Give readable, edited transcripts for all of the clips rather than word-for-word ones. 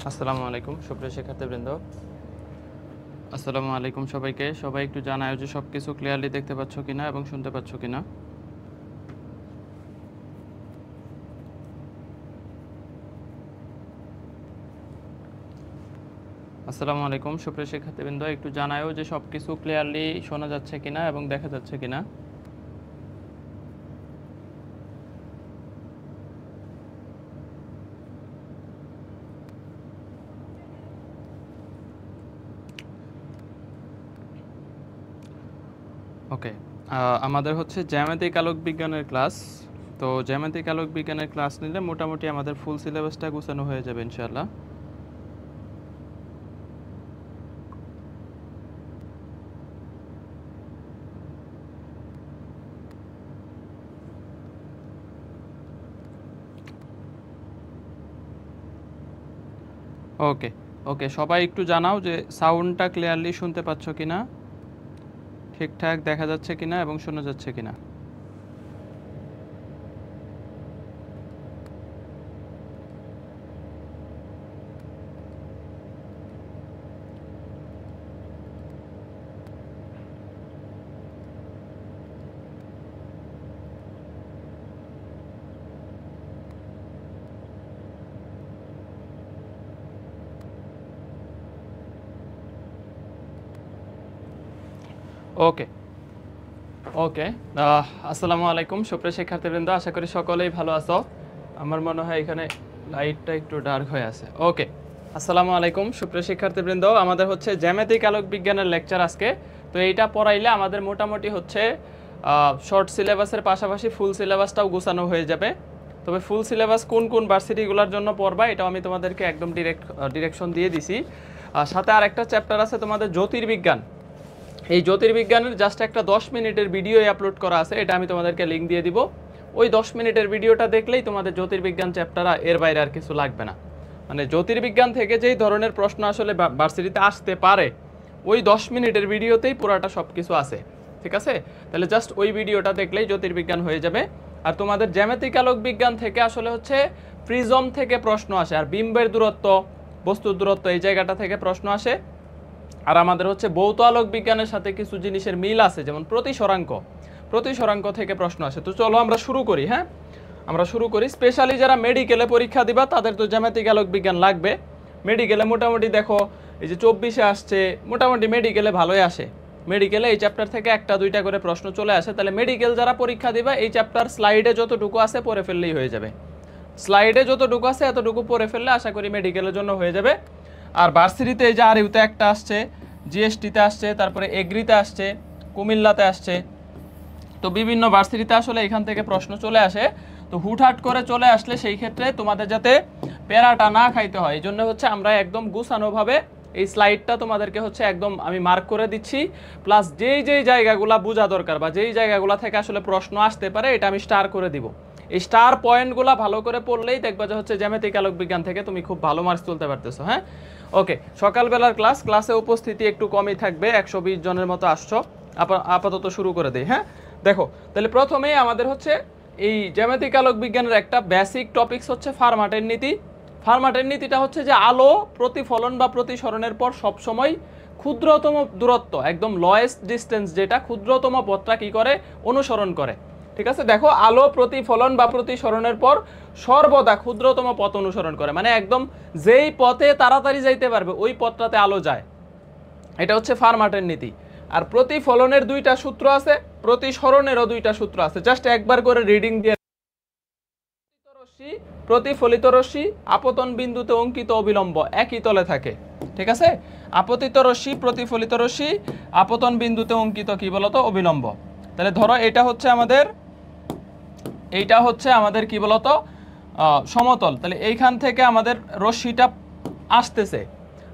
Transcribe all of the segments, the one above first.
আসসালামু আলাইকুম সুপ্রিয় শিক্ষার্থীবৃন্দ। আসসালামু আলাইকুম সবাইকে। সবাই একটু জানায় যে সব কিছু ক্লিয়ারলি দেখতে পাচ্ছ কিনা এবং শুনতে পাচ্ছ কিনা। আসসালামু আলাইকুম সুপ্রিয় শিক্ষার্থীবৃন্দ, একটু জানায়ও যে সব কিছু ক্লিয়ারলি শোনা যাচ্ছে কিনা এবং দেখা যাচ্ছে কিনা। ওকে, আমাদের হচ্ছে জ্যামিতিক আলোক বিজ্ঞানের ক্লাস। তো জ্যামিতিক আলোক বিজ্ঞানের ক্লাস নিলে মোটামুটি আমাদের ফুল সিলেবাসটা গোছানো হয়ে যাবে ইনশাআল্লাহ। ওকে ওকে, সবাই একটু জানাও যে সাউন্ডটা ক্লিয়ারলি শুনতে পাচ্ছ কিনা, ঠিকঠাক দেখা যাচ্ছে কিনা এবং শোনা যাচ্ছে কিনা। ওকে ওকে, আসসালামু আলাইকুম সুপ্রিয় শিক্ষার্থীবৃন্দ, আশা করি সকলেই ভালো আছো। আমার মনে হয় এখানে লাইটটা একটু ডার্ক হয়ে আছে। ওকে, আসসালামু আলাইকুম সুপ্রিয় শিক্ষার্থীবৃন্দ, আমাদের হচ্ছে জ্যামিতিক আলোক বিজ্ঞানের লেকচার আজকে। তো এইটা পড়াইলে আমাদের মোটামুটি হচ্ছে শর্ট সিলেবাসের পাশাপাশি ফুল সিলেবাসটাও গোছানো হয়ে যাবে। তবে ফুল সিলেবাস কোন কোন ভার্সিটিগুলোর জন্য পড়বা এটাও আমি তোমাদেরকে একদম ডিরেকশন দিয়ে দিছি। সাথে আর একটা চ্যাপ্টার আছে তোমাদের জ্যোতির্বিজ্ঞান। এই জ্যোতির্বিজ্ঞানের জাস্ট একটা 10 মিনিটের ভিডিও আপলোড করা আছে, এটা আমি তোমাদেরকে লিঙ্ক দিয়ে দিব। ওই 10 মিনিটের ভিডিওটা দেখলেই তোমাদের জ্যোতির্বিজ্ঞান চ্যাপ্টার এর বাইরে আর কিছু লাগবে না। মানে জ্যোতির্বিজ্ঞান থেকে যেই ধরনের প্রশ্ন আসলে ভার্সিটিতে আসতে পারে ওই 10 মিনিটের ভিডিওতেই পুরাটা সব কিছু আছে, ঠিক আছে? তাহলে জাস্ট ওই ভিডিওটা দেখলেই জ্যোতির্বিজ্ঞান হয়ে যাবে। আর তোমাদের জ্যামিতিক আলোক বিজ্ঞান থেকে আসলে হচ্ছে প্রিজম থেকে প্রশ্ন আসে, আর বিম্বের দূরত্ব, বস্তুর দূরত্ব, এই জায়গাটা থেকে প্রশ্ন আসে। আর আমাদের হচ্ছে ভৌত আলোক বিজ্ঞানের সাথে কিছু জিনিসের মিল আছে, যেমন প্রতিসরাঙ্ক থেকে প্রশ্ন আসে। তো চলো আমরা শুরু করি। হ্যাঁ, আমরা শুরু করি। স্পেশালি যারা মেডিকেলে পরীক্ষা দিবা তাদের তো জ্যামিতিক আলোক বিজ্ঞান লাগবে। মেডিকেলে মোটামুটি দেখো এই যে 24-এ আসছে, মোটামুটি মেডিকেলে ভালোই আসে। মেডিকেলে এই চ্যাপ্টার থেকে একটা দুইটা করে প্রশ্ন চলে আসে। তাহলে মেডিকেল যারা পরীক্ষা দিবা এই চ্যাপ্টার স্লাইডে যতটুকু আছে পড়ে ফেললেই হয়ে যাবে। স্লাইডে যতটুকু আছে এতটুকু পড়ে ফেললে আশা করি মেডিকেলের জন্য হয়ে যাবে। আর ভার্সিটিতে এই যে আর ইউতে একটা আসছে, জিএসটিতে আসছে, তারপরে এগ্রিতে আসছে, কুমিল্লাতে আসছে। তো বিভিন্ন ভার্সিটিতে আসলে এখান থেকে প্রশ্ন চলে আসে। তো হুটহাট করে চলে আসলে সেই ক্ষেত্রে তোমাদের যাতে প্যারাটা না খাইতে হয়, এই জন্য হচ্ছে আমরা একদম গুছানোভাবে এই স্লাইডটা তোমাদেরকে হচ্ছে একদম আমি মার্ক করে দিচ্ছি। প্লাস যেই যেই জায়গাগুলো বোঝা দরকার বা যেই জায়গাগুলো থেকে আসলে প্রশ্ন আসতে পারে এটা আমি স্টার করে দিব। এই স্টার পয়েন্টগুলো ভালো করে পড়লেই দেখবা যে হচ্ছে জ্যামিতিক আলোক বিজ্ঞান থেকে তুমি খুব ভালো মার্কস তুলতে পারতেছো। হ্যাঁ, ওকে। সকালবেলার ক্লাসে উপস্থিতি একটু কমই থাকবে, 120 জনের মতো আসছো। আপাতত শুরু করে দেই। হ্যাঁ, দেখো তাহলে প্রথমেই আমাদের হচ্ছে এই জ্যামিতিক আলোক বিজ্ঞানের একটা বেসিক টপিকস হচ্ছে ফার্মাটের নীতি। ফার্মাটের নীতিটা হচ্ছে যে আলো প্রতিফলন বা প্রতিসরণের পর সবসময় ক্ষুদ্রতম দূরত্ব, একদম লয়েস্ট ডিস্টেন্স, যেটা ক্ষুদ্রতম পথটা কি করে অনুসরণ করে। ঠিক আছে, দেখো আলো প্রতিফলন বা প্রতিসরণের পর সর্বদা ক্ষুদ্রতম পথ অনুসরণ করে, মানে একদম যেই পথে তাড়াতাড়ি যাইতে পারবে ওই পথটাতে আলো যায়। এটা হচ্ছে ফার্মাটের নীতি। আর প্রতিফলনের দুইটা সূত্র আছে, প্রতিসরণেরও দুইটা সূত্র আছে। জাস্ট একবার করে রিডিং দিয়ে, প্রতিফলিত রশ্মি আপতন বিন্দুতে অঙ্কিত অবিলম্ব একই তলে থাকে। ঠিক আছে, আপতিত রশ্মি, প্রতিফলিত রশ্মি, আপতন বিন্দুতে অঙ্কিত কি বলতো অবিলম্ব। তাহলে ধরো এটা হচ্ছে আমাদের কি বলতো সমতল। তাহলে এইখান থেকে আমাদের রশ্মিটা আসতেছে,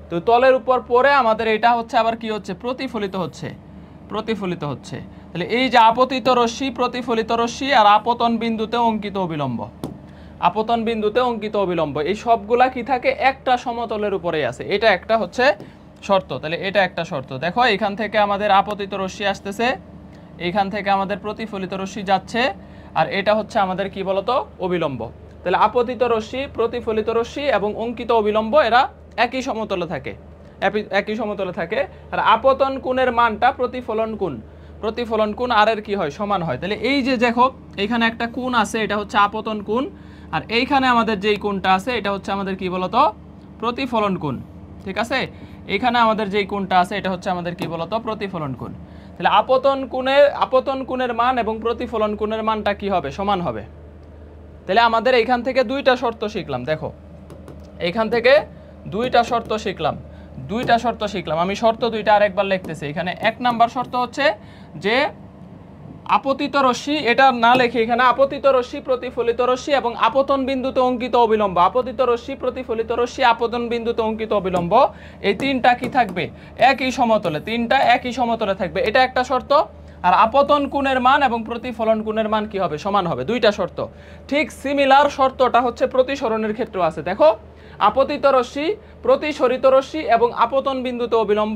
তো তলের উপর পড়ে আমাদের এটা হচ্ছে আবার কি হচ্ছে প্রতিফলিত হচ্ছে। তাহলে এই যে আপতিত রশ্মি, প্রতিফলিত রশ্মি আর আপতন বিন্দুতে অঙ্কিত অবিলম্ব, এই সবগুলা কি থাকে একটা সমতলের উপরেই আছে। এটা একটা হচ্ছে শর্ত। তাহলে এটা একটা শর্ত। দেখো এখান থেকে আমাদের আপতিত রশ্মি আসতেছে, এইখান থেকে আমাদের প্রতিফলিত রশ্মি যাচ্ছে, আর এটা হচ্ছে আমাদের কি বলতো অবিলম্ব। তাহলে আপতিত রশ্মি, প্রতিফলিত রশ্মি এবং অঙ্কিত অবিলম্ব এরা একই সমতলে থাকে, একই সমতলে থাকে। আর আপতন কোণের মানটা প্রতিফলন কোণ আর এর কি হয়, সমান হয়। তাহলে এই যে দেখো এইখানে একটা কোণ আছে, এটা হচ্ছে আপতন কোণ, আর এইখানে আমাদের যেই কোণটা আছে এটা হচ্ছে আমাদের কি বলতো, প্রতিফলন কোণ। ঠিক আছে, এইখানে আমাদের যেই কোণটা আছে এটা হচ্ছে আমাদের কি বলতো, প্রতিফলন কোণ। তাহলে আপতন কোণের মান এবং প্রতিফলন কোণের মানটা কি হবে, সমান হবে। তাহলে আমাদের এইখান থেকে দুইটা শর্ত শিখলাম। দেখো এইখান থেকে দুইটা শর্ত শিখলাম। আমি শর্ত দুইটা আরেকবার লিখতেছি। এখানে 1 নাম্বার শর্ত হচ্ছে যে আপতিত রশ্মি, এটা না লিখে এখানে আপতিত রশ্মি, প্রতিফলিত রশ্মি এবং আপতন বিন্দুতে অঙ্কিত অবিলম্ব, আপতিত রশ্মি, প্রতিফলিত রশ্মি, আপতন বিন্দুতে অঙ্কিত অবিলম্ব, এই তিনটা কি থাকবে, একই সমতলে, তিনটা একই সমতলে থাকবে, এটা একটা শর্ত। আর আপতন কোণের মান এবং প্রতিফলন কোণের মান কি হবে, সমান হবে, দুইটা শর্ত। ঠিক সিমিলার শর্তটা হচ্ছে প্রতিসরণের ক্ষেত্রেও আছে। দেখো আপতিত রশ্মি, প্রতিসরিত রশ্মি এবং আপতন বিন্দুতে অবিলম্ব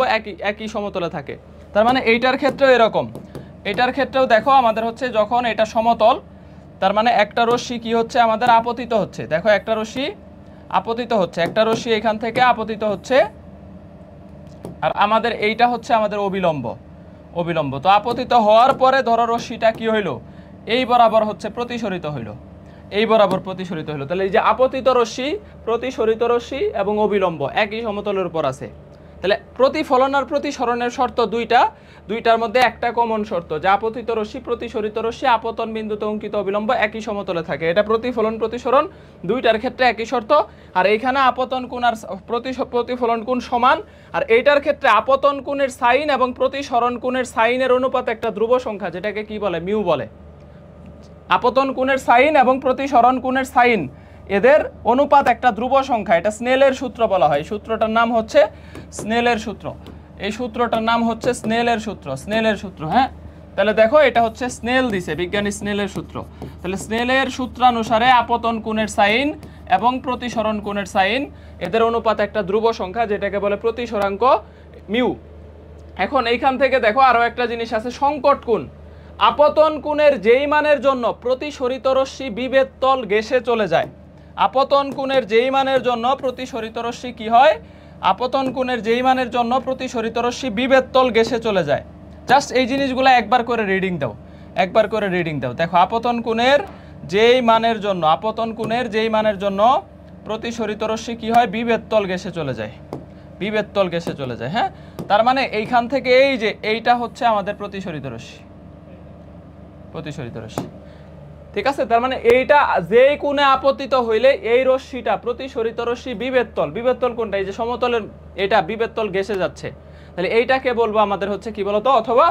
একই সমতলে থাকে। তার মানে এইটার ক্ষেত্রেও এরকম, এটার ক্ষেত্রেও দেখো আমাদের হচ্ছে যখন এটা সমতল, তার মানে একটা রশ্মি কি হচ্ছে আমাদের আপতিত হচ্ছে। দেখো একটা রশ্মি আপতিত হচ্ছে, একটা রশ্মি এখান থেকে আপতিত হচ্ছে, আর আমাদের এইটা হচ্ছে আমাদের অবিলম্ব। তো আপতিত হওয়ার পরে ধরো রশ্মিটা কি হইলো, এই বরাবর হচ্ছে প্রতিসরিত হইলো, তাহলে এই যে আপতিত রশ্মি, প্রতিসরিত রশ্মি এবং অবিলম্ব একই সমতলের উপর আছে। তাহলে প্রতিফলন আর প্রতিসরণের শর্ত দুইটার মধ্যে একটা কমন শর্ত, যে আপতিত রশ্মি, প্রতিসরিত রশ্মি, আপতন বিন্দুতে অঙ্কিত অবিলম্ব একই সমতলে থাকে। এটা প্রতিফলন প্রতিসরণ দুইটার ক্ষেত্রে একই শর্ত। আর এইখানে আপতন কোণ আর প্রতিফলন কোণ সমান। আর এইটার ক্ষেত্রে আপতন কোণের সাইন এবং প্রতিসরণ কোণের সাইনের অনুপাত একটা ধ্রুব সংখ্যা, যেটাকে কি বলে, মিউ বলে। আপতন কোণের সাইন এবং প্রতিসরণ কোণের সাইন, এদের অনুপাত একটা ধ্রুব সংখ্যা, এটা স্নেলের সূত্র বলা হয়। সূত্রটার নাম হচ্ছে স্নেলের সূত্র, এই সূত্রটার নাম হচ্ছে স্নেলের সূত্র। হ্যাঁ, তাহলে দেখো এটা হচ্ছে স্নেল দিছে, বিজ্ঞানী স্নেলের সূত্র। তাহলে স্নেলের সূত্রানুসারে আপতন কোণের সাইন এবং প্রতিসরণ কোণের সাইন, এদের অনুপাত একটা ধ্রুব সংখ্যা, যেটাকে বলে প্রতিসরাঙ্ক মিউ। এখন এইখান থেকে দেখো আরো একটা জিনিস আছে, সংকট কোণ। আপতন কোণের যেই মানের জন্য প্রতিসরিত রশ্মি বিভেদ তল ঘেঁষে চলে যায়, আপতন কোণের যেই মানের জন্য প্রতিসরিত রশ্মি কি হয়, আপতন কোণের যেই মানের জন্য প্রতিসরিত রশ্মি বিভেদ তল ঘেঁষে চলে যায়। জাস্ট এই জিনিসগুলো একবার করে রিডিং দাও। দেখো আপতন কোণের যেই মানের জন্য প্রতিসরিত রশ্মি কি হয়, বিভেদ তল ঘেঁষে চলে যায়। হ্যাঁ, তার মানে এইখান থেকে এই যে এইটা হচ্ছে আমাদের প্রতিসরিত রশ্মি। ঠিক আছে, তার মানে এইটা যেই কোণে আপতিত হইলে এই রশ্মিটা প্রতিসরিত রশ্মি বিভেদ তল কোনটা, এই যে সমতলের এটা বিভেদ তল ঘেঁষে যাচ্ছে, তাহলে এইটাকে বলবো আমাদের হচ্ছে কি বলতো, অথবা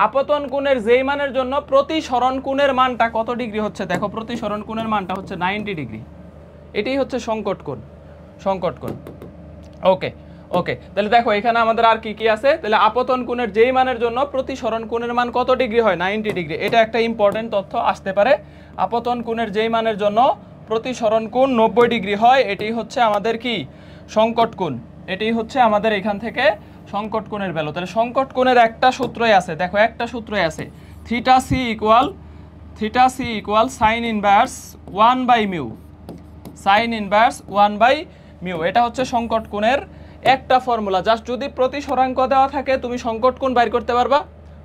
আপতন কোণের যেই মানের জন্য প্রতিসরণ কোণের মানটা কত ডিগ্রি হচ্ছে, দেখো প্রতিসরণ কোণের মানটা হচ্ছে 90 ডিগ্রি, এটাই হচ্ছে সংকট কোণ। ওকে, তাহলে দেখো এখানে আমাদের আর কি আছে, তাহলে আপতন কোণের যেই মানের জন্য প্রতিসরণ কোণের মান কত ডিগ্রি হয়, 90 ডিগ্রি। এটা একটা ইম্পর্টেন্ট তথ্য আসতে পারে। আপতন কোণের যেই মানের জন্য প্রতিসরণ কোণ 90 ডিগ্রি হয়, এটাই হচ্ছে আমাদের কি, সংকট কোণ। এটাই হচ্ছে আমাদের এখান থেকে সংকট কোণের ভ্যালু। তাহলে সংকট কোণের একটা সূত্রই আছে, দেখো একটা সূত্রই আছে, theta C equal sine inverse 1/μ, এটা হচ্ছে সংকট কোণের একটা ফর্মুলা। জাস্ট যদি প্রতিসরাঙ্ক দেওয়া থাকে তুমি সংকট কোণ বাইর করতে পারবা,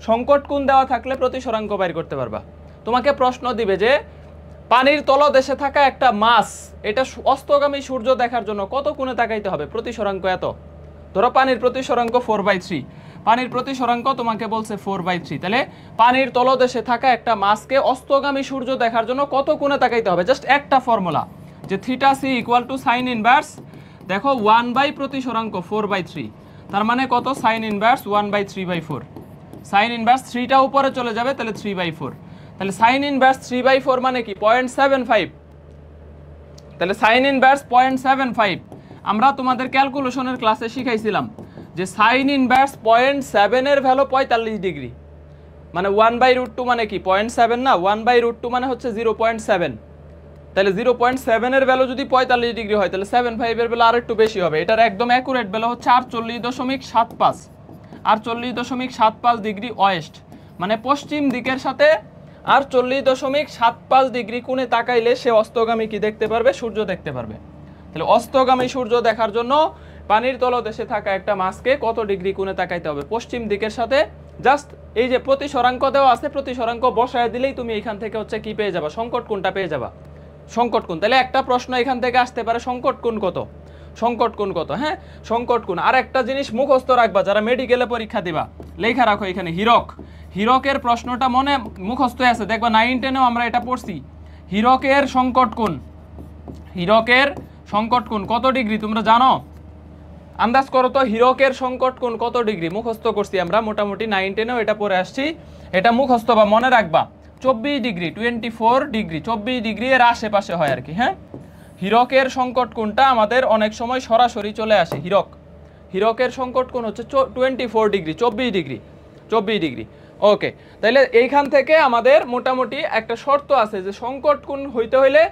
সংকট কোণ দেওয়া থাকলে প্রতিসরাঙ্ক বাইর করতে পারবা। তোমাকে প্রশ্ন দিবে যে পানির তলদেশে থাকা একটা মাছ, এটা অস্তগামী সূর্য দেখার জন্য কত কোণে তাকাইতে হবে, প্রতিসরাঙ্ক এত। ধরো পানির প্রতিসরাঙ্ক 4/3, পানির প্রতিসরাঙ্ক তোমাকে বলছে 4/3, তাহলে পানির তলদেশে থাকা একটা মাছকে অস্তগামী সূর্য দেখার জন্য কত কোণে তাকাইতে হবে, জাস্ট একটা ফর্মুলা, যে theta C equal to sine inverse, দেখো 1 প্রতিসরাঙ্ক 4/3, তার মানে কত, সাইন ইনভার্স 1/3/4, সাইন ইনভার্স 3টা উপরে চলে যাবে, তাহলে 3/4, তাহলে সাইন ইনভার্স 3/4 মানে কি 0.75, তাহলে সাইন ইনভার্স 0.75। আমরা তোমাদের ক্যালকুলেশনের ক্লাসে শিখাইছিলাম যে সাইন ইনভার্স 0.7 এর ভ্যালু 45 ডিগ্রি, মানে 1/√2 মানে কি 0.7 না, 1/√2 মানে হচ্ছে 0.7, তাহলে 0.7 এর ভ্যালু যদি 45 ডিগ্রি হয়, তাহলে 7/5 এর ভ্যালু আর একটু বেশি হবে। এটার একদম অ্যাকুরেট ভ্যালু হচ্ছে 48.75 ডিগ্রি ওয়েস্ট, মানে পশ্চিম দিকের সাথে 48.75 ডিগ্রি কোণে তাকাইলে সে অস্তগামী কি দেখতে পারবে, সূর্য দেখতে পারবে। তাহলে অস্তগামী সূর্য দেখার জন্য পানির তলদেশে থাকা একটা মাছকে কত ডিগ্রি কোণে তাকাইতে হবে? পশ্চিম দিকের সাথে জাস্ট এই যে প্রতিসরাঙ্ক দেওয়া আছে, প্রতিসরাঙ্ক বসায় দিলেই তুমি এখান থেকে হচ্ছে কি পেয়ে যাবা? সংকট কোণটা পেয়ে যাবা, সংকট কোণ। তাহলে একটা প্রশ্ন এখান থেকে আসতে পারে, সংকট কোণ কত? সংকট কোণ কত? হ্যাঁ, সংকট কোণ। আর একটা জিনিস মুখস্থ রাখবা, যারা মেডিকেলে পরীক্ষা দিবা, লেখা রাখো এখানে হীরক। হীরকের প্রশ্নটা মনে মুখস্থ আছে, দেখবা 9 10-এও আমরা এটা পড়ছি। হীরকের সংকট কোণ, হীরকের সংকট কোণ কত ডিগ্রি তোমরা জানো? আন্দাজ করো তো, হীরকের সংকট কোণ কত ডিগ্রি? মুখস্থ করছি আমরা মোটামুটি 9 10-এও এটা পড়ে আসছি। এটা মুখস্থ বা মনে রাখবা, 24 ডিগ্রি, 24 ডিগ্রি, 24 ডিগ্রি এর আশেপাশে হয় আর কি। হ্যাঁ, হীরকের সংকট কোণটা আমাদের অনেক সময় সরাসরি চলে আসে। হীরকের সংকট কোণ হচ্ছে 24 ডিগ্রি, 24 ডিগ্রি, 24 ডিগ্রি। ওকে, তাহলে এইখান থেকে আমাদের মোটামুটি একটা শর্ত আছে যে সংকট কোণ হইতে হইলে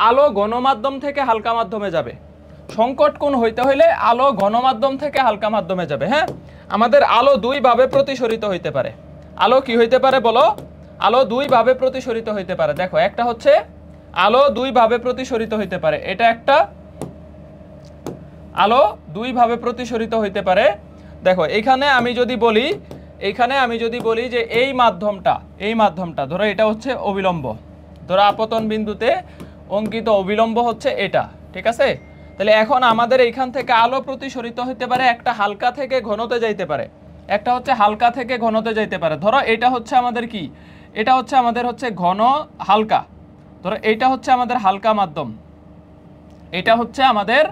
আলো গণমাধ্যম থেকে হালকা মাধ্যমে যাবে। সংকট কোণ হইতে হইলে আলো গণমাধ্যম থেকে হালকা মাধ্যমে যাবে। হ্যাঁ, আমাদের আলো দুই ভাবে প্রতিসরিত হইতে পারে। আলো কি হইতে পারে বলো? আলো দুই ভাবে প্রতিসরিত হইতে পারে। দেখো, একটা হচ্ছে আলো দুই ভাবে প্রতিসরিত হইতে পারে, এটা একটা আলো দুই ভাবে প্রতিসরিত হইতে পারে। দেখো, এইখানে আমি যদি বলি যে এই মাধ্যমটা ধরো এটা হচ্ছে অবিলম্ব, ধরো আপতন বিন্দুতে অঙ্কিত অবিলম্ব হচ্ছে এটা, ঠিক আছে? তাহলে এখন আমাদের এইখান থেকে আলো প্রতিসরিত হইতে পারে, একটা হালকা থেকে ঘনতে যাইতে পারে, একটা হচ্ছে হালকা থেকে ঘনতে যাইতে পারে। ধরো এটা হচ্ছে আমাদের কি? এটা হচ্ছে আমাদের হচ্ছে ঘন হালকা। ধরো এইটা হচ্ছে আমাদের হালকা মাধ্যম, এটা হচ্ছে আমাদের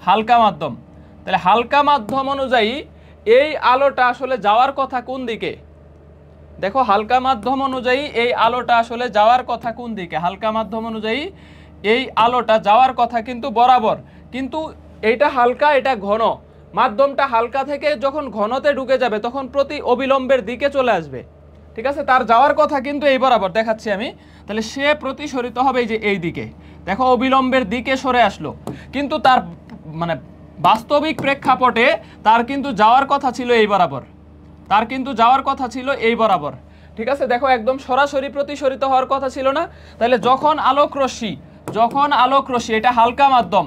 হালকা মাধ্যম। তাহলে হালকা মাধ্যম অনুযায়ী এই আলোটা আসলে যাওয়ার কথা কোন দিকে? দেখো, হালকা মাধ্যম অনুযায়ী এই আলোটা আসলে যাওয়ার কথা কোন দিকে? হালকা মাধ্যম অনুযায়ী এই আলোটা যাওয়ার কথা কিন্তু বরাবর, কিন্তু এইটা হালকা, এটা ঘন। মাধ্যমটা হালকা থেকে যখন ঘনতে ঢুকে যাবে তখন প্রতি অবিলম্বের দিকে চলে আসবে, ঠিক আছে? তার যাওয়ার কথা কিন্তু এই বরাবর, দেখাচ্ছি আমি। তাহলে সে প্রতিসরিত হবে এই যে এই দিকে। দেখো, অবিলম্বের দিকে সরে আসলো, কিন্তু তার মানে বাস্তবিক প্রেক্ষাপটে তার কিন্তু যাওয়ার কথা ছিল এই বরাবর, তার কিন্তু যাওয়ার কথা ছিল এই বরাবর, ঠিক আছে? দেখো, একদম সরাসরি প্রতিসরিত হওয়ার কথা ছিল না। তাহলে যখন আলোক রশ্মি, এটা হালকা মাধ্যম,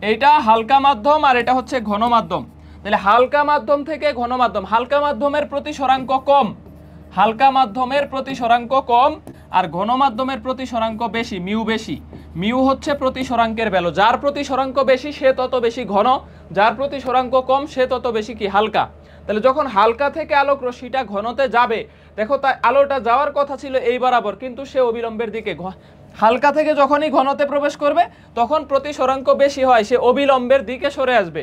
এইটা হালকা মাধ্যম আর এটা হচ্ছে ঘন মাধ্যম। তাহলে হালকা মাধ্যম থেকে ঘন মাধ্যম, হালকা মাধ্যমের প্রতিসরাঙ্ক কম, হালকা মাধ্যমের প্রতিসরাঙ্ক কম আর ঘন মাধ্যমের প্রতিসরাঙ্ক বেশি, মিউ বেশি। মিউ হচ্ছে প্রতিসরাঙ্কের ভ্যালু, যার প্রতিসরাঙ্ক বেশি সে তত বেশি ঘন, যার প্রতিসরাঙ্ক কম সে তত বেশি কি? হালকা। তাহলে যখন হালকা থেকে আলোক রশ্মিটা ঘনতে যাবে, দেখো তাই আলোটা যাওয়ার কথা ছিল এই বরাবর, কিন্তু সে অবিলম্বের দিকে। হালকা থেকে যখনই ঘনতে প্রবেশ করবে তখন প্রতিসরাঙ্ক বেশি হয়, সে অবিলম্বের দিকে সরে আসবে।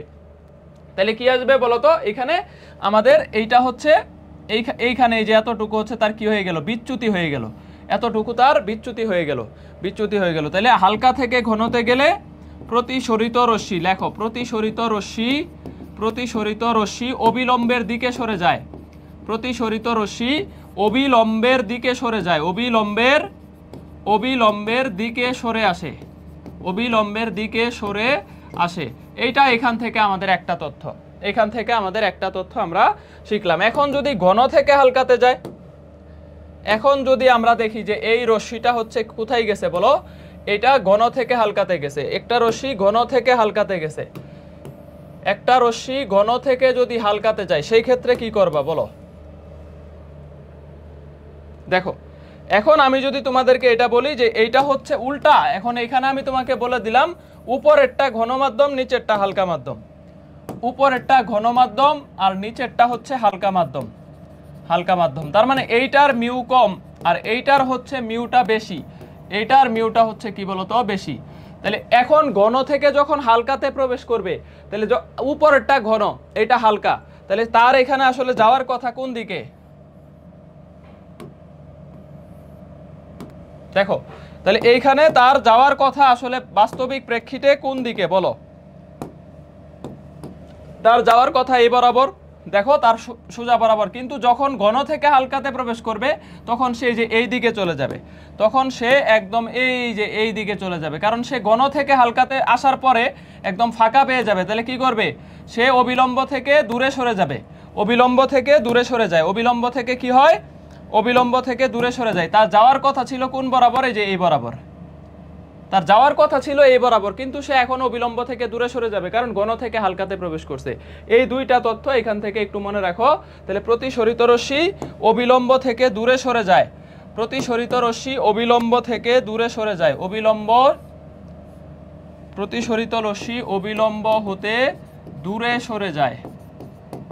তাহলে কি আসবে বলো তো? এখানে আমাদের এইটা হচ্ছে এইখানে এই যে এতটুকু হচ্ছে তার কি হয়ে গেল? বিচ্যুতি হয়ে গেল, এতটুকু তার বিচ্যুতি হয়ে গেল, বিচ্যুতি হয়ে গেল। তাহলে হালকা থেকে ঘনতে গেলে প্রতিসরিত রশ্মি, লেখো প্রতিসরিত রশ্মি অবিলম্বের দিকে সরে যায়, প্রতিসরিত রশ্মি অবিলম্বের দিকে সরে যায়, অবিলম্বের দিকে সরে আসে, অবিলম্বের দিকে সরে আসে। এইটা এখান থেকে আমাদের একটা তথ্য, এখান থেকে আমাদের একটা তথ্য আমরা শিখলাম। এখন যদি ঘন থেকে হালকাতে যায়, এখন যদি আমরা দেখি যে এই রশ্মিটা হচ্ছে কোথায় গেছে বলো? এটা ঘন থেকে হালকাতে গেছে, একটা রশ্মি ঘন থেকে হালকাতে গেছে, একটা রশ্মি ঘন থেকে যদি হালকাতে যায় সেই ক্ষেত্রে কি করবা বলো? দেখো, এখন আমি যদি তোমাদেরকে এটা বলি যে এইটা হচ্ছে উল্টা, এখন এখানে আমি তোমাকে বলে দিলাম উপরেরটা ঘন মাধ্যম, নিচেরটা হালকা মাধ্যম, উপরেরটা ঘন মাধ্যম আর নিচেরটা হচ্ছে হালকা মাধ্যম, হালকা মাধ্যম। তার মানে এইটার মিউ কম আর এইটার হচ্ছে মিউটা বেশি, এইটার মিউটা হচ্ছে কি বলতো? বেশি। তাহলে এখন ঘন থেকে যখন হালকাতে প্রবেশ করবে, তাহলে উপরেরটা ঘন, এটা হালকা, তাহলে তার এখানে আসলে যাওয়ার কথা কোন দিকে? দেখো, তাহলে এইখানে তার যাওয়ার কথা আসলে বাস্তবিক প্রেক্ষিতে কোন দিকে বলো? তার যাওয়ার কথা এই বরাবর, দেখো তার সোজা বরাবর, কিন্তু যখন ঘন থেকে হালকাতে প্রবেশ করবে তখন সে যে এই দিকে চলে যাবে, তখন সে একদম এই যে এই দিকে চলে যাবে, কারণ সে ঘন থেকে হালকাতে আসার পরে একদম ফাঁকা পেয়ে যাবে। তাহলে কি করবে? সে অবিলম্ব থেকে দূরে সরে যাবে, অবিলম্ব থেকে দূরে সরে যায়, অবিলম্ব থেকে কি হয়? অবিলম্ব থেকে দূরে সরে যায়। তার যাওয়ার কথা ছিল কোন বরাবর? এই যে এই বরাবর। তার যাওয়ার কথা ছিল এই বরাবর, কিন্তু সে এখন অবিলম্ব থেকে দূরে সরে যাবে, কারণ ঘন থেকে হালকাতে প্রবেশ করছে। এই দুইটা তথ্য এখান থেকে একটু মনে রাখো। তাহলে প্রতিসরিত রশ্মি অবিলম্ব থেকে দূরে সরে যায়, প্রতিসরিত রশ্মি অবিলম্ব থেকে দূরে সরে যায়, প্রতিসরিত রশ্মি অবিলম্ব হতে দূরে সরে যায়,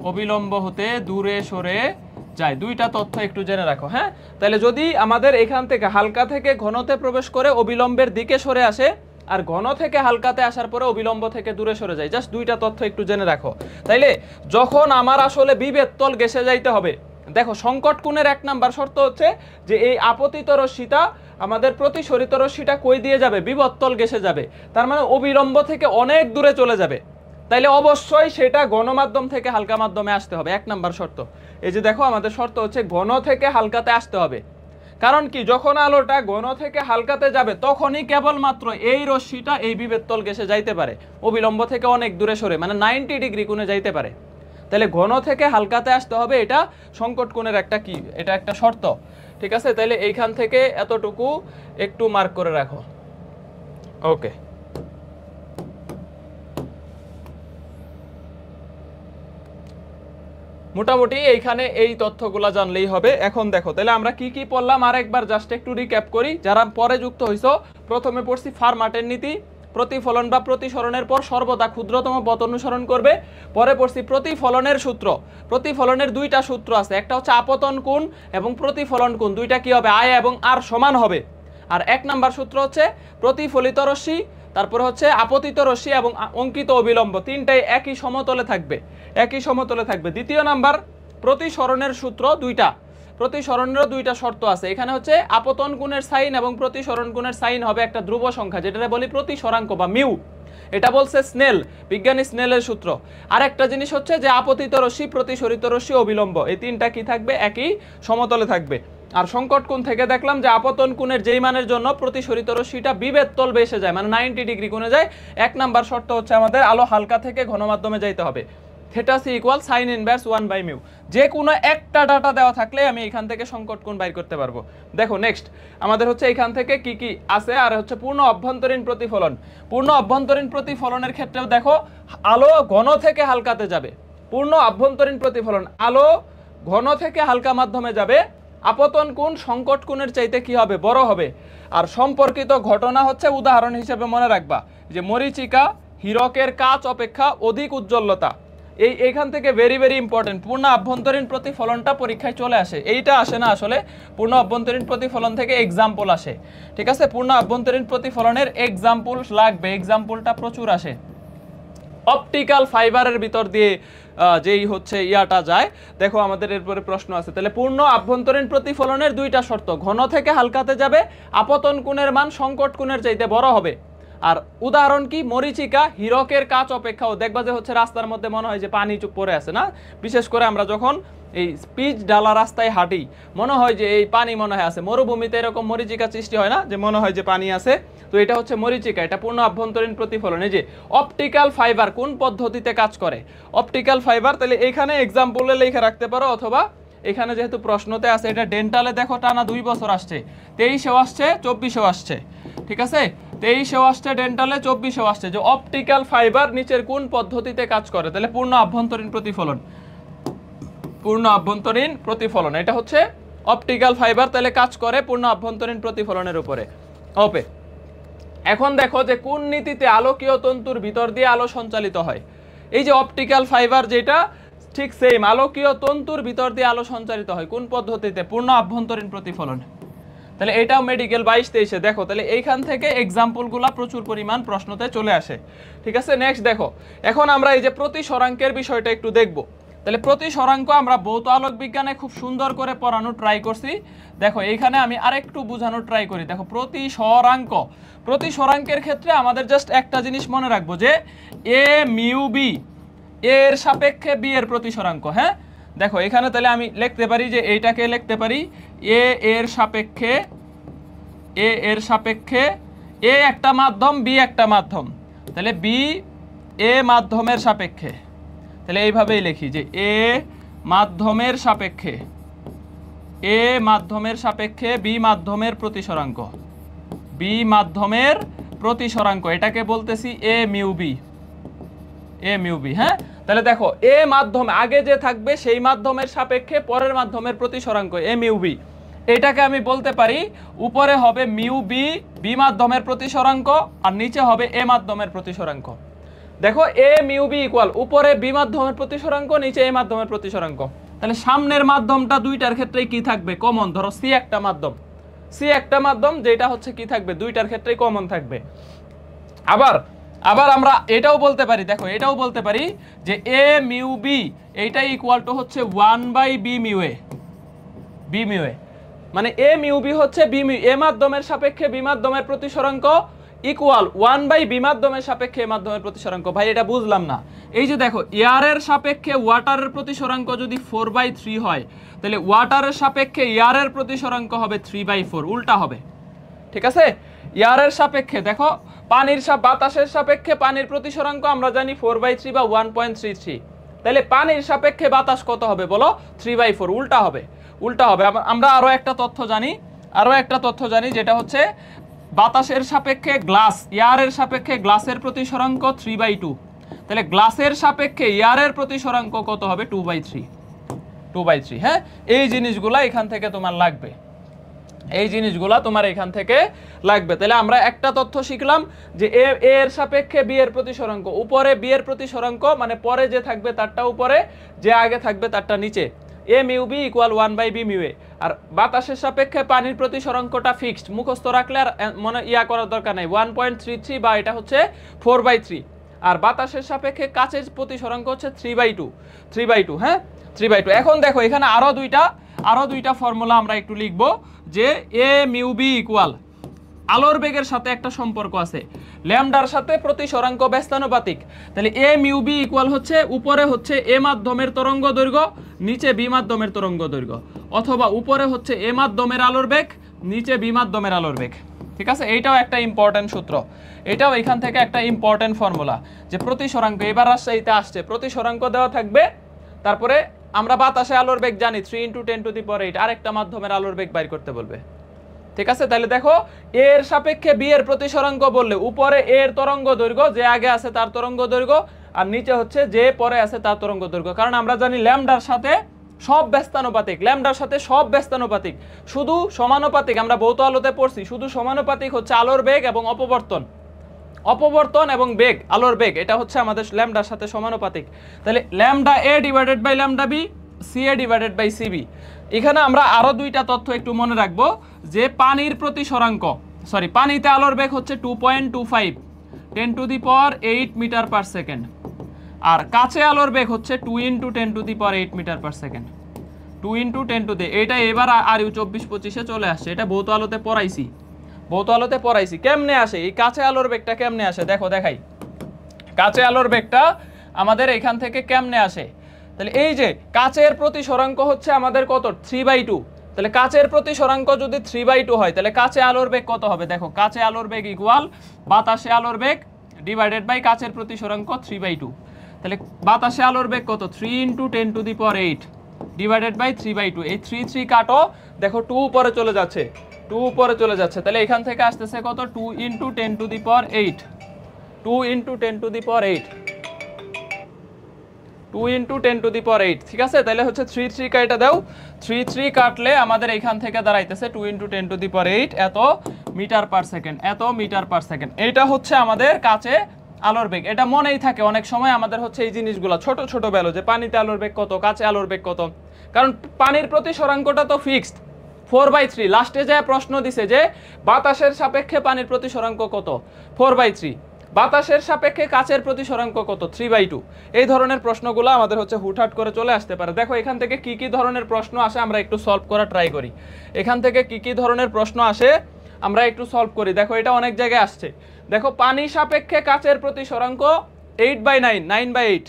অবিলম্ব হতে দূরে সরে যায়। দুইটা তথ্য একটু জেনে রাখো। হ্যাঁ, তাহলে যদি আমাদের এখান থেকে হালকা থেকে ঘনতে প্রবেশ করে অবিলম্বের দিকে সরে আসে, আর ঘন থেকে হালকাতে আসার পরে অবিলম্ব থেকে দূরে সরে যায়, জাস্ট দুইটা তথ্য একটু জেনে রাখো। তাইলে যখন আমার আসলে বিভেদ তল ঘেঁষে যাইতে হবে, দেখো সংকট কোণের 1 নাম্বার শর্ত হচ্ছে যে এই আপতিত রশ্মিটা আমাদের প্রতিসরিত রশ্মিটা কই দিয়ে যাবে, বিভেদ তল ঘেঁষে যাবে, তার মানে অবিলম্ব থেকে অনেক দূরে চলে যাবে। তাইলে অবশ্যই সেটা গণমাধ্যম থেকে হালকা মাধ্যমে আসতে হবে, 1 নাম্বার শর্ত। এই যে দেখো আমাদের শর্ত হচ্ছে ঘন থেকে হালকাতে আসতে হবে। কারণ কি, যখন আলোটা ঘন থেকে হালকাতে যাবে তখনই কেবলমাত্র এই রশ্মিটা এই বিভেদ তল ঘেঁষে যাইতে পারে, অবিলম্ব থেকে অনেক দূরে সরে, মানে 90 ডিগ্রি কোণে যাইতে পারে। তাহলে ঘন থেকে হালকাতে আসতে হবে, এটা সংকট কোণের একটা কি, এটা একটা শর্ত। ঠিক আছে, তাহলে এইখান থেকে এতটুকু একটু মার্ক করে রাখো। ওকে, মোটামুটি এইখানে এই তথ্যগুলা জানলেই হবে। এখন দেখো তাহলে আমরা কি কি পড়লাম আরেকবার জাস্ট একটু রিক্যাপ করি। যারা পরে যুক্ত হইছো, প্রথমে পড়ছি ফার্মাটের নীতি, প্রতিফলন বা প্রতিসরণের পর সর্বদা ক্ষুদ্রতম পথ অনুসরণ করবে। পরে পড়ছি প্রতিফলনের সূত্র, প্রতিফলনের দুইটা সূত্র আছে, একটা হচ্ছে আপতন কোণ এবং প্রতিফলন কোণ, দুইটা কি হবে, আয় এবং আর সমান হবে। আর 1 নাম্বার সূত্র হচ্ছে প্রতিফলিত রশ্মি, তারপরে হচ্ছে আপতিত রশ্মি এবং অঙ্কিত অবিলম্ব, তিনটাই একই সমতলে থাকবে, একই সমতলে থাকবে। দ্বিতীয় নাম্বার প্রতিসরণের সূত্র দুইটা, প্রতিসরণেরও দুইটা শর্ত আছে। এখানে হচ্ছে আপতন কোণের সাইন এবং প্রতিসরণ কোণের সাইন হবে একটা ধ্রুব সংখ্যা, যেটা বলি প্রতিসরাঙ্ক বা মিউ, এটা বলছে স্নেল, বিজ্ঞানী স্নেলের সূত্র। আর একটা জিনিস হচ্ছে যে আপতিত রশ্মি, প্রতিসরিত রশ্মি, অবিলম্ব, এই তিনটা কি থাকবে, একই সমতলে থাকবে। আর সংকট কোণ থেকে দেখলাম যে আপতন কোণের যেই মানের জন্য প্রতিসরিত রশ্মিটা বিভেদ তল বেসে যায়, মানে 90 ডিগ্রি কোণে যায়। 1 নাম্বার শর্ত হচ্ছে আমাদের আলো হালকা থেকে ঘন মাধ্যমে যাইতে হবে, theta C equal sine inverse 1/μ। যে কোনো একটা ডাটা দেওয়া থাকলে আমি এখান থেকে সংকট কোণ বাইর করতে পারবো। দেখো নেক্সট আমাদের হচ্ছে এখান থেকে কি কি আছে, আর হচ্ছে পূর্ণ অভ্যন্তরীণ প্রতিফলন। পূর্ণ অভ্যন্তরীণ প্রতিফলনের ক্ষেত্রেও দেখো আলো ঘন থেকে হালকাতে যাবে, পূর্ণ অভ্যন্তরীণ প্রতিফলন, আলো ঘন থেকে হালকা মাধ্যমে যাবে, আপতন কোণ সংকট কোণের চাইতে কি হবে, বড় হবে। আর সম্পর্কিত ঘটনা হচ্ছে উদাহরণ হিসেবে মনে রাখবা যে মরীচিকা হীরকের কাচ অপেক্ষা অধিক উজ্জ্বলতা, এইখান থেকে ভেরি ভেরি ইম্পর্টেন্ট। পূর্ণ আভ্যন্তরীণ প্রতিফলনটা পরীক্ষায় চলে আসে, এইটা আসে না আসলে, পূর্ণ আভ্যন্তরীণ প্রতিফলন থেকে এক্সাম্পল আসে। ঠিক আছে, পূর্ণ আভ্যন্তরীণ প্রতিফলনের এক্সাম্পল লাগবে, এক্সাম্পলটা প্রচুর আসে। অপটিক্যাল ফাইবারের ভিতর দিয়ে যেই হচ্ছে ইয়াটা যায়, দেখো আমাদের এরপরে প্রশ্ন আছে। তাহলে পূর্ণ আভ্যন্তরীণ প্রতিফলনের দুইটা শর্ত, ঘন থেকে হালকাতে যাবে, আপতন কোণের মান সংকট কোণের চাইতে বড় হবে। আর উদাহরণ কি, মরীচিকা হীরকের কাচ অপেক্ষাও, দেখবা যে হচ্ছে রাস্তার মধ্যে মনে হয় যে পানি চুপ পড়ে আছে না, বিশেষ করে আমরা যখন এই পিচ ডালা রাস্তায় হাঁটি মনে হয় যে এই পানি মনে হয় আছে, মরুভূমিতে এরকম মরীচিকা সৃষ্টি হয় না, যে মনে হয় যে পানি আছে, তো এটা হচ্ছে মরীচিকা, এটা পূর্ণ আভ্যন্তরীণ প্রতিফলন। এই যে অপটিক্যাল ফাইবার কোন পদ্ধতিতে কাজ করে, অপটিক্যাল ফাইবার, তাহলে এখানে এক্সাম্পলে লিখে রাখতে পারো, অথবা এখানে যেহেতু প্রশ্নতে আছে, এটা ডেন্টালে দেখো টানা 2 বছর আসছে, 23-এও আসছে, 24-এও আসছে। ঠিক আছে, 23-এও আসছে ডেন্টালে, 24-এও আসছে, যে অপটিক্যাল ফাইবার নিচের কোন পদ্ধতিতে কাজ করে। তাহলে পূর্ণ আভ্যন্তরীণ প্রতিফলন, পূর্ণ আভ্যন্তরীণ প্রতিফলন, এটা হচ্ছে অপটিক্যাল ফাইবার, তাহলে কাজ করে পূর্ণ আভ্যন্তরীণ প্রতিফলনের উপরে। ওকে, এখন দেখো যে কোন নীতিতে আলোকীয় তন্তুর ভিতর দিয়ে আলো সঞ্চালিত হয়। এই যে অপটিক্যাল ফাইবার যেটা, ঠিক সেম আলোকীয় তন্তুর ভিতর দিয়ে আলো সঞ্চালিত হয় কোন পদ্ধতিতে, পূর্ণ আভ্যন্তরীণ প্রতিফলন। তাহলে এটাও মেডিকেল 22-23-এ দেখো, তাহলে এইখান থেকে এক্সাম্পলগুলো প্রচুর পরিমাণ প্রশ্নতে চলে আসে। ঠিক আছে, নেক্সট দেখো, এখন আমরা এই যে প্রতিসরাঙ্কের বিষয়টা একটু দেখব। তাহলে প্রতিসরাঙ্ক আমরা ভৌত আলোক বিজ্ঞানে খুব সুন্দর করে পড়ানো ট্রাই করছি। দেখো এইখানে আমি আরেকটু বোঝানোর ট্রাই করি। দেখো প্রতিসরাঙ্ক, প্রতিসরাঙ্কের ক্ষেত্রে আমাদের জাস্ট একটা জিনিস মনে রাখবো যে এ মিউ বি, এর সাপেক্ষে বি এর প্রতিসরাঙ্ক। হ্যাঁ, দেখো এখানে তাহলে আমি লিখতে পারি যে এইটাকে লিখতে পারি এ এর সাপেক্ষে, এ এর সাপেক্ষে, এ একটা মাধ্যম, বি একটা মাধ্যম, তাহলে বি এ মাধ্যমের সাপেক্ষে, তাহলে এইভাবেই লিখি যে এ মাধ্যমের সাপেক্ষে, এ মাধ্যমের সাপেক্ষে বি মাধ্যমের প্রতিসরাঙ্ক, বি মাধ্যমের প্রতিসরাঙ্ক, এটাকে বলতেছি A mu B, A mu B. হ্যাঁ, তাহলে দেখো এ মাধ্যম আগে যে থাকবে সেই মাধ্যমের সাপেক্ষে পরের মাধ্যমের প্রতিসরাঙ্ক এ মিউ বি, এটাকে আমি বলতে পারি উপরে হবে মিউ বি, বি মাধ্যমের প্রতিসরাঙ্ক, আর নিচে হবে এ মাধ্যমের প্রতিসরাঙ্ক। দেখো এ মিউ বি ইকুয়াল উপরে বি মাধ্যমের প্রতিসরাঙ্ক, নিচে এ মাধ্যমের প্রতিসরাঙ্ক। তাহলে সামনের মাধ্যমটা দুইটার ক্ষেত্রেই কি থাকবে? কমন। ধরো সি একটা মাধ্যম, সি একটা মাধ্যম, যেটা হচ্ছে কি থাকবে? দুইটার ক্ষেত্রেই কমন থাকবে। আবার আমরা এটাও বলতে পারি, দেখো এটাও বলতে পারি যে এ মিউ বি এইটা ইকুয়াল টু হচ্ছে 1/বি mu A, B mu A, মানে এ মিউ বি হচ্ছে বি মিউ এ মাধ্যমের সাপেক্ষে বি মাধ্যমের প্রতিসরাঙ্ক ইকুয়াল 1/বি মাধ্যমের সাপেক্ষে এ মাধ্যমের প্রতিসরাঙ্ক। ভাই এটা বুঝলাম না। এই যে দেখো এয়ারের সাপেক্ষে ওয়াটারের প্রতিসরাঙ্ক যদি 4/3 হয়, তাহলে ওয়াটারের সাপেক্ষে এয়ারের প্রতিসরাঙ্ক হবে 3/4, উল্টা হবে। ঠিক আছে, এয়ারের সাপেক্ষে দেখো বাতাসের সাপেক্ষে পানির প্রতিসরাঙ্ক আমরা জানি 4/3 বা 1.33, তাহলে পানির সাপেক্ষে বাতাস কত হবে বলো? 3/4, উল্টা হবে, উল্টা হবে। আমরা আরো একটা তথ্য জানি, যেটা হচ্ছে বাতাসের সাপেক্ষে গ্লাস, এয়ারের সাপেক্ষে গ্লাসের প্রতিসরাঙ্ক 3/2, তাহলে গ্লাসের সাপেক্ষে এয়ারের প্রতিসরাঙ্ক কত হবে? 2/3। হ্যাঁ, এই জিনিসগুলা এখান থেকে তোমার লাগবে, এই জিনিসগুলা তোমার এখান থেকে লাগবে। তাহলে আমরা একটা তথ্য শিখলাম যে এ এর সাপেক্ষে বি এর প্রতিসরাঙ্ক, উপরে বি এর প্রতিসরাঙ্ক মানে পরে যে থাকবে তারটা উপরে, যে আগে থাকবে তারটা নিচে, এ মিউ বি ইকুয়াল 1/বি মিউ এ। আর বাতাসের সাপেক্ষে পানির প্রতিসরাঙ্কটা ফিক্সড, মুখস্থ রাখলে আর মনে করার দরকার নাই, 1.33 বা এটা হচ্ছে 4/3। আর বাতাসের সাপেক্ষে কাচের প্রতিসরাঙ্ক হচ্ছে 3/2। হ্যাঁ, 3/2। এখন দেখো এখানে আরো দুইটা ফর্মুলা আমরা একটু লিখবো, যে এ মিউ বি ইকুয়াল আলোর বেগের সাথে একটা সম্পর্ক আছে, ল্যামডার সাথে প্রতিসরাঙ্ক ব্যস্তানুপাতিক। তাহলে এ মিউ বি ইকুয়াল হচ্ছে উপরে হচ্ছে এ মাধ্যমের তরঙ্গ দৈর্ঘ্য, নিচে বি মাধ্যমের তরঙ্গ দৈর্ঘ্য, অথবা উপরে হচ্ছে এ মাধ্যমের আলোর বেগ, নিচে বি মাধ্যমের আলোর বেগ। ঠিক আছে, এইটাও একটা ইম্পর্টেন্ট সূত্র, এটাও এখান থেকে একটা ইম্পর্টেন্ট ফর্মুলা, যে প্রতিসরাঙ্ক এবার আসছে প্রতিসরাঙ্ক দেওয়া থাকবে, তারপরে আমরা বাতাসে আলোর বেগ জানি 3 × 10⁸, আরেকটা মাধ্যমের আলোর বেগ বাইর করতে বলবে। ঠিক আছে, তাহলে দেখো এর সাপেক্ষে বি এর প্রতিসরাঙ্ক বললে উপরে এর তরঙ্গ দৈর্ঘ্য, যে আগে আছে তার তরঙ্গ দৈর্ঘ্য, আর নিচে হচ্ছে যে পরে আছে তার তরঙ্গ দৈর্ঘ্য। কারণ আমরা জানি ল্যামডার সাথে সব ব্যস্তানুপাতিক, শুধু সমানুপাতিক, আমরা ভৌত আলোতে পড়ছি, শুধু সমানুপাতিক হচ্ছে আলোর বেগ এবং অপবর্তন এবং বেগ, আলোর বেগ, এটা হচ্ছে আমাদের ল্যামডার সাথে সমানুপাতিক। তাহলে lambda A divided by lambda B, C A divided by CB. এখানে আমরা আরো দুইটা তথ্য একটু মনে রাখবো, যে পানির প্রতিসরাঙ্ক, পানিতে আলোর বেগ হচ্ছে 2.25 10⁸ মিটার/সেকেন্ড, আর কাছে আলোর বেগ হচ্ছে 2 × 10⁸ মিটার/সেকেন্ড, 2 × 10⁻, এটা এবার আর 24-25-এ চলে আসছে, এটা ভৌত আলোতে পড়াইছি। কেমনে আসে এই কাছে আলোর বেগটা? কেমনে আসে দেখো, দেখাই। কাছে আলোর বেগটা আমাদের এখান থেকে কেমনে আসে? তাহলে এই যে কাচের প্রতিসরাঙ্ক হচ্ছে আমাদের কত? 3/2। তাহলে কাচের প্রতিসরাঙ্ক যদি 3/2 হয়, তাহলে কাছে আলোর বেগ কত হবে? দেখো, কাছে আলোর বেগ ইকুয়াল বাতাসে আলোর বেগ ডিভাইডেড বাই কাচের প্রতিসরাঙ্ক 3/2। তাহলে বাতাসে আলোর বেগ কত? 3 × 10⁸ ডিভাইডেড বাই 3/2। এই 3 কাটো, দেখো 2 উপরে চলে যাচ্ছে, তাহলে এখান থেকে আসতেছে কত? 2 × 10⁸, 2 × 10⁸। ঠিক আছে, তাহলে হচ্ছে 3 কাটা দাও, 3 কাটলে আমাদের এখান থেকে দাঁড়াইতেছে 2 × 10⁸ এত মিটার/সেকেন্ড। এটা হচ্ছে আমাদের কাছে আলোর বেগ। এটা মনেই থাকে অনেক সময় আমাদের হচ্ছে এই জিনিসগুলো ছোট ভ্যালু, যে পানিতে আলোর বেগ কত, কাছে আলোর বেগ কত, কারণ পানির প্রতিসরাঙ্কটা তো ফিক্সড 4/3। লাস্টে যায় প্রশ্ন দিছে যে বাতাসের সাপেক্ষে পানির প্রতিসরাঙ্ক কত? 4/3। বাতাসের সাপেক্ষে কাচের প্রতিসরাঙ্ক কত? 3/2। এই ধরনের প্রশ্নগুলো আমাদের হচ্ছে হুটহাট করে চলে আসতে পারে। দেখো এখান থেকে কি কি ধরনের প্রশ্ন আসে আমরা একটু সলভ করা ট্রাই করি। এখান থেকে কি কি ধরনের প্রশ্ন আসে আমরা একটু সলভ করি। দেখো এটা অনেক জায়গায় আসছে। দেখো পানি সাপেক্ষে কাচের প্রতিসরাঙ্ক 8/9, 9/8।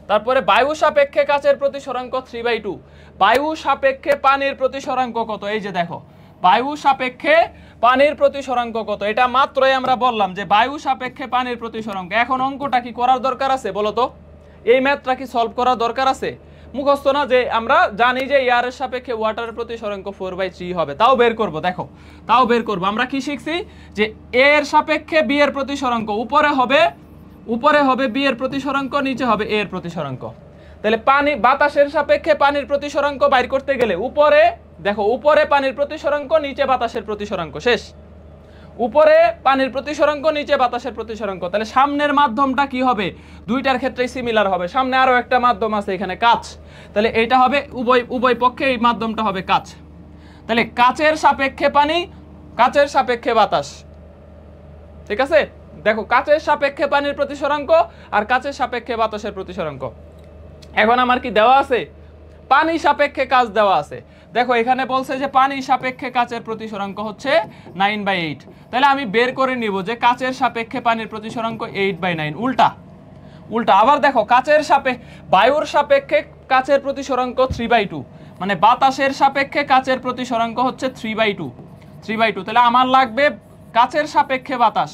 তারপরে বায়ু সাপেক্ষে কাচের প্রতিসরাঙ্ক 3/2। বায়ু সাপেক্ষে পানির প্রতিসরাঙ্ক কত? এই যে দেখো বায়ু সাপেক্ষে পানির প্রতিসরাঙ্ক কত, এটা মাত্রই আমরা বললাম যে বায়ু সাপেক্ষে পানির প্রতিসরাঙ্ক। এখন অঙ্কটা কি করার দরকার আছে বলো তো? এই ম্যাথটা কি সলভ করার দরকার আছে? মুখস্থ না যে আমরা জানি যে এয়ার এর সাপেক্ষে ওয়াটারের প্রতিসরাঙ্ক 4/3 হবে, তাও বের করব। দেখো তাও বের করব। আমরা কি শিখছি যে এ এর সাপেক্ষে বি এর প্রতিসরাঙ্ক উপরে হবে বি এর প্রতিসরাঙ্ক, নিচে হবে এ এর প্রতিসরাঙ্ক। তাহলে বাতাসের সাপেক্ষে পানির প্রতিসরাঙ্ক বাইর করতে গেলে উপরে দেখো, উপরে পানির প্রতিসরাঙ্ক, নিচে বাতাসের প্রতিসরাঙ্ক, শেষ। উপরে পানির প্রতিসরাঙ্ক, নিচে বাতাসের প্রতিসরাঙ্ক। তাহলে সামনের মাধ্যমটা কি হবে? দুইটার ক্ষেত্রেই সিমিলার হবে। সামনে আরো একটা মাধ্যম আছে এখানে, কাচ। তাহলে এটা হবে উভয় পক্ষে এই মাধ্যমটা হবে কাচ। তাহলে কাচের সাপেক্ষে পানি, কাচের সাপেক্ষে বাতাস, ঠিক আছে? দেখো কাচের সাপেক্ষে পানির প্রতিসরাঙ্ক আর কাচের সাপেক্ষে বাতাসের প্রতিসরাঙ্ক। এখন আমার কি দেওয়া আছে? পানি সাপেক্ষে কাচ দেওয়া আছে। দেখো এখানে বলছে যে পানি সাপেক্ষে কাচের প্রতিসরাঙ্ক হচ্ছে 9/8। তাহলে আমি বের করে নিব যে কাচের সাপেক্ষে পানির প্রতিসরাঙ্ক 8/9, উল্টা। আবার দেখো কাচের বায়ুর সাপেক্ষে কাচের প্রতিসরাঙ্ক 3/2, মানে বাতাসের সাপেক্ষে কাচের প্রতিসরাঙ্ক হচ্ছে 3/2। তাহলে আমার লাগবে কাচের সাপেক্ষে বাতাস,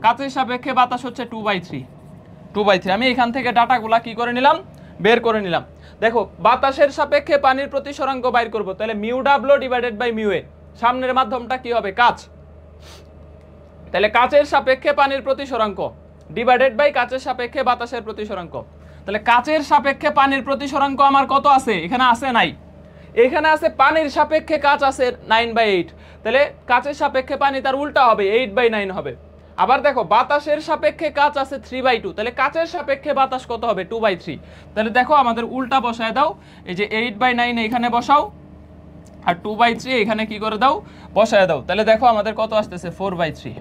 কাচের সাপেক্ষে বাতাস হচ্ছে 2/3। আমি এখান থেকে ডাটাগুলা কি করে নিলাম? বের করে নিলাম। দেখো বাতাসের সাপেক্ষে পানির প্রতিসরাঙ্ক বাইর করব, তাহলে mu W divided by mu A. সামনের মাধ্যমটা কি হবে? কাচ। তাহলে কাচের সাপেক্ষে পানির প্রতিসরাঙ্ক ডিভাইডেড বাই কাচের সাপেক্ষে বাতাসের প্রতিসরাঙ্ক। তাহলে কাচের সাপেক্ষে পানির প্রতিসরাঙ্ক আমার কত আছে? এখানে আছে নাই, এখানে আছে পানির সাপেক্ষে কাচ আছে 9/8। তাহলে কাচের সাপেক্ষে পানি তার উল্টা হবে, 8/9 হবে। আবার দেখো বাতাসের সাপেক্ষে কাচ আছে 3/2, তাহলে কাচের সাপেক্ষে বাতাস কত হবে? 2/3। তাহলে দেখো আমাদের উল্টা বসায় দাও, এই যে 8/9 এখানে বসাও আর 2/3 এখানে কি করে দাও? বসায় দাও। তাহলে দেখো আমাদের কত আসতেছে? 4/3।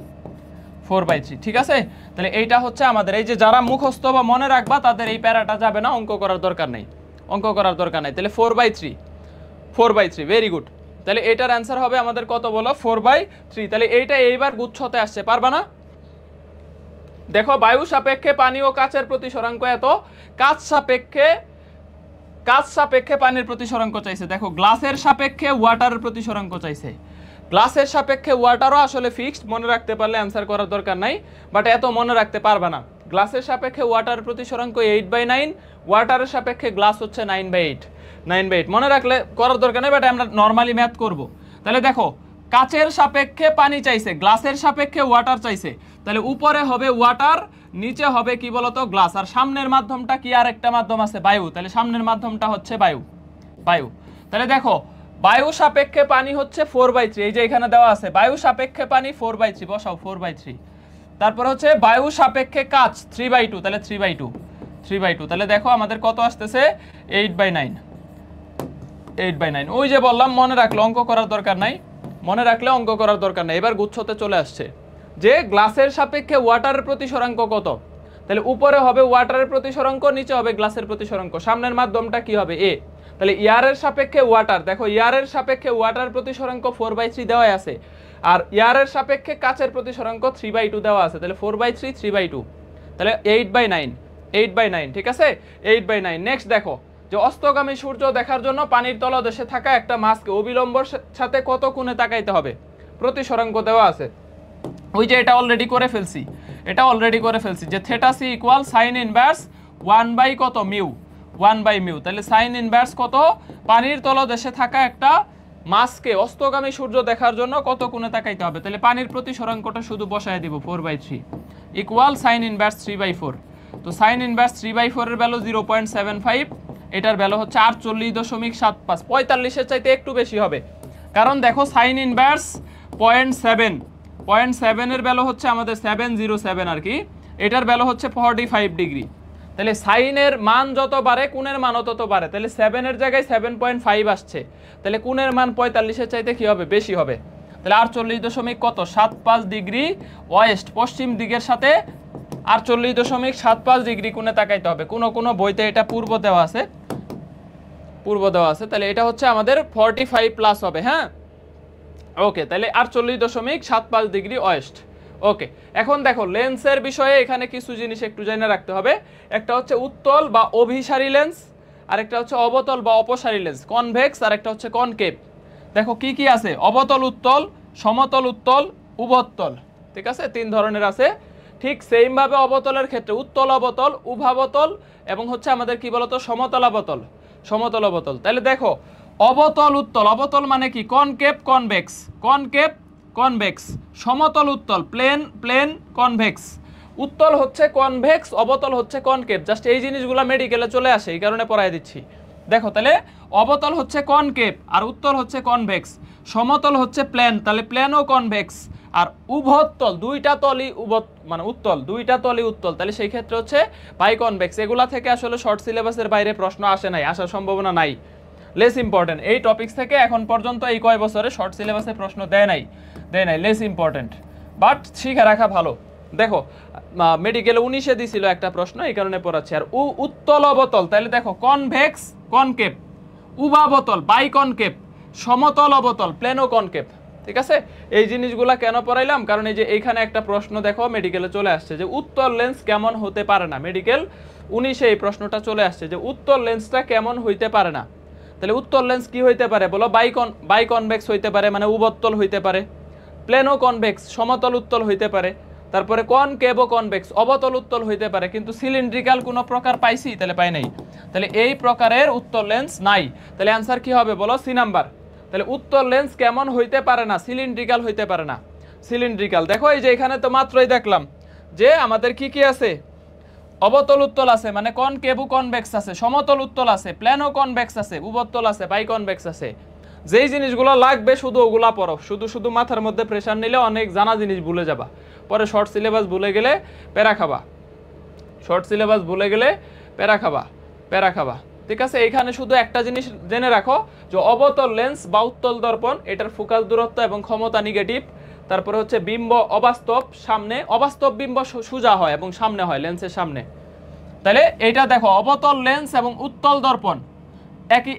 ঠিক আছে? তাহলে এইটা হচ্ছে আমাদের, এই যে যারা মুখস্থ বা মনে রাখবা তাদের এই প্যারাটা যাবে না, অঙ্ক করার দরকার নেই। তাহলে 4/3, ভেরি গুড। তাহলে এটার অ্যান্সার হবে আমাদের কত বলো? 4/3। তাহলে এইটা এইবার গুচ্ছতে আসছে, পারবা না? দেখো বায়ু সাপেক্ষে পানি ও কাচের প্রতিসরাঙ্ক এত, কাচ সাপেক্ষে পানির প্রতিসরাঙ্ক চাইছে। দেখো গ্লাসের সাপেক্ষে ওয়াটারের প্রতিসরাঙ্ক চাইছে। গ্লাসের সাপেক্ষে ওয়াটারও আসলে ফিক্সড, মনে রাখতে পারলে অ্যান্সার করার দরকার নাই, বাট এত মনে রাখতে পারবে না। গ্লাসের সাপেক্ষে ওয়াটারের প্রতিসরাঙ্ক 8/9, ওয়াটারের সাপেক্ষে গ্লাস হচ্ছে 9/8। মনে রাখলে করার দরকার নেই, বাট আমরা নর্মালি ম্যাথ করব। তাহলে দেখো কাচের সাপেক্ষে পানি চাইছে, গ্লাসের সাপেক্ষে ওয়াটার চাইছে। তাহলে উপরে হবে ওয়াটার, নিচে হবে কি বলতো? গ্লাস। আর সামনের মাধ্যমটা কি? আর একটা মাধ্যম আছে, বায়ু। তাহলে সামনের মাধ্যমটা হচ্ছে বায়ু। তাহলে দেখো বায়ু সাপেক্ষে পানি হচ্ছে 4/3, এই যে এখানে দেওয়া আছে বায়ু সাপেক্ষে পানি 4/3, বসাও 4/3। তারপর হচ্ছে বায়ু সাপেক্ষে কাচ 3/2, তাহলে 3/2। তাহলে দেখো আমাদের কত আসতেছে? 8/9। ওই যে বললাম মনে রাখলে অঙ্ক করার দরকার নাই, এবার গুচ্ছতে চলে আসছে যে গ্লাসের সাপেক্ষে ওয়াটারের প্রতিসরাঙ্ক কত? তাহলে উপরে হবে ওয়াটারের প্রতিসরাঙ্ক, নিচে হবে গ্লাসের প্রতিসরাঙ্ক। সামনের মাধ্যমটা কি হবে? এ। তাহলে এয়ারের সাপেক্ষে ওয়াটার, দেখো এয়ারের সাপেক্ষে ওয়াটারের প্রতিসরাঙ্ক 4/3 দেওয়া আছে, আর এয়ারের সাপেক্ষে কাচের প্রতিসরাঙ্ক 3/2 দেওয়া আছে। তাহলে 4/3, 3/2, তাহলে 8/9। ঠিক আছে? 8/9। নেক্সট দেখো যে অস্তগামী সূর্য দেখার জন্য পানির তলদেশে থাকা একটা মাছকে অবিলম্বর সাথে কত কোণে তাকাইতে হবে? প্রতিসরাঙ্ক দেওয়া আছে। ওই যে এটা অলরেডি করে ফেলছি যে theta C equal sine inverse 1 কত? মিউ। তাহলে সাইন ইনভার্স কত? পানির তলদেশে থাকা একটা মাছকে অস্তগামী সূর্য দেখার জন্য কত কোণে তাকাইতে হবে? তাহলে পানির প্রতিসরাঙ্কটা শুধু বসায় দিব, 4/3 ইকুয়াল সাইন ইনভার্স 3/4। তো সাইন ইনভার্স 3/4 এর ভ্যালু 0.75, এটার ভ্যালু হচ্ছে 48.75। 45-এর চাইতে একটু বেশি হবে, কারণ দেখো সাইন ইনভার্স 0.7 এর ভ্যালু হচ্ছে আমাদের 707 আর কি, এটার ভ্যালু হচ্ছে 45 ডিগ্রি। তাহলে সাইনের মান যত বাড়ে কোণের মানও তত বাড়ে। তাহলে 7 এর জায়গায় 7.5 আসছে, তাহলে কোণের মান 45-এর চাইতে কি হবে? বেশি হবে। তাহলে 48.75 ডিগ্রি ওয়েস্ট, পশ্চিম দিকের সাথে 48.75 ডিগ্রি কোণে তাকাইতে হবে। কোনো বইতে এটা পূর্ব দেওয়া আছে। তাহলে এটা হচ্ছে আমাদের 45 প্লাস হবে। হ্যাঁ, ওকে। তাহলে 48.75 ডিগ্রি ওয়েস্ট। ওকে, এখন দেখো লেন্সের বিষয়ে এখানে কিছু জিনিস একটু জেনে রাখতে হবে। একটা হচ্ছে উত্তল বা অভিসারী লেন্স, আর একটা হচ্ছে অবতল বা অপসারী লেন্স, কনভেক্স, আর একটা হচ্ছে কনকেভ। দেখো কি কি আছে? অবতল উত্তল, সমতল উত্তল, উভত্তল। ঠিক আছে? 3 ধরনের আছে। ঠিক সেম ভাবে অবতলের ক্ষেত্রে উত্তল অবতল, উভাবতল এবং হচ্ছে আমাদের কি বলতো সমতলাবতল। সমতল অবতল। তাহলে দেখো অবতল উত্তল, অবতল মানে কি কনকেভ কনভেক্স, কনকেভ কনভেক্স, সমতল উত্তল প্লেন প্লেন কনভেক্স, উত্তল হচ্ছে কনভেক্স, অবতল হচ্ছে কনকেভ। জাস্ট এই জিনিসগুলো মেডিকেলে চলে আসে, এই কারণে পড়াই দিচ্ছি। দেখো তাহলে অবতল হচ্ছে কনকেভ আর উত্তল হচ্ছে কনভেক্স, সমতল হচ্ছে প্লেন, তাহলে প্লেন ও কনভেক্স, আর উভতল দুইটা তলই মানে উত্তল, দুইটা তলই উত্তল, তাহলে সেই ক্ষেত্রে হচ্ছে বাইকনভেক্স। এগুলা থেকে আসলে শর্ট সিলেবাসের বাইরে প্রশ্ন আসে নাই, আসার সম্ভাবনা নাই, লেস ইম্পর্টেন্ট। এই টপিক্স থেকে এখন পর্যন্ত এই কয় বছরে শর্ট সিলেবাসে প্রশ্ন দেয় নাই, লেস ইম্পর্টেন্ট, বাট শিখে রাখা ভালো। দেখো মেডিকেল 19-এ দিছিল একটা প্রশ্ন, এই কারণে পড়াচ্ছি। আর উত্তল অবতল, তাহলে দেখো কনভেক্স কনকেভ, উভাবতল বাইকনকেভ, সমতল অবতল প্লেনো কনকেভ। ঠিক আছে, এই জিনিসগুলা কেন পড়াইলাম, কারণ এই যে এইখানে একটা প্রশ্ন দেখো মেডিকেলে চলে আসছে যে উত্তল লেন্স কেমন হতে পারে না, মেডিকেল 19-এ এই প্রশ্নটা চলে আসছে যে উত্তল লেন্সটা কেমন হইতে পারে না। তাহলে উত্তল লেন্স কি হইতে পারে বলো, বাইকনভেক্স হইতে পারে মানে উভতল হইতে পারে, প্লেনো কনভেক্স সমতল উত্তল হইতে পারে, তারপরে কনকেভ ও কনভেক্স অবতল উত্তল হইতে পারে, কিন্তু সিলিন্ড্রিক্যাল কোনো প্রকার পাইছি, তাহলে পাই নাই। তাহলে এই প্রকারের উত্তল লেন্স নাই। তাহলে অ্যান্সার কি হবে বলো, সি নাম্বার। তাহলে উত্তল লেন্স কেমন হইতে পারে না, সিলিন্ড্রিক্যাল হইতে পারে না, সিলিন্ড্রিক্যাল। দেখো এই যে এখানে তো মাত্রই দেখলাম যে আমাদের কি কি আছে, অবতল উত্তল আছে মানে কনকেভ ও কনভেক্স আছে, সমতল উত্তল আছে, প্লেনো কনভেক্স আছে, উভতল আছে, বাইকনভেক্স আছে। যেই জিনিসগুলো লাগবে শুধু ওগুলা পড়ো, শুধু মাথার মধ্যে প্রেশার নিলে অনেক জানা জিনিস ভুলে যাবা, পরে শর্ট সিলেবাস ভুলে গেলে প্যারা খাবা, শর্ট সিলেবাস ভুলে গেলে প্যারা খাবা। ঠিক আছে, এইখানে শুধু একটা জিনিস জেনে রাখো যে অবতল লেন্স বা উত্তল দর্পণ, এটার ফোকাস দূরত্ব এবং ক্ষমতা নেগেটিভ। তারপরে হচ্ছে বিম্ব অবাস্তব, সামনে অবাস্তব বিম্ব সোজা হয় এবং সামনে হয় লেন্সের সামনে। তাহলে এইটা দেখো অবতল লেন্স এবং উত্তল দর্পণ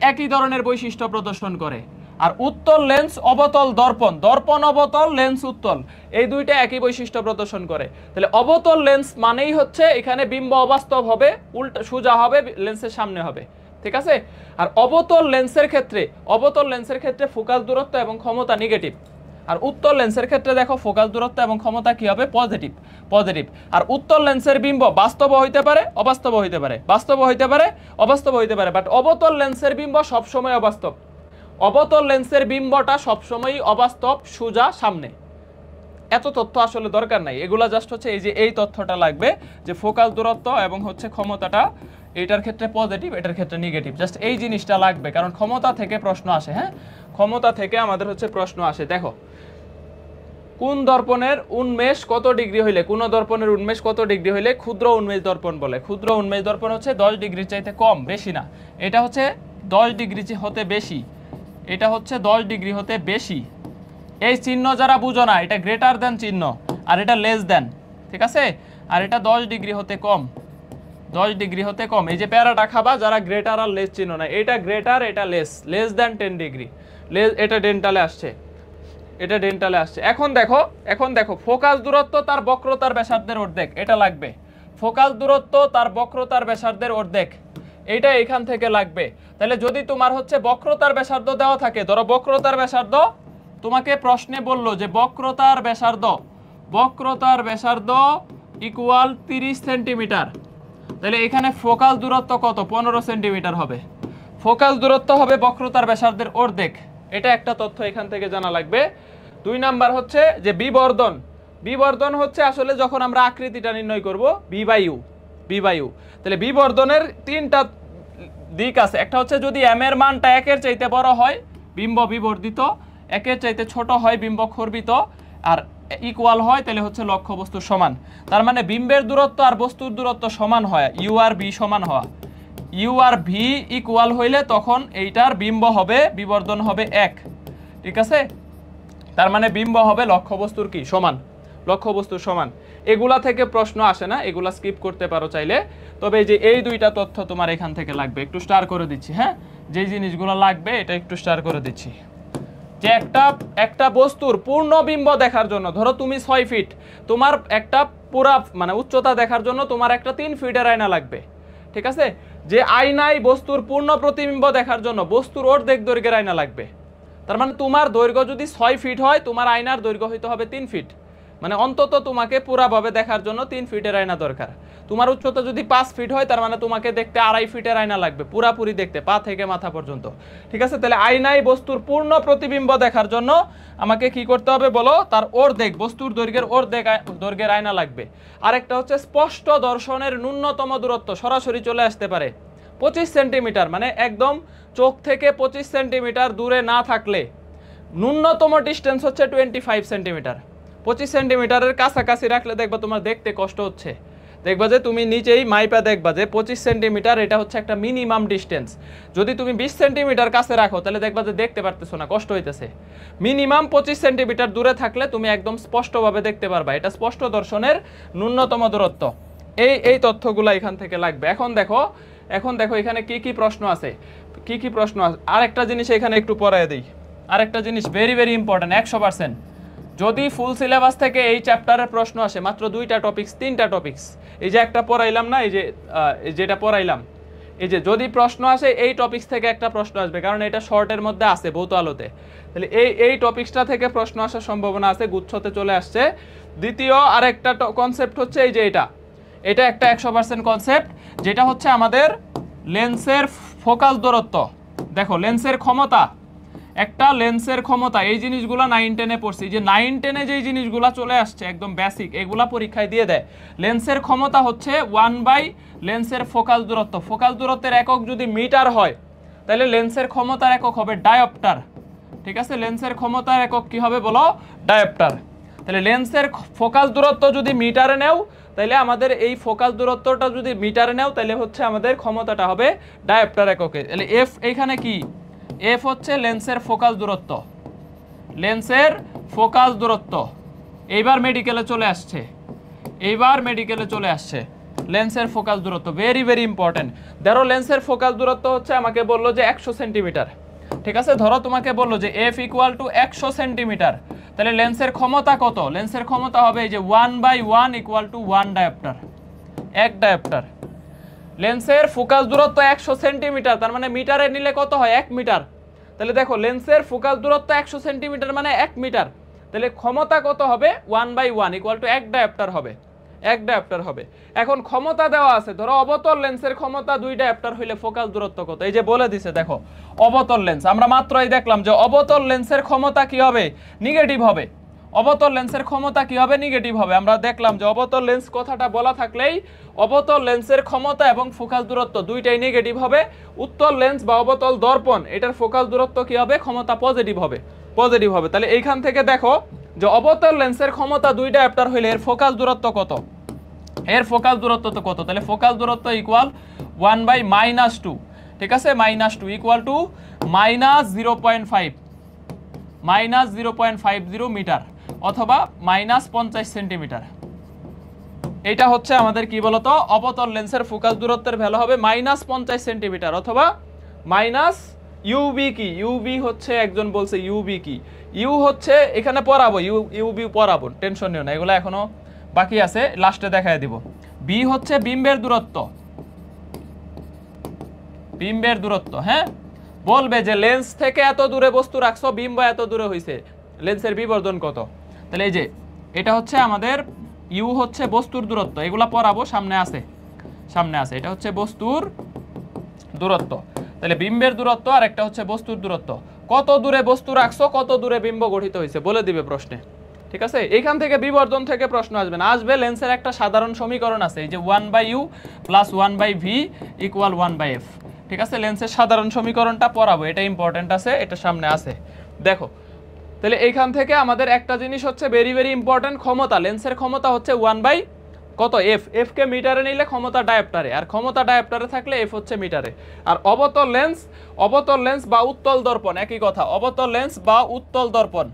একই ধরনের বৈশিষ্ট্য প্রদর্শন করে। আর উত্তল লেন্স অবতল দর্পণ, দর্পণ অবতল লেন্স উত্তল, এই দুইটা একই বৈশিষ্ট্য প্রদর্শন করে। তাহলে অবতল লেন্স মানেই হচ্ছে এখানে বিম্ব অবাস্তব হবে, উল্টা সোজা হবে, লেন্সের সামনে হবে। ঠিক আছে, আর অবতল লেন্সের ক্ষেত্রে ফোকাস দূরত্ব এবং ক্ষমতা নেগেটিভ, আর উত্তল লেন্সের ক্ষেত্রে দেখো ফোকাস দূরত্ব এবং ক্ষমতা কি হবে, পজিটিভ। আর উত্তল লেন্সের বিম্ব বাস্তব হইতে পারে, অবাস্তব হইতে পারে, বাস্তব হইতে পারে, অবাস্তব হইতে পারে, বাট অবতল লেন্সের বিম্ব সবসময় অবাস্তব, অবতল লেন্সের বিম্বটা সবসময় অবাস্তব, সোজা সামনে। এত তথ্য আসলে দরকার নাই, এগুলা জাস্ট হচ্ছে এই যে এই তথ্যটা লাগবে যে ফোকাস দূরত্ব এবং হচ্ছে ক্ষমতাটা, এটার ক্ষেত্রে পজিটিভ, এটার ক্ষেত্রে নেগেটিভ, জাস্ট এই জিনিসটা লাগবে, কারণ ক্ষমতা থেকে প্রশ্ন আসে। হ্যাঁ, ক্ষমতা থেকে আমাদের হচ্ছে প্রশ্ন আসে। দেখো কোন দর্পণের উন্মেষ কত ডিগ্রি হইলে, কোন দর্পণের উন্মেষ কত ডিগ্রি হইলে ক্ষুদ্র উন্মেষ দর্পণ বলে। ক্ষুদ্র উন্মেষ দর্পণ হচ্ছে 10 ডিগ্রির চাইতে কম, বেশি না, এটা হচ্ছে 10 ডিগ্রি হতে বেশি, এটা হচ্ছে 10 ডিগ্রি হতে বেশি। এই চিহ্ন যারা বুঝো না, এটা গ্রেটার দেন চিহ্ন আর এটা লেস দেন। ঠিক আছে, আর এটা 10 ডিগ্রি হতে কম, 10 ডিগ্রি হতে কম। এই যে প্যারাটা খাবা যারা গ্রেটার আর লেস চিহ্ন না, এটা গ্রেটার এটা লেস দেন 10 ডিগ্রি, এটা ডেন্টালে আসছে, এটা ডেন্টালে আসছে। এখন দেখো ফোকাস দূরত্ব তার বক্রতার ব্যাসার্ধের অর্ধেক, এটা লাগবে। ফোকাস দূরত্ব তার বক্রতার ব্যাসার্ধের অর্ধেক, এইটা এখান থেকে লাগবে। তাহলে যদি তোমার হচ্ছে বক্রতার ব্যাসার্ধ দেওয়া থাকে, ধরো বক্রতার ব্যাসার্ধ তোমাকে প্রশ্নে বললো যে বক্রতার ব্যাসার্ধ ইকুয়াল 30 সেন্টিমিটার, তাহলে এখানে ফোকাস দূরত্ব কত, 15 সেন্টিমিটার হবে। ফোকাস দূরত্ব হবে বক্রতার ব্যাসার্ধের অর্ধেক, এটা একটা তথ্য এখান থেকে জানা লাগবে। 2 নাম্বার হচ্ছে যে বিবর্ধন হচ্ছে আসলে যখন আমরা আকৃতিটা নির্ণয় করব বি বাই ইউ। তাহলে বিবর্ধনের 3টা দিক আছে, একটা হচ্ছে যদি m এর মানটা 1 এর চাইতে বড় হয় বিম্ব বিবর্ধিত, 1 এর চাইতে ছোট হয় বিম্ব খর্বিত, আর ইকুয়াল হয় তাহলে হচ্ছে লক্ষ্য বস্তুর সমান। তার মানে বিম্বের দূরত্ব আর বস্তুর দূরত্ব সমান হয়, ইউ আর ভি সমান হওয়া, ইউ আর ভি ইকুয়াল হইলে তখন এইটার বিম্ব হবে, বিবর্ধন হবে 1। ঠিক আছে, তার মানে বিম্ব হবে লক্ষ্যবস্তুর কি সমান, লক্ষ্যবস্তুর সমান। এগুলা থেকে প্রশ্ন আসে না, এগুলা স্কিপ করতে পারো চাইলে। তবে এই যে এই দুইটা তথ্য তোমার এখান থেকে লাগবে, একটু স্টার করে দিচ্ছি। হ্যাঁ, যেই জিনিসগুলো লাগবে এটা একটু স্টার করে দিচ্ছি। যে একটা বস্তুর পূর্ণ বিম্ব দেখার জন্য, ধরো তুমি 6 ফিট, তোমার একটা পুরা মানে উচ্চতা দেখার জন্য তোমার একটা 3 ফিটের আয়না লাগবে। ঠিক আছে, যে আয়নায় বস্তুর পূর্ণ প্রতিবিম্ব দেখার জন্য বস্তুর অর্ধেক দৈর্ঘ্যের আয়না লাগবে। তার মানে তোমার দৈর্ঘ্য যদি 6 ফিট হয়, তোমার আয়নার দৈর্ঘ্য হইতে হবে 3 ফিট, মানে অন্তত তোমাকে পুরাভাবে দেখার জন্য 3 ফিটের আয়না দরকার। তোমার উচ্চতা যদি 5 ফিট হয় তার মানে তোমাকে দেখতে 2.5 ফিটের আয়না লাগবে পুরাপুরি দেখতে, পা থেকে মাথা পর্যন্ত। ঠিক আছে, তাহলে আয়নায় বস্তুর পূর্ণ প্রতিবিম্ব দেখার জন্য আমাকে কি করতে হবে বলো, তার অর্ধেক, বস্তুর দৈর্ঘ্যের অর্ধেক দৈর্ঘ্যের আয়না লাগবে। আরেকটা হচ্ছে স্পষ্ট দর্শনের ন্যূনতম দূরত্ব সরাসরি চলে আসতে পারে 25 সেন্টিমিটার, মানে একদম চোখ থেকে 25 সেন্টিমিটার দূরে না থাকলে ন্যূনতম ডিস্টেন্স হচ্ছে 25 সেন্টিমিটার। 25 সেন্টিমিটারের কাছাকাছি রাখলে দেখবা তোমার দেখতে কষ্ট হচ্ছে, দেখবা যে তুমি নিচেই মাইপা দেখবা যে 25 সেন্টিমিটার এটা হচ্ছে একটা মিনিমাম ডিস্টেন্স। যদি তুমি 20 সেন্টিমিটার কাছে রাখো তাহলে দেখবা যে দেখতে পারতেছো না, কষ্ট হইতেছে। মিনিমাম 25 সেন্টিমিটার দূরে থাকলে তুমি একদম স্পষ্টভাবে দেখতে পারবা, এটা স্পষ্ট দর্শনের ন্যূনতম দূরত্ব। এই তথ্যগুলো এখান থেকে লাগবে। এখন দেখো এখানে কি কি প্রশ্ন আছে, কি কি প্রশ্ন আছে। আরেকটা জিনিস এখানে একটু পড়ায় দিই, আরেকটা জিনিস ভেরি ভেরি ইম্পর্টেন্ট 100%। যদি ফুল সিলেবাস থেকে এই চ্যাপ্টারের প্রশ্ন আসে, মাত্র 2টা টপিকস 3টা টপিকস, এই যে একটা পড়াইলাম না, এই যে যেটা পড়াইলাম, এই যে যদি প্রশ্ন আসে এই টপিকস থেকে একটা প্রশ্ন আসবে, কারণ এটা শর্টের মধ্যে আছে ভৌত আলোতে। তাহলে এই টপিকসটা থেকে প্রশ্ন আসার সম্ভাবনা আছে, গুচ্ছতে চলে আসছে। দ্বিতীয় আরেকটা কনসেপ্ট হচ্ছে এই যে এটা একটা 100% কনসেপ্ট, যেটা হচ্ছে আমাদের লেন্সের ফোকাস দূরত্ব। দেখো লেন্সের ক্ষমতা, একটা লেন্সের ক্ষমতা, এই জিনিসগুলো 9-10-এ পড়ছি, যে 9-10-এ যেই জিনিসগুলো চলে আসছে একদম বেসিক, এগুলা পরীক্ষায় দিয়ে দেয়। লেন্সের ক্ষমতা হচ্ছে 1/, লেন্সের ফোকাস দূরত্ব। ফোকাস দূরত্বের একক যদি মিটার হয় তাহলে লেন্সের ক্ষমতার একক হবে ডায়োপ্টার। ঠিক আছে, লেন্সের ক্ষমতার একক কি হবে বলো, ডায়োপ্টার। তাহলে লেন্সের ফোকাস দূরত্ব যদি মিটারে নেও তাহলে আমাদের এই ফোকাস দূরত্বটা যদি মিটারে নেও তাহলে হচ্ছে আমাদের ক্ষমতাটা হবে ডায়োপ্টার এককে। তাহলে এফ এইখানে কি, এফ হচ্ছে লেন্সের ফোকাস দূরত্ব, লেন্সের ফোকাস দূরত্ব। এইবার মেডিকেলে চলে আসছে, লেন্সের ফোকাস দূরত্ব ভেরি ভেরি ইম্পর্টেন্ট। ধরো লেন্সের ফোকাস দূরত্ব হচ্ছে আমাকে বললো যে 100 সেন্টিমিটার। ঠিক আছে, ধরো তোমাকে বললো যে এফ ইকুয়াল টু 100 সেন্টিমিটার, তাহলে লেন্সের ক্ষমতা কত, লেন্সের ক্ষমতা হবে এই যে 1/1 ইকুয়াল টু 1 ডায়োপ্টার, 1 ডায়োপ্টার। লেন্সের ফোকাস দূরত্ব 100 সেন্টিমিটার, তার মানে মিটারে নিলে কত হয় 1 মিটার। তাহলে দেখো লেন্সের ফোকাস দূরত্ব 100 সেন্টিমিটার মানে 1 মিটার, তাহলে ক্ষমতা কত হবে 1/1 ইকুয়াল টু 1 ডায়োপ্টার হবে, 1 ডায়োপ্টার হবে। এখন ক্ষমতা দেওয়া আছে, ধরো অবতল লেন্সের ক্ষমতা 2 ডায়োপ্টার হইলে ফোকাস দূরত্ব কত, এই যে বলে দিছে। দেখো অবতল লেন্স, আমরা মাত্রই দেখলাম যে অবতল লেন্সের ক্ষমতা কি হবে, নেগেটিভ হবে। অবতল লেন্সের ক্ষমতা কি হবে, নেগেটিভ হবে। আমরা দেখলাম যে অবতল লেন্স কথাটা বলা থাকলেই অবতল লেন্সের ক্ষমতা এবং ফোকাস দূরত্ব দুইটাই নেগেটিভ হবে। উত্তল লেন্স বা অবতল দর্পণ এটার ফোকাস দূরত্ব কি হবে, ক্ষমতা পজিটিভ হবে, পজিটিভ হবে। তাহলে এইখান থেকে দেখো যে অবতল লেন্সের ক্ষমতা 2 ডায়োপ্টার হইলে এর ফোকাস দূরত্ব কত, এর ফোকাস দূরত্ব তো কত, তাহলে ফোকাস দূরত্ব ইকুয়াল 1/-2। ঠিক আছে, -2 ইকুয়াল টু -0.5, -0.50 মিটার অথবা -50 সেন্টিমিটার। এটা হচ্ছে আমাদের কি বলতো, অবতল লেন্সের ফোকাস দূরত্বের ভ্যালু হবে -50 সেন্টিমিটার অথবা ইউবি কি, ইউবি হচ্ছে একজন বলছে ইউবি কি, ইউ হচ্ছে এখানে পড়াবো, ইউবি পড়াবো, টেনশন নিও না, এগুলো এখনো বাকি আছে, লাস্টে দেখায় দিব। বি হচ্ছে বিম্বের দূরত্ব, বিম্বের দূরত্ব। হ্যাঁ, বলবে যে লেন্স থেকে এত দূরে বস্তু রাখছো, বিম্ব এত দূরে হইছে, লেন্সের বিবর্ধন কত। তাহলে এই যে এটা হচ্ছে আমাদের ইউ হচ্ছে বস্তুর দূরত্ব, এগুলা পড়াবো, সামনে আছে, এটা হচ্ছে বস্তুর দূরত্ব। তাহলে বিম্বের দূরত্ব আর একটা হচ্ছে বস্তুর দূরত্ব, কত দূরে বস্তু রাখছো, কত দূরে বিম্ব গঠিত হয়েছে বলে দিবে প্রশ্নে। ঠিক আছে, এইখান থেকে বিবর্ধন থেকে প্রশ্ন আসবে না, আসবে লেন্সের একটা সাধারণ সমীকরণ আছে, এই যে 1/u plus 1/v equal 1/f। ঠিক আছে, লেন্সের সাধারণ সমীকরণটা পড়াবো, এটা ইম্পর্টেন্ট আছে, এটা সামনে আছে। দেখো তাহলে এইখান থেকে আমাদের একটা জিনিস হচ্ছে ভেরি ভেরি ইম্পর্টেন্ট, ক্ষমতা, লেন্সের ক্ষমতা হচ্ছে 1/, কত, এফ, এফ কে মিটারে নিলে ক্ষমতা ডায়োপ্টারে, আর ক্ষমতা ডায়োপ্টারে থাকলে এফ হচ্ছে মিটারে। আর অবতল লেন্স বা উত্তল দর্পণ একই কথা, অবতল লেন্স বা উত্তল দর্পণ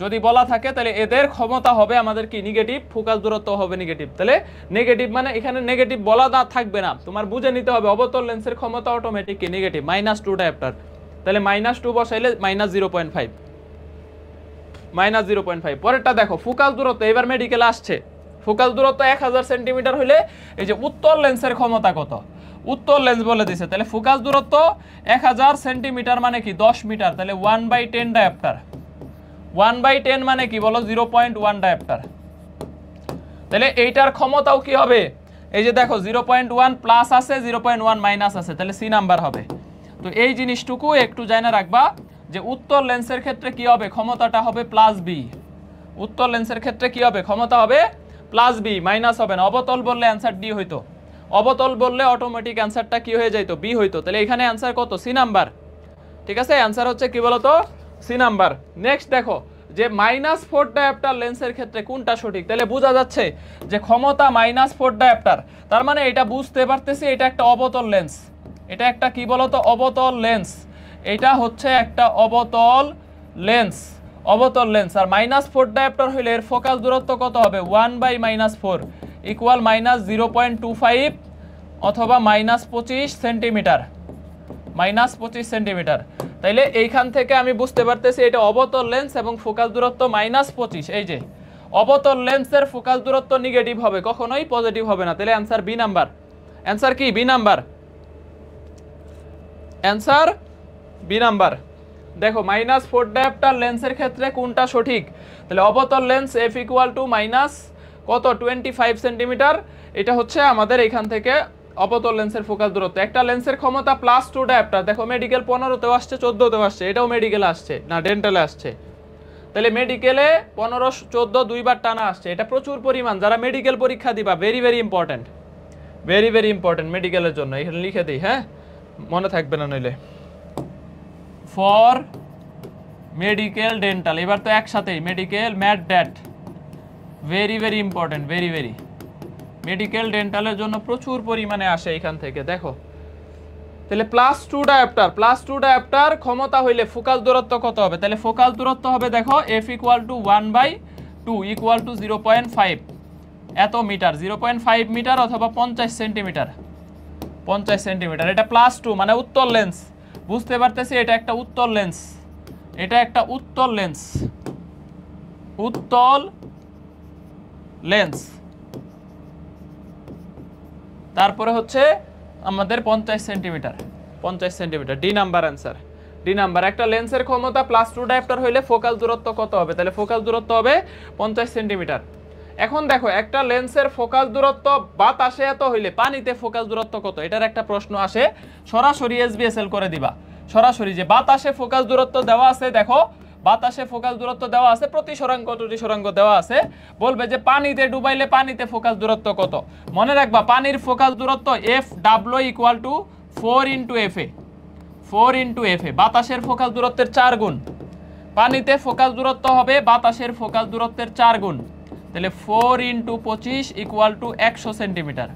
যদি বলা থাকে তাহলে এদের ক্ষমতা হবে আমাদের কি, নেগেটিভ, ফোকাস দূরত্ব হবে নেগেটিভ। তাহলে নেগেটিভ মানে এখানে নেগেটিভ বলা না থাকবে না, তোমার বুঝে নিতে হবে অবতল লেন্সের ক্ষমতা অটোমেটিক কি নেগেটিভ, -2 ডায়োপ্টার। তাহলে -2 বসাইলে -0.5, -0.5। পরেরটা দেখো ফোকাস দূরত্ব, এবার মেডিকেল আসছে। ফোকাস দূরত্ব 1000 সেন্টিমিটার হইলে এই যে উত্তল লেন্সের ক্ষমতা কত, উত্তল লেন্স বলে দিছে। তাহলে ফোকাস দূরত্ব 1000 সেন্টিমিটার মানে কি 10 মিটার, তাহলে 1/10 ডায়োপ্টার, 1/10 মানে কি বলো 0.1 ডায়োপ্টার। তাহলে এইটার ক্ষমতাও কি হবে, এই যে দেখো 0.1 প্লাস আছে 0.1 মাইনাস আছে, তাহলে সি নাম্বার হবে। তো এই জিনিসটুকু একটু জানা রাখবা যে উত্তর লেন্সের ক্ষেত্রে কি হবে, ক্ষমতাটা হবে প্লাস বি। উত্তর লেন্সের ক্ষেত্রে কি হবে, ক্ষমতা হবে প্লাস বি, মাইনাস হবে না। অবতল বললে অ্যান্সার ডি হইতো, অবতল বললে অটোমেটিক অ্যান্সারটা কি হয়ে যাইতো, বি হইতো। তাহলে এখানে অ্যান্সার কত, সি নাম্বার। ঠিক আছে, অ্যান্সার হচ্ছে কি বলতো, সি নাম্বার। নেক্সট দেখো যে -4 ডায়াপ্টার লেন্সের ক্ষেত্রে কোনটা সঠিক, তাহলে বোঝা যাচ্ছে যে ক্ষমতা -4 ডায়াপ্টার, তার মানে এটা বুঝতে পারতেছি এটা একটা অবতল লেন্স। এটা একটা কি বলতো, অবতল লেন্স। এটা হচ্ছে একটা অবতল লেন্স, অবতল লেন্স। আর -4 ডায়াপ্টার হইলে এর ফোকাস দূরত্ব কত হবে, 1/-4 ইকুয়াল -0.25 অথবা -25 সেন্টিমিটার, -25 সেন্টিমিটার। তাইলে এইখান থেকে আমি বুঝতে পারতেছি এটা অবতল লেন্স এবং ফোকাস দূরত্ব -25। এই যে অবতল লেন্সের ফোকাস দূরত্ব নেগেটিভ হবে, কখনোই পজিটিভ হবে না। তাহলে অ্যান্সার বি নাম্বার। অ্যান্সার কি, B number. Answer B number. দেখো -4 ডায়াপ্টার লেন্সের ক্ষেত্রে কোনটা সঠিক, তাহলে অবতল lens F equal to minus কত 25 সেন্টিমিটার, এটা হচ্ছে আমাদের এখান থেকে অবতল লেন্সের ফোকাস দূরত্ব। একটা লেন্সের ক্ষমতা +2 ডায়াপ্টার, দেখো মেডিকেল 15তেও আসছে 14তেও আসছে, এটাও মেডিকেলে আসছে না ডেন্টালে আসছে। তাহলে মেডিকেলে 15 14 দুইবার টানা আসছে, এটা প্রচুর পরিমাণ। যারা মেডিকেল পরীক্ষা দিবা very very important, very very important মেডিকেলের জন্য। এখানে লিখে দিই, হ্যাঁ মনে থাকবে না নইলে। ফর মেডিকেল ডেন্টাল, এবার তো একসাথেই medical MAT DAT, very very important, very very. Medical ডেন্টালের জন্য প্রচুর পরিমাণে আসে এখান থেকে। দেখো তাহলে +2 ডায়াপ্টার, +2 ডায়াপ্টার ক্ষমতা হইলে ফোকাস দূরত্ব কত হবে, তাহলে ফোকাস দূরত্ব হবে দেখো f = 1/2 = 0.5 এত মিটার, 0.5 মিটার অথবা 50 সেন্টিমিটার, 50 সেন্টিমিটার। এটা +2 মানে উত্তল লেন্স, বুঝতে পারতেছি এটা একটা উত্তল লেন্স, এটা একটা উত্তল লেন্স, উত্তল লেন্স। তারপরে হচ্ছে আমাদের 50 centimetre, 50 centimetre, D number answer, D number. একটা লেন্সের ক্ষমতা +2 ডায়াপ্টার হইলে ফোকাস দূরত্ব কত হবে, তাহলে ফোকাস দূরত্ব হবে 50 সেন্টিমিটার। এখন দেখো একটা লেন্সের ফোকাস দূরত্ব বাতাসে এত হইলে পানিতে ফোকাস দূরত্ব কত, এটার একটা প্রশ্ন আসে, সরাসরি এসবিএসএল করে দিবা। সরাসরি যে বাতাসে ফোকাস দূরত্ব দেওয়া আছে, দেখো বাতাসে ফোকাস দূরত্ব দেওয়া আছে, প্রতি সরাঙ্ক ত্রুটি সরাঙ্ক দেওয়া আছে, বলবে যে পানিতে ডুবাইলে পানিতে ফোকাস দূরত্ব কত। মনে রাখবা পানির ফোকাস দূরত্ব FW = 4 × FA, 4 × FA, বাতাসের ফোকাস দূরত্বের 4 গুণ। পানিতে ফোকাস দূরত্ব হবে বাতাসের ফোকাস দূরত্বের 4 গুণ, তাহলে 4 × 25 = 100 সেন্টিমিটার।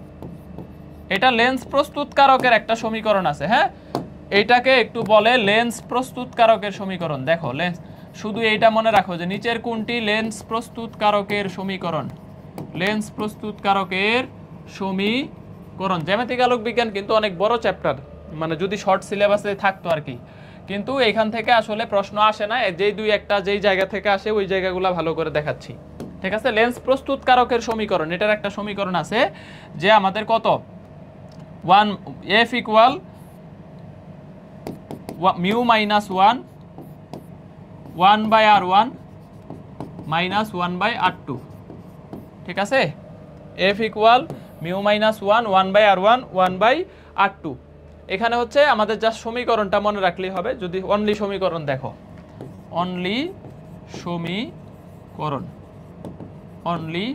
এটা লেন্স প্রস্তুতকারকের একটা সমীকরণ আছে, হ্যাঁ এইটাকে একটু বলে লেন্স প্রস্তুতকারকের সমীকরণ। দেখো লেন্স, শুধু এইটা মনে রাখো যে নিচের কোনটি লেন্স প্রস্তুতকারকের সমীকরণ, লেন্স প্রস্তুতকারকের সমীকরণ। জ্যামিতিক আলোক বিজ্ঞান কিন্তু অনেক বড় চ্যাপ্টার, মানে যদি শর্ট সিলেবাসে থাকতো আর কি, কিন্তু এখান থেকে আসলে প্রশ্ন আসে না, যেই দুই একটা যেই জায়গা থেকে আসে ওই জায়গাগুলো ভালো করে দেখাচ্ছি। ঠিক আছে, লেন্স প্রস্তুতকারকের সমীকরণ, এটার একটা সমীকরণ আছে যে আমাদের কত, F = μ - 1 1/r1 - 1/r2। ঠিক আছে, F = μ - 1 1/r1 1/r2। এখানে হচ্ছে আমাদের যা সমীকরণটা মনে রাখলেই হবে। যদি অনলি সমীকরণ দেখো, অনলি সমীকরণ, অনলি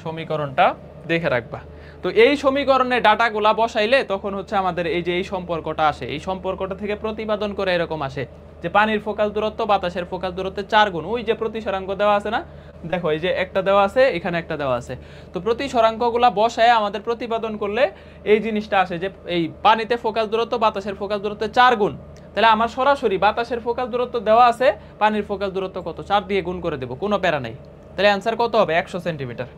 সমীকরণটা দেখে রাখবা। তো এই সমীকরণে ডাটাগুলা বসাইলে তখন হচ্ছে আমাদের এই যে এই সম্পর্কটা আসে, এই সম্পর্কটা থেকে প্রতিপাদন করে এরকম আসে যে পানির ফোকাস দূরত্ব বাতাসের ফোকাস দূরত্বের 4 গুণ। ওই যে প্রতিসরাঙ্ক দেওয়া আছে না, দেখো এই যে একটা দেওয়া আছে, এখানে একটা দেওয়া আছে, তো প্রতিসরাঙ্কগুলা বসায় আমাদের প্রতিপাদন করলে এই জিনিসটা আসে যে এই পানিতে ফোকাস দূরত্ব বাতাসের ফোকাস দূরত্বের 4 গুণ। তাহলে আমার সরাসরি বাতাসের ফোকাস দূরত্ব দেওয়া আছে, পানির ফোকাস দূরত্ব কত, 4 দিয়ে গুণ করে দেবো, কোনো প্যারা নাই। তাহলে অ্যান্সার কত হবে, 100 সেন্টিমিটার।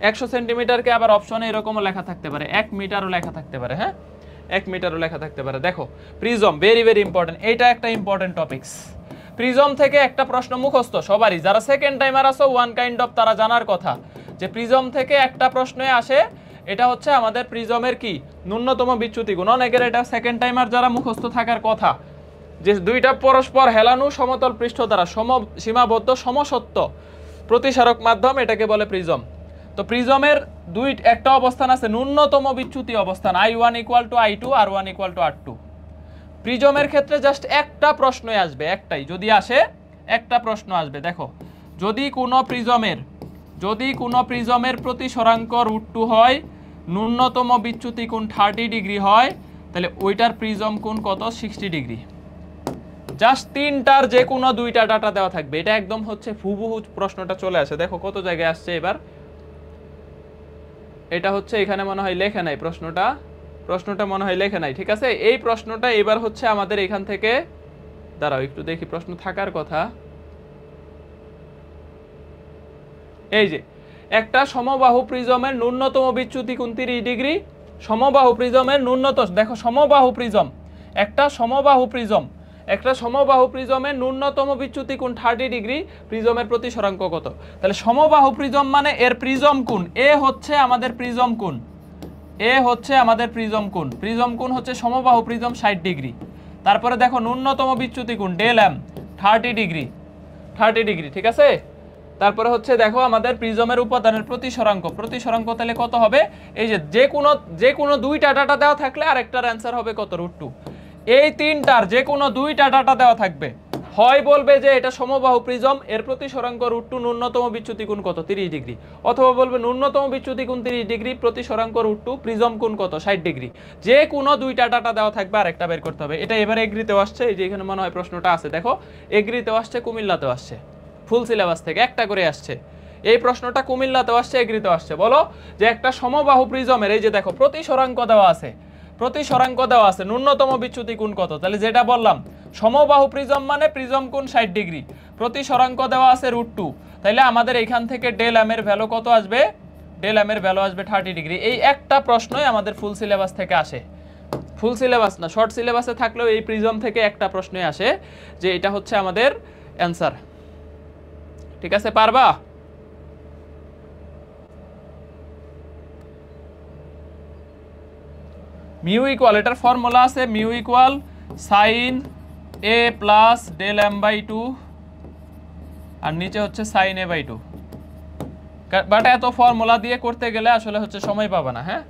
100 সেন্টিমিটারকে আবার অপশনে এরকমও লেখা থাকতে পারে, 1 মিটারও লেখা থাকতে পারে, হ্যাঁ 1 মিটারও লেখা থাকতে পারে। দেখো প্রিজম, ভেরি ভেরি ইম্পর্টেন্ট, এটা একটা ইম্পর্টেন্ট টপিকস। প্রিজম থেকে একটা প্রশ্ন মুখস্থ সবারই, যারা সেকেন্ড টাইমার আছো ওয়ান কাইন্ড অফ তারা জানার কথা যে প্রিজম থেকে একটা প্রশ্নে আসে, এটা হচ্ছে আমাদের প্রিজমের কি ন্যূনতম বিচ্যুতি গুণ। অনেকের এটা সেকেন্ড টাইমার যারা মুখস্থ থাকার কথা, যে দুইটা পরস্পর হেলানো সমতল পৃষ্ঠ দ্বারা সীমাবদ্ধ সমসত্ব প্রতিসারক মাধ্যম, এটাকে বলে প্রিজম। তো প্রিজমের একটা অবস্থান আছে ন্যূনতম বিচ্যুতি অবস্থান I1 = I2 R1 = R2। প্রিজমের ক্ষেত্রে জাস্ট একটা প্রশ্নই আসবে, একটাই, যদি আসে একটা প্রশ্ন আসবে। দেখো, যদি কোনো প্রিজমের প্রতিসরাঙ্ক √2 হয়, ন্যূনতম বিচ্যুতি কোণ 30 ডিগ্রি হয়, তাহলে ওইটার প্রিজম কোণ কত? 60 ডিগ্রি। জাস্ট তিনটার যে কোনো দুইটা ডাটা দেওয়া থাকবে। এটা একদম হচ্ছে হুবহু প্রশ্নটা চলে আসে। দেখো কত জায়গায় আসছে এবার। এটা হচ্ছে এখানে মনে হয় লেখা নাই প্রশ্নটা মনে হয় লেখা নাই। ঠিক আছে, এই প্রশ্নটা এবার হচ্ছে আমাদের এখান থেকে, দাঁড়াও একটু দেখি প্রশ্ন থাকার কথা। এই যে একটা সমবাহু প্রিজমের ন্যূনতম বিচ্যুতি কোণ 30 ডিগ্রি। সমবাহু প্রিজমের ন্যূনতম, দেখো সমবাহু প্রিজম, একটা সমবাহু প্রিজমের ন্যূনতম বিচ্যুতি কোণ 30 ডিগ্রি, প্রিজমের প্রতিসরাঙ্ক কত? তাহলে সমবাহু প্রিজম মানে এর প্রিজম কোণ এ হচ্ছে আমাদের প্রিজম কোণ, প্রিজম কোণ হচ্ছে সমবাহু প্রিজম 60 ডিগ্রি। তারপরে দেখো ন্যূনতম বিচ্যুতি কোণ ΔM 30 ডিগ্রি, ঠিক আছে। তারপরে হচ্ছে দেখো আমাদের প্রিজমের উপাদানের প্রতিসরাঙ্ক তাহলে কত হবে? এই যে কোনো দুইটা ডাটা দেওয়া থাকলে আরেকটার অ্যান্সার হবে কত? √2। এই তিনটার যে কোনো দুইটা ডাটা দেওয়া থাকবে, হয় বলবে যে এটা সমবাহু প্রিজম, এর প্রতিসরাঙ্ক √2, ন্যূনতম বিচ্যুতি কোণ কত? 30 ডিগ্রি। অথবা বলবে ন্যূনতম বিচ্যুতি কোণ 30 ডিগ্রি, প্রতিসরাঙ্ক √2, প্রিজম কোণ কত? 60 ডিগ্রি। যে কোনো দুইটা ডাটা দেওয়া থাকবে আরেকটা বের করতে হবে। এটা এবারে এগ্রিতেও আসছে, এই যে এখানে মনে হয় প্রশ্নটা আছে, দেখো এগ্রিতেও আসছে, কুমিল্লাতেও আসছে, ফুল সিলেবাস থেকে একটা করে আসছে। এই প্রশ্নটা কুমিল্লাতেও আসছে, এগ্রিতেও আসছে। বলো যে একটা সমবাহু প্রিজমের, এই যে দেখো প্রতিসরাঙ্ক দেওয়া আছে, ন্যূনতম বিচ্যুতি কোণ কত? তাহলে যেটা বললাম, সমবাহু প্রিজম মানে প্রিজম কোণ 60 ডিগ্রি, প্রতিসরাঙ্ক দেওয়া আছে √2, তাহলে আমাদের এখান থেকে ΔM এর ভ্যালু কত আসবে? ΔM এর ভ্যালু আসবে 30 ডিগ্রি। এই একটা প্রশ্নই আমাদের ফুল সিলেবাস থেকে আসে, ফুল সিলেবাস না, শর্ট সিলেবাসে থাকলেও এই প্রিজম থেকে একটা প্রশ্নই আসে যে এটা হচ্ছে আমাদের অ্যান্সার। ঠিক আছে, পারবা? মিউ ইকুয়াল, এটার ফর্মুলা আছে mu equal sin a plus ΔM/2 আর নিচে হচ্ছে sin a/2। বাট এত ফর্মুলা দিয়ে করতে গেলে আসলে হচ্ছে সময় পাবা না। হ্যাঁ,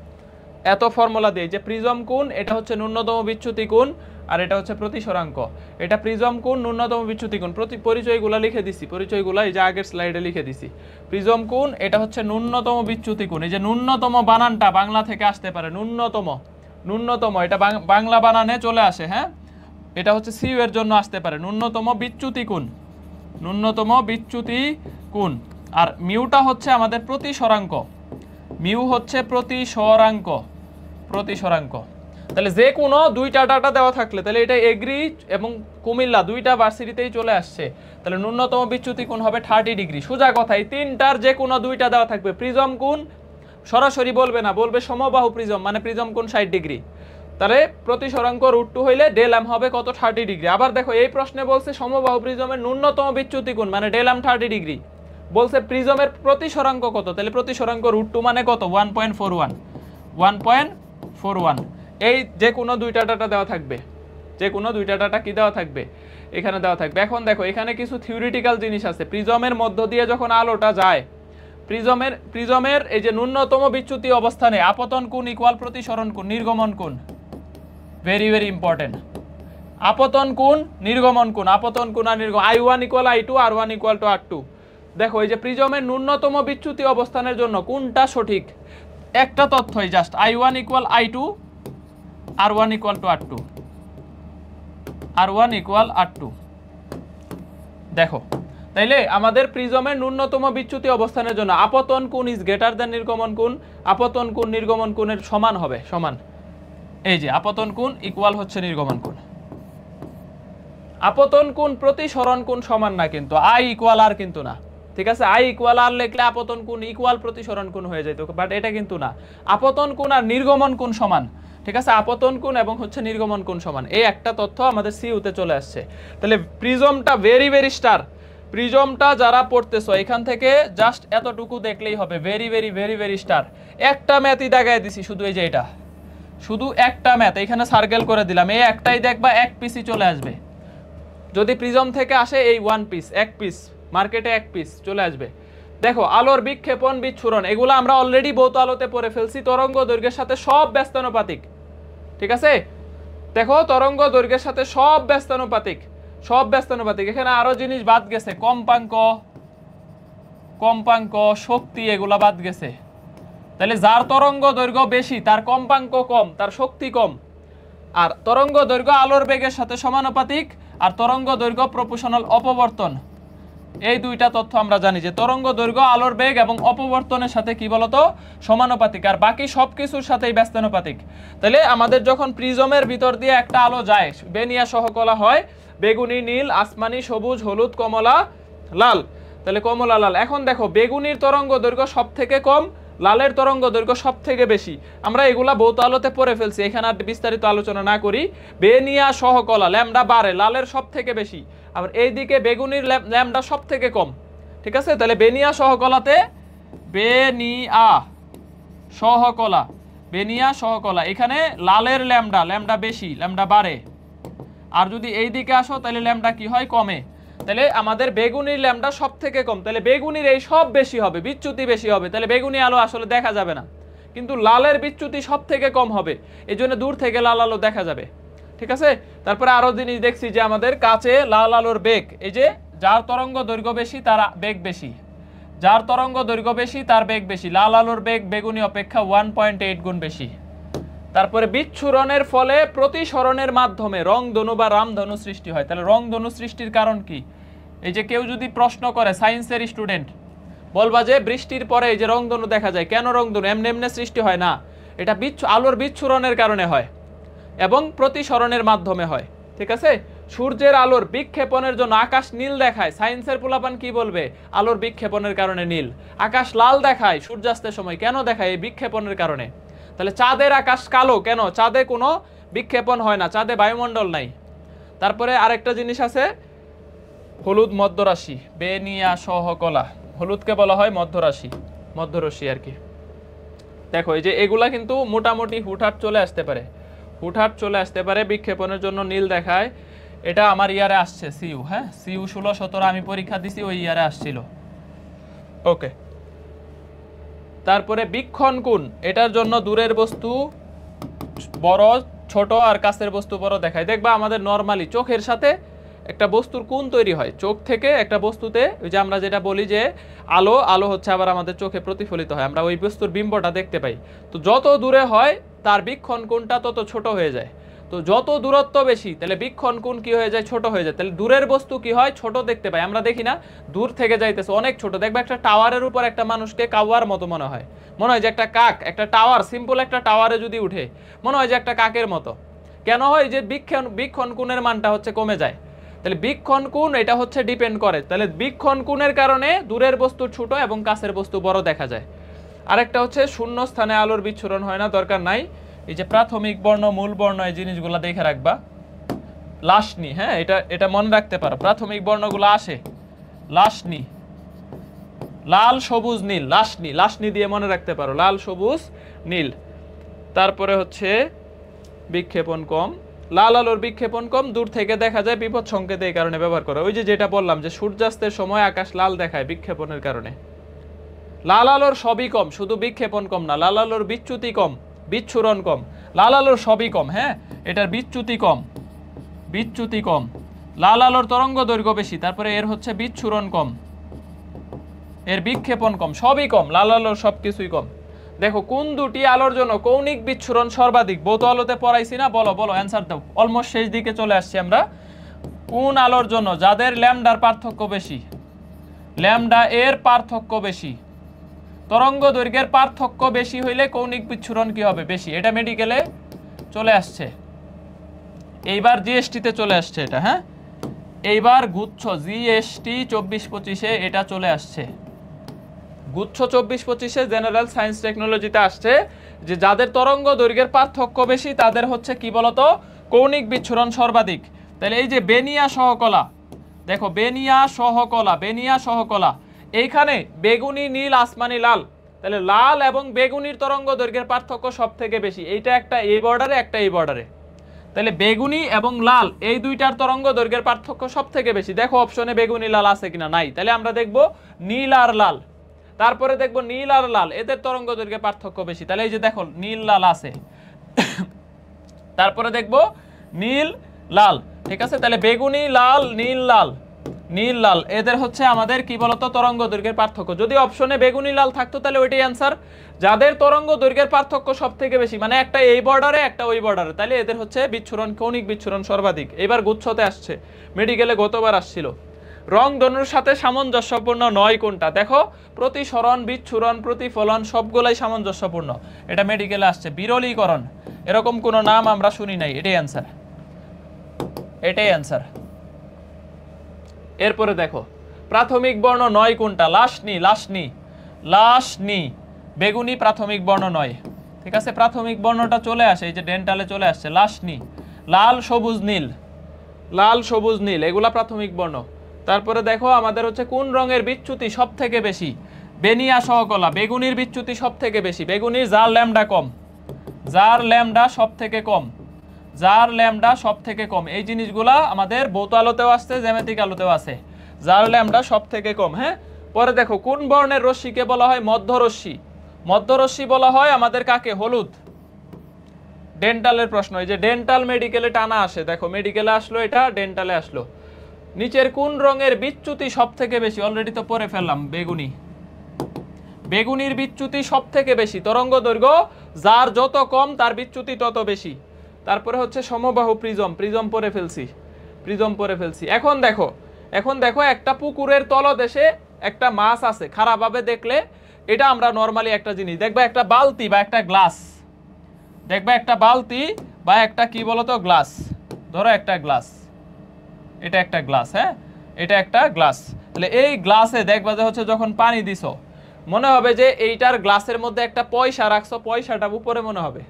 এত ফর্মুলা দিয়ে, যে প্রিজম কোণ এটা হচ্ছে ন্যূনতম বিচ্যুতি কোণ আর এটা হচ্ছে প্রতিসরাঙ্ক, এটা প্রিজম কোণ, ন্যূনতম বিচ্যুতি কোণ, পরিচয়গুলো লিখে দিছি, পরিচয়গুলো এই যে আগের স্লাইডে লিখে দিছি। প্রিজম কোণ এটা হচ্ছে ন্যূনতম বিচ্যুতি কোণ, এই যে ন্যূনতম বানানটা বাংলা থেকে আসতে পারে, ন্যূনতম এটা বাংলা বানানে চলে আসে। হ্যাঁ, এটা হচ্ছে সিউ এর জন্য আসতে পারে, ন্যূনতম বিচ্যুতি কোণ। আর মিউটা হচ্ছে আমাদের প্রতিসরাঙ্ক, মিউ হচ্ছে প্রতিসরাঙ্ক। তাহলে যে কোনো দুইটা ডাটা দেওয়া থাকলে, তাহলে এটা এগ্রি এবং কুমিল্লা দুইটা ভার্সিটিতেই চলে আসছে, তাহলে ন্যূনতম বিচ্যুতি কোণ হবে 30 ডিগ্রি। সোজা কথা, এই তিনটার যে কোনো দুইটা দেওয়া থাকবে। প্রিজম কোণ সরাসরি বলবে না, বলবে সমবাহু প্রিজম মানে প্রিজম কোণ 60 ডিগ্রি, তাহলে প্রতিসরাঙ্ক √2 হইলে ΔM হবে কত? 30 ডিগ্রি। আবার দেখো এই প্রশ্নে বলছে সমবাহু প্রিজমের ন্যূনতম বিচ্যুতি কোণ মানে ΔM 30 ডিগ্রি, বলছে প্রিজমের প্রতিসরাঙ্ক কত? তাহলে প্রতিসরাঙ্ক √2 মানে কত? 1.41। এই যে কোনো দুইটা ডাটা দেওয়া থাকবে, যে কোনো দুইটা ডাটা কি দেওয়া থাকবে? এখানে দেওয়া থাকবে। এখন দেখো এখানে কিছু থিওরিটিক্যাল জিনিস আছে। প্রিজমের মধ্য দিয়ে যখন আলোটা যায়, প্রিজমের এই যে ন্যূনতম বিচ্যুতি অবস্থানে আপতন কোণ ইকুয়াল প্রতিসরণ কোণ, নির্গমন কোণ, ভেরি ভেরি ইম্পর্টেন্ট। আপতন কোণ, নির্গমন কোণ, আর I1 = I2, R1 = R2। দেখো এই যে প্রিজমের ন্যূনতম বিচ্যুতি অবস্থানের জন্য কোনটা সঠিক? একটা তথ্যই just, I1 = I2, R1 = R2। দেখো তাইলে আমাদের প্রিজমের ন্যূনতম বিচ্যুতি অবস্থানের জন্য আপতন কোণ ইজ গ্রেটার দ্যান নির্গমন কোণ, আপতন কোণ নির্গমন কোণের সমান হবে, সমান। এই যে আপতন কোণ ইকুয়াল হচ্ছে নির্গমন কোণ। আপতন কোণ প্রতিসরণ কোণ সমান না, কিন্তু I = R কিন্তু না। ঠিক আছে, I = R লিখলে আপতন কোণ ইকুয়াল প্রতিসরণ কোণ হয়ে যেত, বাট এটা কিন্তু না। আপতন কোণ আর নির্গমন কোণ সমান। ঠিক আছে, আপতন কোণ এবং হচ্ছে নির্গমন কোণ সমান, এই একটা তথ্য আমাদের সিইউতে চলে আসছে। তাহলে প্রিজমটা ভেরি ভেরি স্টার। প্রিজমটা যারা পড়তেছো এখান থেকে জাস্ট এতটুকু দেখলেই হবে, very very very very star. একটা ম্যাথই দেখায় দিছি, শুধু এই যে এটা, শুধু একটা ম্যাথ এখানে সার্কেল করে দিলাম, এই একটাই দেখবা এক পিসই চলে আসবে। যদি প্রিজম থেকে আসে এই ওয়ান পিস, এক পিস, মার্কেটে এক পিস চলে আসবে। দেখো আলোর বিক্ষেপণ বিচ্ছুরণ এগুলো আমরা অলরেডি ভৌত আলোতে পড়ে ফেলছি। তরঙ্গ দৈর্ঘ্যের সাথে সব ব্যস্তানুপাতিক, ঠিক আছে? দেখো তরঙ্গ দৈর্ঘ্যের সাথে সব ব্যস্তানুপাতিক, সব ব্যস্তানুপাতিক। এখানে আরো জিনিস বাদ গেছে, কম্পাঙ্ক, শক্তি, এগুলা বাদ গেছে। তাহলে যার তরঙ্গ দৈর্ঘ্য বেশি তার কম্পাঙ্ক কম, তার শক্তি কম। আর তরঙ্গ দৈর্ঘ্য আলোর বেগের সাথে সমানুপাতিক, আর তরঙ্গ দৈর্ঘ্য প্রপোর্শনাল অপবর্তন। এই দুইটা তথ্য আমরা জানি যে তরঙ্গ দৈর্ঘ্য আলোর বেগ এবং অপবর্তনের সাথে কি বলতো সমানুপাতিক, আর বাকি সবকিছুর সাথেই ব্যস্তানুপাতিক। তাহলে আমাদের যখন প্রিজমের ভিতর দিয়ে একটা আলো যায়, বেনিয়া সহকলা হয় বেগুনি, নীল, আসমানি, সবুজ, হলুদ, কমলা, লাল। তাহলে কমলা, লাল। এখন দেখো বেগুনির তরঙ্গ দৈর্ঘ্য সব থেকে কম, লালের তরঙ্গ দৈর্ঘ্য সব থেকে বেশি। আমরা এগুলা ভৌত আলোতে পড়ে ফেলছি, এখানে আর বিস্তারিত আলোচনা না করি। বেনিয়া সহকলা ল্যামডা বাড়ে, লালের সব থেকে বেশি। আবার এইদিকে বেগুনির ল্যামডা সব থেকে কম, ঠিক আছে? তাহলে বেনিয়া সহকলাতে বেনিয়া সহকলা এখানে লালের ল্যামডা বেশি, ল্যামডা বাড়ে। আর যদি এই দিকে আসো তাহলে ল্যামডা কি হয়, কমে। তাহলে আমাদের বেগুনির ল্যামডা সব থেকে কম, তাহলে বেগুনির এই সব বেশি হবে, বিচ্যুতি বেশি হবে। তাহলে বেগুনি আলো আসলে দেখা যাবে না, কিন্তু লালের বিচ্যুতি সব থেকে কম হবে, এই জন্য দূর থেকে লাল আলো দেখা যাবে, ঠিক আছে? তারপরে আরো জিনিস দেখছি যে আমাদের কাছে লাল আলোর বেগ, এই যে যার তরঙ্গ দৈর্ঘ্য বেশি তার বেগ বেশি, যার তরঙ্গ দৈর্ঘ্য বেশি তার বেগ বেশি। লাল আলোর বেগ বেগুনি অপেক্ষা 1.8 গুণ বেশি। তারপরে বিচ্ছুরণের ফলে প্রতিসরণের মাধ্যমে রংধনু বা রামধনু সৃষ্টি হয়। তাহলে রংধনু সৃষ্টির কারণ কি? এই যে কেউ যদি প্রশ্ন করে, সায়েন্সের স্টুডেন্ট, বলবা যে বৃষ্টির পরে এই যে রংধনু দেখা যায়, কেন রংধনু? এমনি এমনি সৃষ্টি হয় না, এটা আলোর বিচ্ছুরণের কারণে হয় এবং প্রতিসরণের মাধ্যমে হয়, ঠিক আছে? সূর্যের আলোর বিক্ষেপণের জন্য আকাশ নীল দেখায়, সায়েন্সের পোলাপান কি বলবে? আলোর বিক্ষেপণের কারণে নীল। আকাশ লাল দেখায় সূর্যাস্তের সময়, কেন দেখায়? এই বিক্ষেপণের কারণে। তাহলে চাঁদের আকাশ কালো কেন? চাঁদে কোনো বিক্ষেপণ হয় না, চাঁদে বায়ুমণ্ডল নাই। তারপরে আরেকটা জিনিস আছে, হলুদ মধ্যরাশি, বেনিয়া সহকলা, হলুদকে বলা হয় মধ্যরশি আর কি। দেখো এই যে এগুলা কিন্তু মোটামুটি হুটহাট চলে আসতে পারে, বিক্ষেপণের জন্য নীল দেখায়। এটা আমার ইয়ারে আসছে সিইউ, হ্যাঁ সিইউ 16-17 আমি পরীক্ষা দিছি, ওই ইয়ারে আসছিল। ওকে, তারপরে বীক্ষণ কোণ, এটার জন্য দূরের বস্তু বড় ছোট আর কাছের বস্তু বড় দেখায়। দেখবা আমাদের নরমালি চোখের সাথে একটা বস্তুর কোণ তৈরি হয়, চোখ থেকে একটা বস্তুতে, ওই যে আমরা যেটা বলি যে আলো হচ্ছে আবার আমাদের চোখে প্রতিফলিত হয়, আমরা ওই বস্তুর বিম্বটা দেখতে পাই। তো যত দূরে হয় তার বীক্ষণ কোণটা তত ছোট হয়ে যায়। তো যত দূরত্ব বেশি তাহলে বীক্ষণ কোণ কি হয়ে যায়, ছোট হয়ে যায়। তাহলে দূরের বস্তু কি হয়, ছোট দেখতে পাই। আমরা দেখি না দূর থেকে যাইতেছে অনেক ছোট, দেখবে একটা টাওয়ারের উপর একটা মানুষকে কাওয়ার মতো মনে হয় যে একটা কাক, একটা টাওয়ার, সিম্পল একটা টাওয়ারে যদি উঠে মনে হয় যে একটা কাকের মতো। কেন হয়? যে বীক্ষণ কোণের মানটা হচ্ছে কমে যায়। তাহলে বীক্ষণ কোণ এটা হচ্ছে ডিপেন্ড করে। তাহলে বীক্ষণ কোণের কারণে দূরের বস্তু ছোট এবং কাছের বস্তু বড় দেখা যায়। আরেকটা হচ্ছে শূন্য স্থানে আলোর বিচ্ছুরণ হয় না, দরকার নাই। এই যে প্রাথমিক বর্ণ, মূল বর্ণ, এই জিনিসগুলো দেখে রাখবা। লাশনি, হ্যাঁ এটা মনে রাখতে পারো, প্রাথমিক বর্ণগুলো আসে লাশনি, লাল সবুজ নীল, লাশনি দিয়ে মনে রাখতে পারো, লাল সবুজ নীল। তারপরে হচ্ছে বিক্ষেপণ কম, লাল আলোর বিক্ষেপণ কম, দূর থেকে দেখা যায়, বিপদ সংকেত এই কারণে ব্যবহার করে। ওই যে যেটা বললাম যে সূর্যাস্তের সময় আকাশ লাল দেখায় বিক্ষেপণের কারণে। লাল আলোর সবই কম, শুধু বিক্ষেপণ কম না, লাল আলোর বিচ্যুতি কম, বিচ্ছুরণ কম। লাল আলোর সবই কম, হ্যাঁ এটার বিচ্যুতি কম। লাল আলোর তরঙ্গ দৈর্ঘ্য বেশি, তারপরে এর হচ্ছে বিচ্ছুরণ কম, এর বিক্ষেপণ কম, সবই কম, লাল আলোর সবকিছুই কম। দেখো কোন দুটি আলোর জন্য কৌণিক বিচ্ছুরণ সর্বাধিক? ভৌত আলোতে পড়াইছি না, বলো অ্যান্সার দাও। অলমোস্ট শেষ দিকে চলে আসছি আমরা। কোন আলোর জন্য? যাদের ল্যামডার পার্থক্য বেশি, ল্যামডা এর পার্থক্য বেশি, তরঙ্গ দৈর্ঘ্যের পার্থক্য বেশি হইলে কৌণিক বিচ্ছুরণ কি হবে? বেশি। এটা মেডিকেলে চলে আসছে, এইবার জিএসটিতে চলে আসছে এটা, হ্যাঁ এইবার গুচ্ছ জিএসটি 24-25-এ এটা চলে আসছে। গুচ্ছ 24-25-এ জেনারেল সায়েন্স টেকনোলজিতে আসছে যে যাদের তরঙ্গ দৈর্ঘ্যের পার্থক্য বেশি তাদের হচ্ছে কি বলতো, কৌণিক বিচ্ছুরণ সর্বাধিক। তাহলে এই যে বেনিয়া সহকলা, দেখো বেনিয়া সহকলা, এইখানে বেগুনি, নীল, আসমানি, লাল। তাহলে লাল এবং বেগুনির তরঙ্গ দৈর্ঘ্যের পার্থক্য সব থেকে বেশি, এইটা একটা এই বর্ডারে, একটা এই বর্ডারে। তাহলে বেগুনি এবং লাল এই দুইটার তরঙ্গ দৈর্ঘ্যের পার্থক্য সব থেকে বেশি। দেখো অপশনে বেগুনি লাল আছে কিনা, নাই। তাহলে আমরা দেখব নীল আর লাল। তারপরে দেখবো নীল আর লাল, এদের তরঙ্গ দৈর্ঘ্যের পার্থক্য বেশি। তাহলে এই যে দেখো নীল লাল আছে, তারপরে দেখবো নীল লাল, ঠিক আছে। তাহলে বেগুনি লাল নীল লাল, নীল লাল এদের হচ্ছে আমাদের কি বলতো তরঙ্গ দৈর্ঘ্যের পার্থক্য। যদি অপশনে বেগুনি লাল থাকতো তাহলে ওইটাই অ্যান্সার। যাদের তরঙ্গ দৈর্ঘ্যের পার্থক্য সব থেকে বেশি, মানে একটা এই বর্ডারে একটা ওই বর্ডারে, তাহলে এদের হচ্ছে বিচ্ছুরণ, কৌণিক বিচ্ছুরণ সর্বাধিক। এবার গুচ্ছতে আসছে, মেডিকেলে গতবার আসছিল। রং ধনুর সাথে সামঞ্জস্যপূর্ণ নয় কোনটা? দেখো প্রতিসরণ, বিচ্ছুরণ, প্রতিফলন সবগুলাই সামঞ্জস্যপূর্ণ। এটা মেডিকেলে আসছে। বিরলীকরণ এরকম কোনো নাম আমরা শুনি নাই, এটাই অ্যান্সার, এটাই অ্যান্সার। এরপরে দেখো প্রাথমিক বর্ণ নয় কোনটা? লাশনি, লাশনি, লাশনি বেগুনি প্রাথমিক বর্ণ নয়, ঠিক আছে। প্রাথমিক বর্ণটা চলে আসে, এই যে ডেন্টালে চলে আসছে লাশনি। লাল সবুজ নীল, লাল সবুজ নীল এগুলা প্রাথমিক বর্ণ। তারপরে দেখো আমাদের হচ্ছে কোন রঙের বিচ্যুতি সব থেকে বেশি? বেনিয়া সহকলা, বেগুনির বিচ্যুতি সব থেকে বেশি। বেগুনির জার ল্যামডা কম, জার ল্যামডা সব থেকে কম, জার ল্যামডা সব থেকে কম। এই জিনিসগুলা আমাদের ভৌত আলোতেও আসছে, জ্যামিতিক আলোতেও আছে। জার ল্যামডা সব থেকে কম। হ্যাঁ, পরে দেখো কোন বর্ণের রশ্মিকে বলা হয় মধ্যরশ্মি? মধ্যরশ্মি বলা হয় আমাদের কাকে? হলুদ। ডেন্টালের প্রশ্ন, এই যে ডেন্টাল মেডিকেলে টানা আসে, দেখো মেডিকেলে আসলো, এটা ডেন্টালে আসলো। নিচের কোন রঙের বিচ্যুতি সব থেকে বেশি? অলরেডি তো পরে ফেললাম, বেগুনি। বেগুনির বিচ্যুতি সব থেকে বেশি, তরঙ্গ দৈর্ঘ্য যার যত কম তার বিচ্যুতি তত বেশি। তারপরে হচ্ছে সমবাহু প্রিজম, প্রিজম পরে ফেলছি, প্রিজম পরে ফেলছি। এখন দেখো, এখন দেখো একটা পুকুরের তলদেশে একটা মাছ আছে, খারাপভাবে দেখলে এটা আমরা নরমালি একটা জিনিস দেখবা, একটা বালতি বা একটা গ্লাস, দেখবা একটা বালতি বা একটা কি বলতো গ্লাস, ধরো একটা গ্লাস, এটা একটা গ্লাস, হ্যাঁ এটা একটা গ্লাস। তাহলে এই গ্লাসে দেখবা যে হচ্ছে যখন পানি দিছো, মনে হবে যে এইটার গ্লাসের মধ্যে একটা পয়সা রাখছো, পয়সাটা উপরে মনে হবে।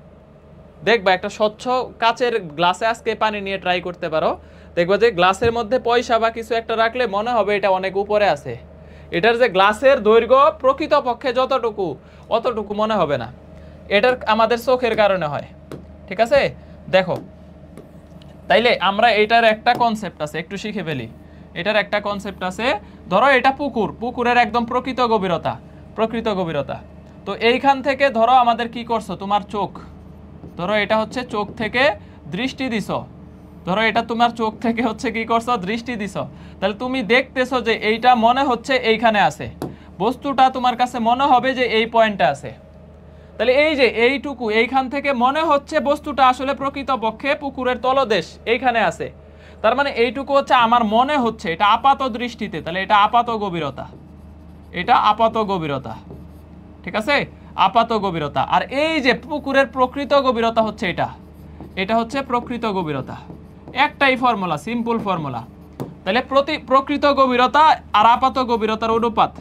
দেখবা একটা স্বচ্ছ কাচের গ্লাসে আজকে পানি নিয়ে ট্রাই করতে পারো, দেখবা যে গ্লাসের মধ্যে পয়সা বা কিছু একটা রাখলে মনে হবে এটা অনেক উপরে আছে। এটার যে গ্লাসের দৈর্ঘ্য প্রকৃতপক্ষে যতটুকু অতটুকু মনে হবে না, এটার আমাদের চোখের কারণে হয়, ঠিক আছে। দেখো তাইলে আমরা এটার একটা কনসেপ্ট আছে, একটু শিখে ফেলি। এটার একটা কনসেপ্ট আছে, ধরো এটা পুকুর, পুকুরের একদম প্রকৃত গভীরতা, প্রকৃত গভীরতা। তো এইখান থেকে ধরো আমাদের কি করছো, তোমার চোখ, ধরো এটা হচ্ছে চোখ থেকে দৃষ্টি দিছো, ধরো এটা তোমার চোখ থেকে হচ্ছে কি করছো, দৃষ্টি দিছো। তাহলে তুমি দেখতেছো যে এইটা মনে হচ্ছে এইখানে আছে, বস্তুটা তোমার কাছে মনে হবে যে এই পয়েন্টে আছে। তাহলে এই যে এইটুকু এইখান থেকে মনে হচ্ছে বস্তুটা আসলে প্রকৃতপক্ষে পুকুরের তলদেশ এইখানে আছে। তার মানে এইটুকু হচ্ছে আমার মনে হচ্ছে, এটা আপাত দৃষ্টিতে, তাহলে এটা আপাত গভীরতা, এটা আপাত গভীরতা, ঠিক আছে, আপাত গভীরতা। আর এই যে পুকুরের প্রকৃত গভীরতা হচ্ছে এটা, এটা হচ্ছে প্রকৃত গভীরতা। একটাই ফর্মুলা, সিম্পল ফর্মুলা। তাহলে প্রকৃত গভীরতা আর আপাত গভীরতার অনুপাত,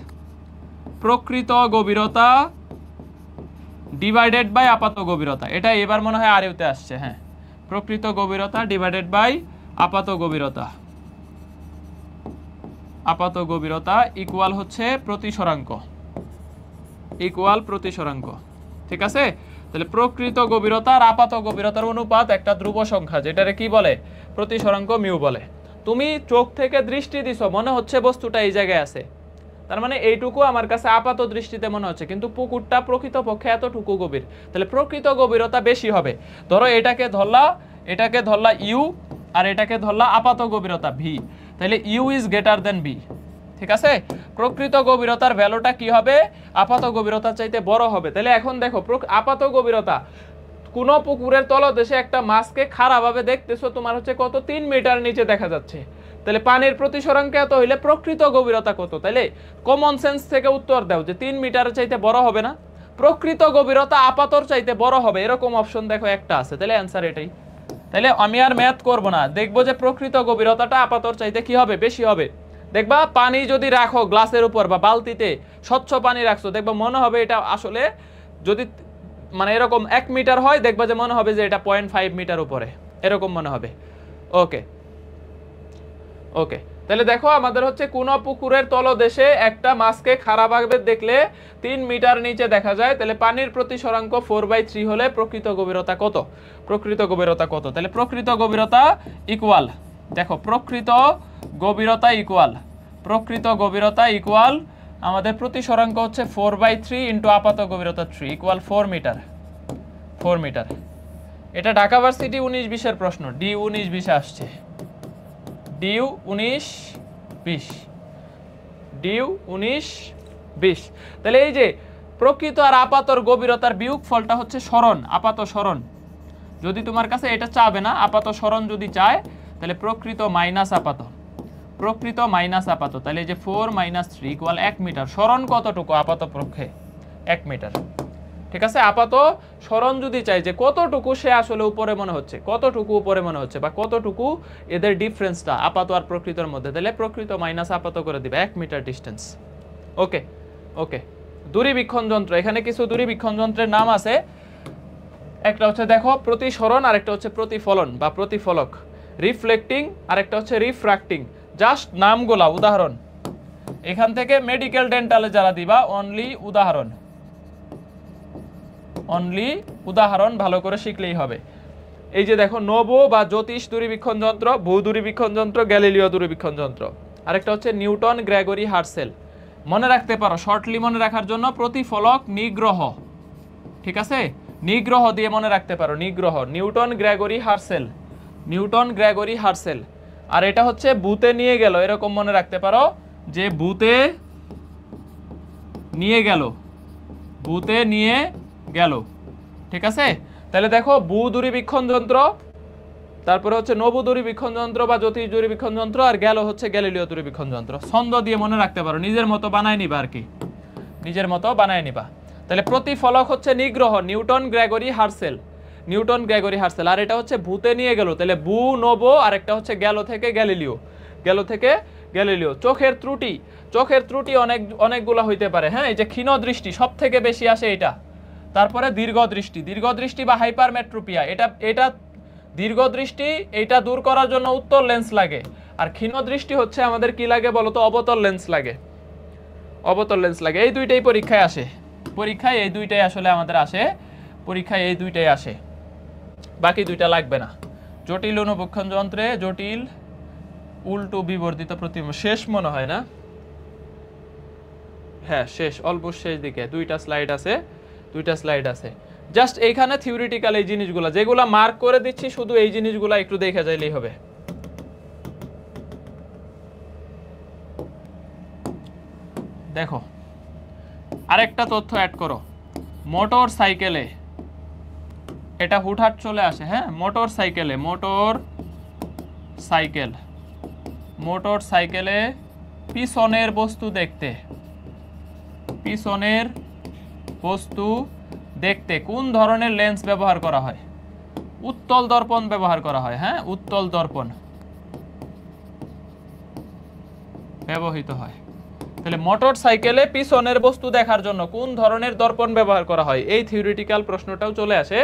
প্রকৃত গভীরতা ডিভাইডেড বাই আপাত গভীরতা, এটা এবার মনে হয় আরেওতে আসছে। হ্যাঁ, প্রকৃত গভীরতা ডিভাইডেড বাই আপাত গভীরতা, আপাত গভীরতা ইকুয়াল হচ্ছে প্রতিসরাঙ্ক, ইকুয়াল প্রতিসরাঙ্ক, ঠিক আছে। তাহলে প্রকৃত গভীরতা আর আপাত গভীরতার অনুপাত একটা ধ্রুব সংখ্যা, যেটারে কি বলে? প্রতিসরাঙ্ক মিউ বলে। তুমি চোখ থেকে দৃষ্টি দিছো, মনে হচ্ছে বস্তুটা এই জায়গায় আছে, তার মানে এইটুকু আমার কাছে আপাত দৃষ্টিতে মনে হচ্ছে, কিন্তু পুকুরটা প্রকৃতপক্ষে এতটুকু গভীর, তাহলে প্রকৃত গভীরতা বেশি হবে। ধরো এটাকে ধরলা ইউ আর এটাকে ধরলা আপাত গভীরতা ভি, তাহলে U is greater than B, ঠিক আছে। প্রকৃত গভীরতার ভ্যালুটা কি হবে? আপাত গভীরতার চাইতে বড় হবে। তাহলে এখন দেখো আপাত গভীরতা, কোন পুকুরের তলদেশে একটা মাছকে খারাপভাবে দেখতেছো, তোমার হচ্ছে কত? 3 মিটার নিচে দেখা যাচ্ছে। তাহলে পানির প্রতিসরাঙ্ক এত হইলে প্রকৃত গভীরতা কত? তাহলে কমন সেন্স থেকে উত্তর দাও যে 3 মিটারের চাইতে বড় হবে না, প্রকৃত গভীরতা আপাতর চাইতে বড় হবে, এরকম অপশন দেখো একটা আছে, তাহলে অ্যান্সার এটাই। তাহলে আমি আর ম্যাথ করব না, দেখবো যে প্রকৃত গভীরতাটা আপাতর চাইতে কি হবে? বেশি হবে। দেখবা পানি যদি রাখো গ্লাসের উপর বা বালতিতে, স্বচ্ছ পানি রাখছো, দেখবা মনে হবে এটা আসলে যদি মানে এরকম 1 মিটার হয়, দেখবা যে মনে হবে যে এটা 0.5 মিটার উপরে, এরকম মনে হবে। ওকে ওকে, তাহলে দেখো আমাদের হচ্ছে কোন পুকুরের তলদেশে একটা মাছকে খারাপভাবে দেখলে 3 মিটার নিচে দেখা যায়, তাহলে পানির প্রতিসরাঙ্ক 4/3 হলে প্রকৃত গভীরতা কত? প্রকৃত গভীরতা কত? তাহলে প্রকৃত গভীরতা ইকুয়াল, দেখো প্রকৃত গভীরতা ইকুয়াল, প্রকৃত গভীরতা ইকুয়াল আমাদের প্রতিসরাঙ্ক হচ্ছে 4/3 ইন্টু আপাত গভীরতা 3 ইকুয়াল 4 মিটার। 4 মিটার। এটা ঢাকা ভার্সিটি 19-20 প্রশ্ন, ডি 19-20 আসছে, ডিউ 19-20, ডিউ 19-20। তাহলে এই যে প্রকৃত আর আপাতর গভীরতার বিয়োগ ফলটা হচ্ছে সরণ, আপাত সরণ। যদি তোমার কাছে এটা চাবে না, আপাত সরণ যদি চায় তাহলে প্রকৃত মাইনাস আপাত, প্রকৃত মাইনাস আপাত, তাহলে এই যে 4 - 3 ইকুয়াল 1 মিটার। সরণ কতটুকু আপাত পক্ষে? 1 মিটার। ঠিক আছে, আপাত সরণ যদি চাই যে কতটুকু সে আসলে উপরে মনে হচ্ছে, কতটুকু উপরে মনে হচ্ছে বা কতটুকু এদের ডিফারেন্সটা আপাত আর প্রকৃতর মধ্যে, তাহলে প্রকৃত মাইনাস আপাত করে দিবে 1 মিটার ডিস্টেন্স। ওকে ওকে। দূরবীক্ষণ যন্ত্র, এখানে কিছু দূরবীক্ষণ যন্ত্রের নাম আছে। একটা হচ্ছে দেখো প্রতিসরণ, আর একটা হচ্ছে প্রতিফলন বা প্রতিফলক। রিফ্লেক্টিং আর একটা হচ্ছে রিফ্র্যাক্টিং। জাস্ট নামগুলা, উদাহরণ। এখান থেকে মেডিকেল ডেন্টালে যারা দিবা অনলি উদাহরণ, অনলি উদাহরণ ভালো করে শিখলেই হবে। এই যে দেখো নোভো বা জ্যোতিষ দূরবীক্ষণ যন্ত্র, ভূ দূরবীক্ষণ যন্ত্র, গ্যালিলিও দূরবীক্ষণ যন্ত্র। আরেকটা হচ্ছে নিউটন গ্রেগরি হার্সেল। মনে রাখতে পারো, শর্টলি মনে রাখার জন্য প্রতিফলক নিগ্রহ। ঠিক আছে, নিগ্রহ দিয়ে মনে রাখতে পারো, নিগ্রহ, Newton Gregory Herschel, Newton Gregory Herschel. আর এটা হচ্ছে ভূতে নিয়ে গেল, এরকম মনে রাখতে পারো যে ভূতে নিয়ে গেল, ভূতে নিয়ে গেল। ঠিক আছে, তাহলে দেখো ভূ দূরবীক্ষণ যন্ত্র, তারপরে হচ্ছে নভো দূরবীক্ষণ যন্ত্র বা জ্যোতিষ দূরবীক্ষণ যন্ত্র, আর গেল হচ্ছে গ্যালিলিও দূরবীক্ষণ যন্ত্র। ছন্দ দিয়ে মনে রাখতে পারো, নিজের মতো বানায় নিবা আর কি, নিজের মতো বানায় নিবা। তাহলে প্রতিফলক হচ্ছে নিগ্রহ, Newton Gregory Herschel, Newton Gregory Herschel. আর এটা হচ্ছে ভূতে নিয়ে গেল, তাহলে ভূ নভো, আর একটা হচ্ছে গেল থেকে গ্যালিলিও, গেল থেকে গ্যালিলিও। চোখের ত্রুটি, চোখের ত্রুটি অনেকগুলো হইতে পারে। হ্যাঁ, এই যে ক্ষীণ দৃষ্টি সব থেকে বেশি আসে এটা। তারপরে দীর্ঘদৃষ্টি, দীর্ঘদৃষ্টি বা হাইপারমেট্রোপিয়া, এটা দীর্ঘদৃষ্টি, এটা দূর করার জন্য উত্তল লেন্স লাগে। আর ক্ষীণ দৃষ্টি হচ্ছে আমাদের কি লাগে বলতো? অবতল লেন্স লাগে, অবতল লেন্স লাগে। এই দুইটাই পরীক্ষায় আসে, পরীক্ষায় এই দুইটাই আসলে আমাদের আসে, পরীক্ষায় এই দুইটাই আসে, বাকি দুইটা লাগবে না। জটিল অনুবীক্ষণ যন্ত্রে জটিল উল্টো বিবর্ধিত প্রতিবিম্ব শেষ মনে হয় না? হ্যাঁ শেষ, অল্প শেষ দিকে। দুইটা স্লাইড আছে, দুইটা স্লাইড আছে। জাস্ট এইখানে থিওরিটিক্যাল এই জিনিসগুলো যেগুলো মার্ক করে দিচ্ছি, শুধু এই জিনিসগুলো একটু দেখে যাইলেই হবে। দেখো আরেকটা তথ্য অ্যাড করো, মোটর সাইকেলে এটা হুটহাট চলে আসে। হ্যাঁ, মোটর সাইকেলে, মোটর সাইকেল, মোটর সাইকেলে পিছনের বস্তু দেখতে, পিছনের বস্তু দেখতে কোন ধরনের লেন্স ব্যবহার করা হয়? উত্তল দর্পণ ব্যবহার করা হয়। হ্যাঁ, উত্তল দর্পণ ব্যবহৃত হয়। তাহলে মোটর সাইকেলে পিছনের বস্তু দেখার জন্য কোন ধরনের দর্পণ ব্যবহার করা হয়? এই থিওরিটিক্যাল প্রশ্নটাও চলে আসে।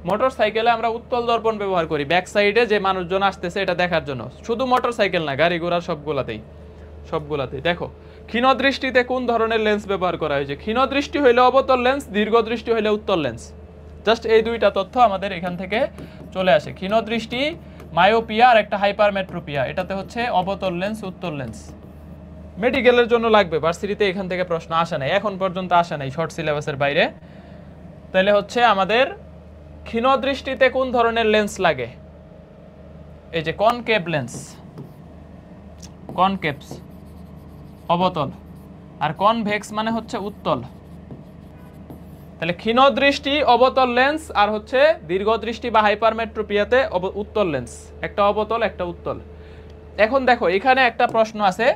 মোটর সাইকেলে আমরা উত্তল দর্পণ ব্যবহার করি ব্যাক সাইডে যে মানুষজন আসতেছে এটা দেখার জন্য। শুধু মোটর সাইকেল না, গাড়ি ঘোড়া সবগুলাতেই, সবগুলাতেই। দেখো ক্ষীণ দৃষ্টিতে কোন ধরনের লেন্স ব্যবহার করা হয়েছে? ক্ষীণ দৃষ্টি হইলে অবতল লেন্স, দীর্ঘ দৃষ্টি হইলে উত্তল লেন্স। জাস্ট এই দুইটা তথ্য আমাদের এখান থেকে চলে আসে। ক্ষীণ দৃষ্টি মায়োপিয়া আর একটা হাইপারমেট্রোপিয়া, এটাতে হচ্ছে অবতল লেন্স, উত্তল লেন্স। মেডিকেলের জন্য লাগবে, ভার্সিটিতে এখান থেকে প্রশ্ন আসে নাই, এখন পর্যন্ত আসে নাই শর্ট সিলেবাসের বাইরে। তাহলে হচ্ছে আমাদের ক্ষীণ দৃষ্টিতে কোন ধরনের লেন্স লাগে? এই যে কনকেভ লেন্স, কনকেভস অবতল, আর কনভেক্স মানে হচ্ছে উত্তল। তাহলে ক্ষীণ দৃষ্টি অবতল লেন্স, আর হচ্ছে দীর্ঘ দৃষ্টি বা হাইপারমেট্রোপিয়াতে উত্তল লেন্স, একটা অবতল একটা উত্তল। এখন দেখো এখানে একটা প্রশ্ন আছে,